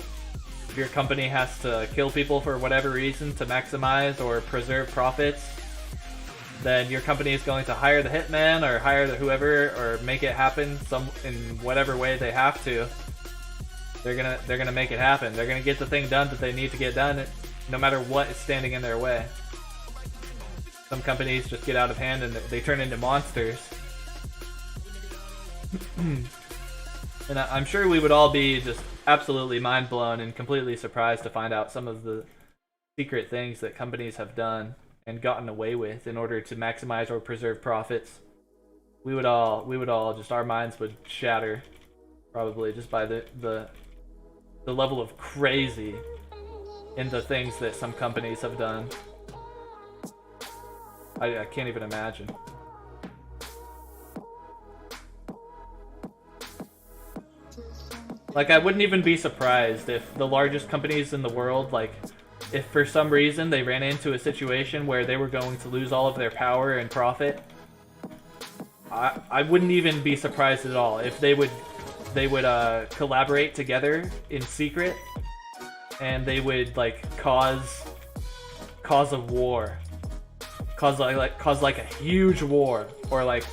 if your company has to kill people for whatever reason to maximize or preserve profits, then your company is going to hire the hitman or hire the whoever or make it happen in whatever way they have to. They're gonna make it happen. They're gonna get the thing done that they need to get done, no matter what is standing in their way. Some companies just get out of hand and they turn into monsters. And I'm sure we would all be just absolutely mind blown and completely surprised to find out some of the secret things that companies have done and gotten away with in order to maximize or preserve profits. We would all just, our minds would shatter, probably, just by the level of crazy in the things that some companies have done. I can't even imagine. Like, I wouldn't even be surprised if the largest companies in the world, like, if for some reason they ran into a situation where they were going to lose all of their power and profit. I wouldn't even be surprised at all if they would collaborate together in secret, and they would like cause a war, cause like a huge war, or like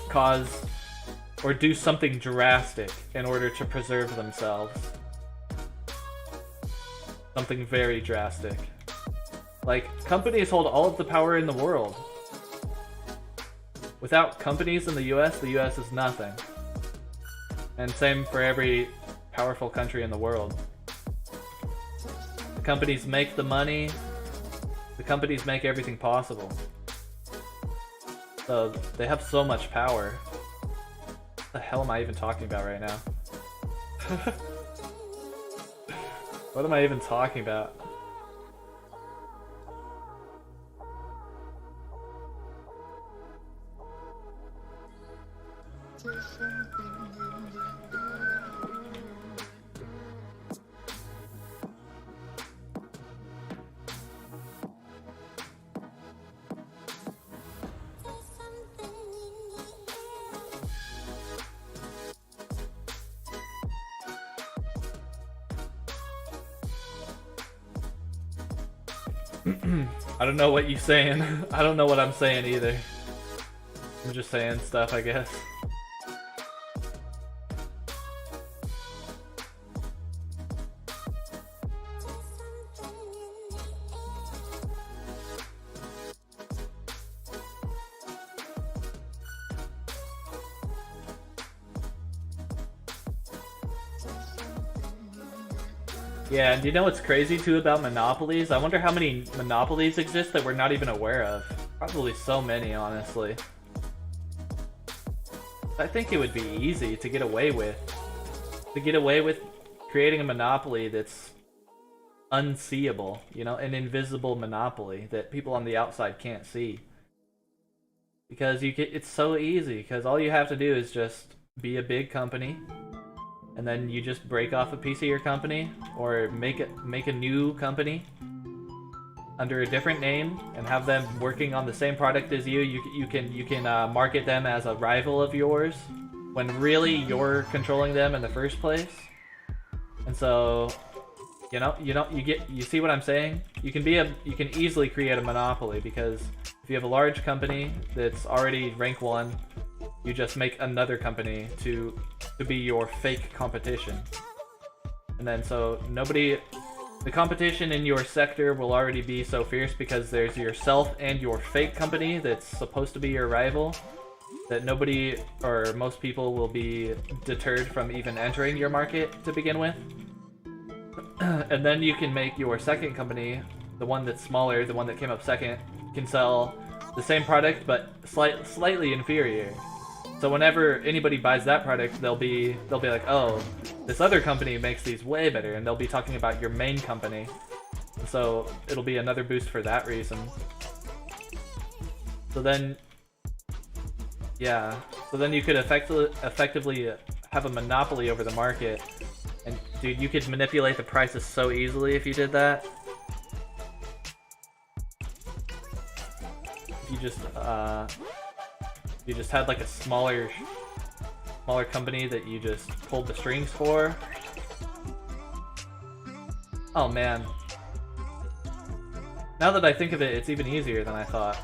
or do something drastic in order to preserve themselves. Something very drastic. Like, companies hold all of the power in the world. Without companies in the US is nothing. And same for every powerful country in the world. The companies make the money. The companies make everything possible. So they have so much power. What the hell am I even talking about right now? What am I even talking about? I don't know what you're saying. I don't know what I'm saying either. I'm just saying stuff, I guess. Yeah, and do you know what's crazy too about monopolies? I wonder how many monopolies exist that we're not even aware of. Probably so many, honestly. I think it would be easy to get away with. To get away with creating a monopoly that's unseeable, you know, an invisible monopoly that people on the outside can't see. Because it's so easy, because all you have to do is just be a big company, and then you just break off a piece of your company, or make a new company under a different name and have them working on the same product as you. You can market them as a rival of yours when really you're controlling them in the first place. And so, you see what I'm saying? You can easily create a monopoly, because if you have a large company that's already rank 1, you just make another company to be your fake competition. And then so the competition in your sector will already be so fierce because there's yourself and your fake company that's supposed to be your rival. that nobody or most people will be deterred from even entering your market to begin with. And then you can make your second company, the one that's smaller, the one that came up second, can sell the same product but slightly inferior. So whenever anybody buys that product, they'll be like, oh, this other company makes these way better, and they'll be talking about your main company. And so it'll be another boost for that reason. So then, yeah, so then you could effectively have a monopoly over the market. And dude, you could manipulate the prices so easily if you did that. If you just had like a smaller company that you just pulled the strings for. Oh man. Now that I think of it, it's even easier than I thought.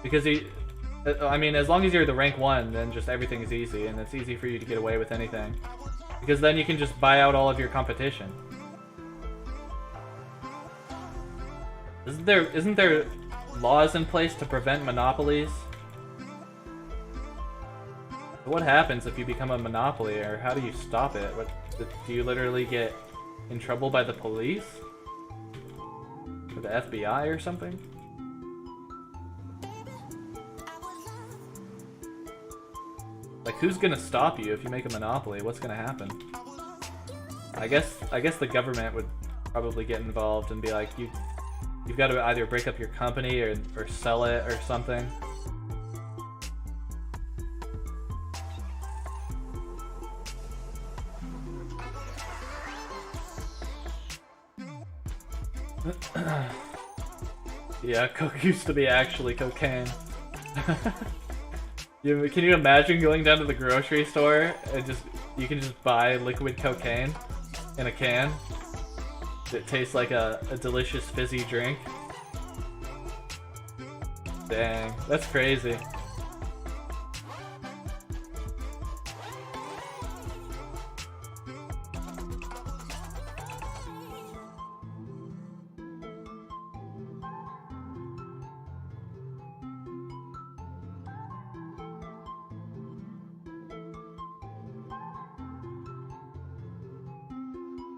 Because I mean, as long as you're the rank 1, then just everything is easy, and it's easy for you to get away with anything. Because then you can just buy out all of your competition. Isn't there laws in place to prevent monopolies? What happens if you become a monopoly, or how do you stop it? Do you literally get in trouble by the police? Or the FBI or something? Like, who's gonna stop you if you make a monopoly? What's gonna happen? I guess the government would probably get involved and be like, you've got to either break up your company or sell it or something. Yeah, coke used to be actually cocaine. Can you imagine going down to the grocery store and you can just buy liquid cocaine in a can that tastes like a delicious fizzy drink? Dang, that's crazy.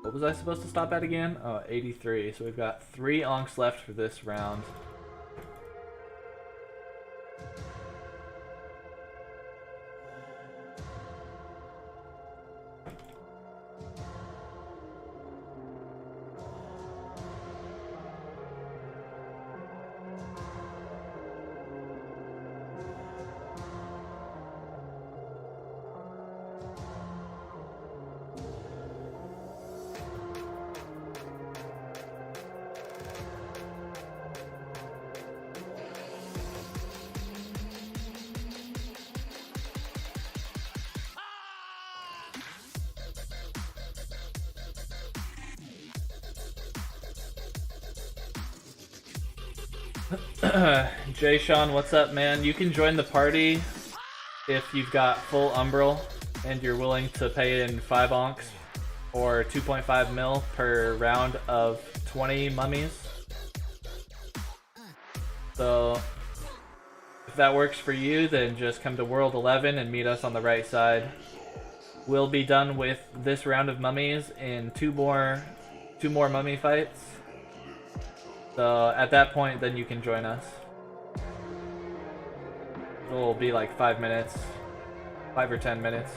What was I supposed to stop at again? Oh, 83. So we've got 3 onks left for this round. Jay Sean, what's up, man? You can join the party if you've got full umbral and you're willing to pay in 5 onks or 2.5 mil per round of 20 mummies. So if that works for you, then just come to World 11 and meet us on the right side. We'll be done with this round of mummies in two more mummy fights. So at that point, then you can join us. It'll be like 5 minutes, 5 or 10 minutes.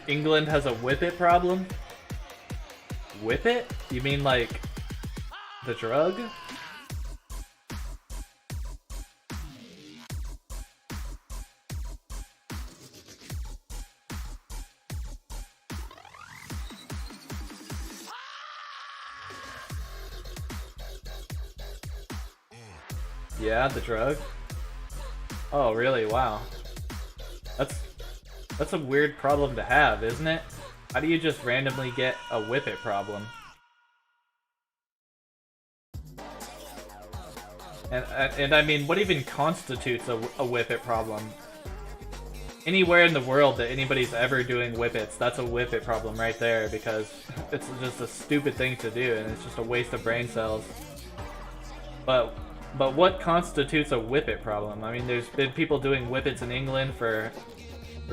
England has a whippet problem? Whippet? You mean like the drug? Yeah, the drug? Oh, really? Wow. That's a weird problem to have, isn't it? How do you just randomly get a whippet problem? And I mean, what even constitutes a whippet problem? Anywhere in the world that anybody's ever doing whippets, that's a whippet problem right there, because it's just a stupid thing to do, and it's just a waste of brain cells. But what constitutes a whippet problem? I mean, there's been people doing whippets in England for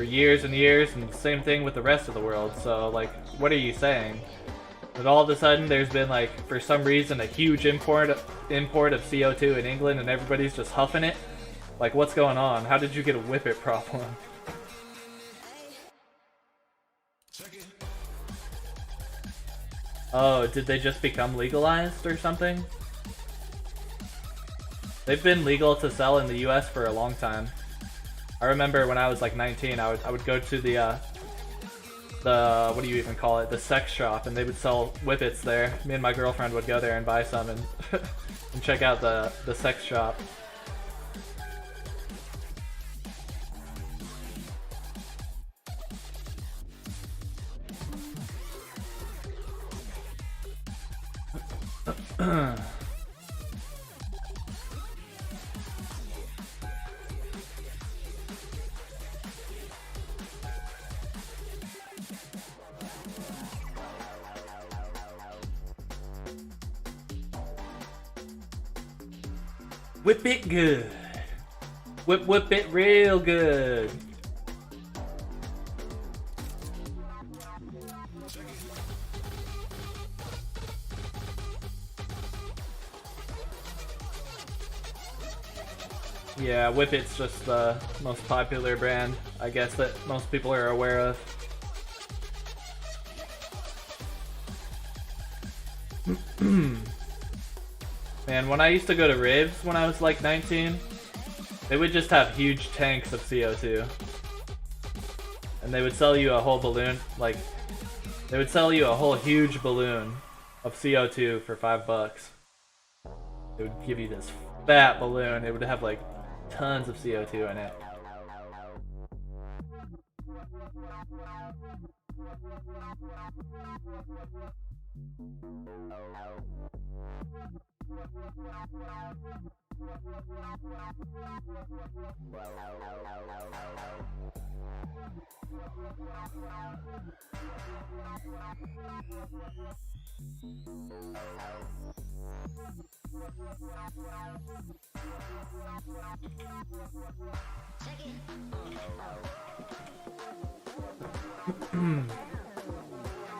years and years, and the same thing with the rest of the world, so, like, what are you saying? That all of a sudden there's been, like, for some reason, a huge import of CO2 in England, and everybody's just huffing it? Like, what's going on? How did you get a whippet problem? Oh, did they just become legalized or something? They've been legal to sell in the US for a long time. I remember when I was like 19, I would go to the what do you even call it? The sex shop, and they would sell whippets there. Me and my girlfriend would go there and buy some and and check out the sex shop. Whip it good. Whip it real good. Yeah, Whippet's just the most popular brand, I guess, that most people are aware of. Man, when I used to go to Ribs when I was like 19, they would just have huge tanks of CO2. And they would sell you a whole balloon, like, they would sell you a whole huge balloon of CO2 for $5. They would give you this fat balloon, it would have like tons of CO2 in it.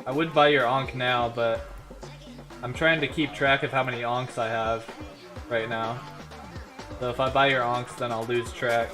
I would buy your Ankh now, but I'm trying to keep track of how many Ankhs I have right now. So if I buy your Ankhs, then I'll lose track.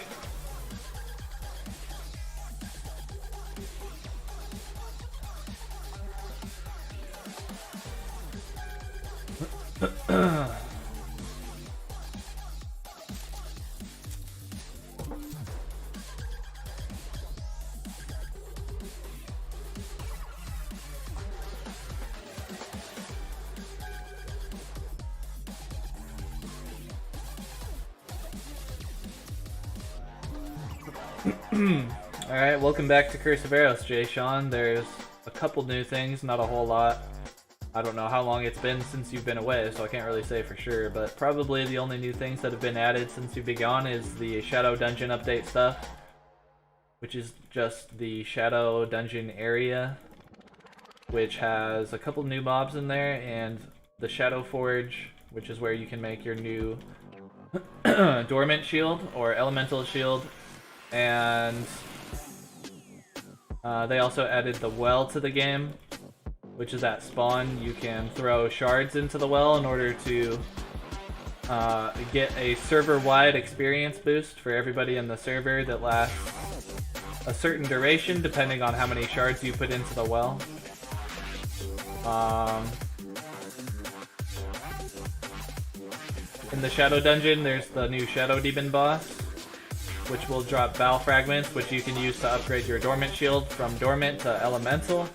Alright, welcome back to Curse of Aros, Jay Sean. There's a couple new things, not a whole lot. I don't know how long it's been since you've been away, so I can't really say for sure, but probably the only new things that have been added since you've been gone is the Shadow Dungeon update stuff, which is just the Shadow Dungeon area, which has a couple new mobs in there, and the Shadow Forge, which is where you can make your new Dormant Shield, or Elemental Shield, and they also added the well to the game, which is at spawn. You can throw shards into the well in order to get a server-wide experience boost for everybody in the server that lasts a certain duration depending on how many shards you put into the well. In the Shadow Dungeon, there's the new Shadow Demon boss, which will drop Bow Fragments, which you can use to upgrade your Dormant Shield from Dormant to Elemental.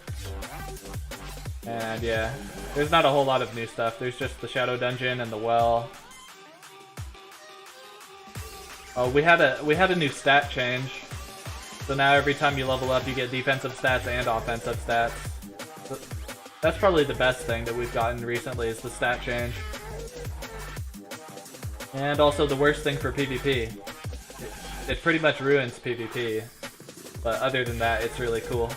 And yeah, there's not a whole lot of new stuff. There's just the Shadow Dungeon and the well. Oh, we had a new stat change. So now every time you level up, you get defensive stats and offensive stats. That's probably the best thing that we've gotten recently is the stat change. And also the worst thing for PvP. It pretty much ruins PvP. But other than that, it's really cool.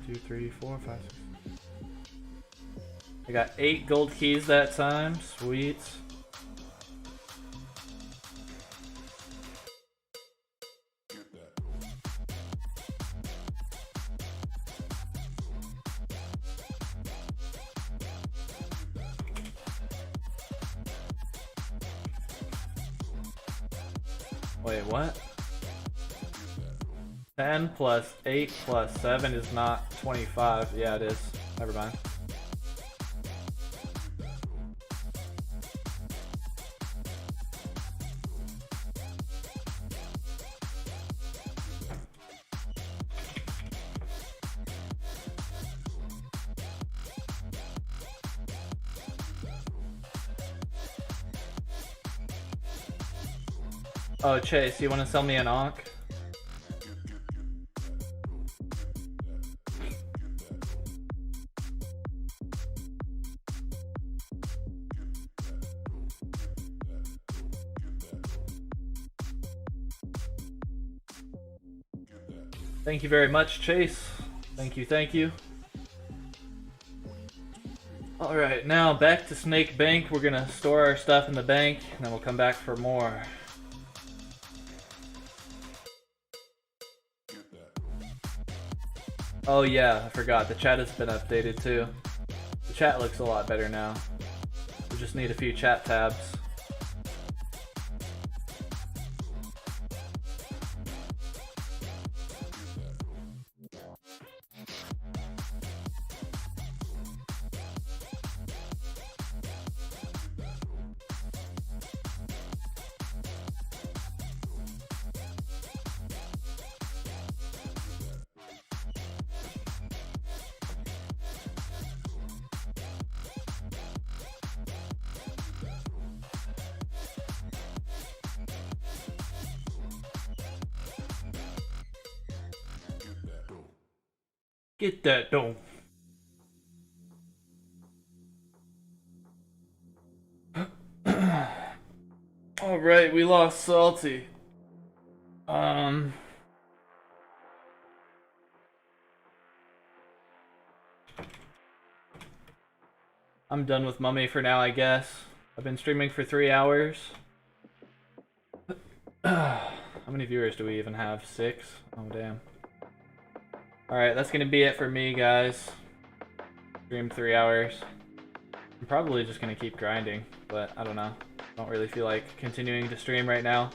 Two, three, four, five, 6. I got 8 gold keys that time. Sweet. Wait, what? 10 plus 8 plus 7 is not 25. Yeah, it is. Never mind. Oh, Chase, you want to sell me an Ankh? Thank you very much, Chase. Thank you, thank you. Alright, now back to Snake Bank. We're gonna store our stuff in the bank, and then we'll come back for more. Oh yeah, I forgot. The chat has been updated too. The chat looks a lot better now. We just need a few chat tabs. Get that dough. Alright, we lost Salty. I'm done with Mummy for now, I guess. I've been streaming for 3 hours. How many viewers do we even have? 6? Oh, damn. Alright, that's gonna be it for me, guys. Stream 3 hours. I'm probably just gonna keep grinding, but I don't know. Don't really feel like continuing to stream right now.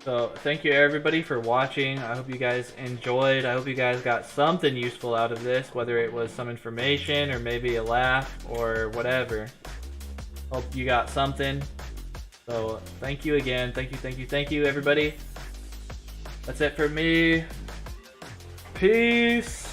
So, thank you everybody for watching. I hope you guys enjoyed. I hope you guys got something useful out of this, whether it was some information or maybe a laugh or whatever. Hope you got something. So, thank you again. Thank you everybody. That's it for me. Peace.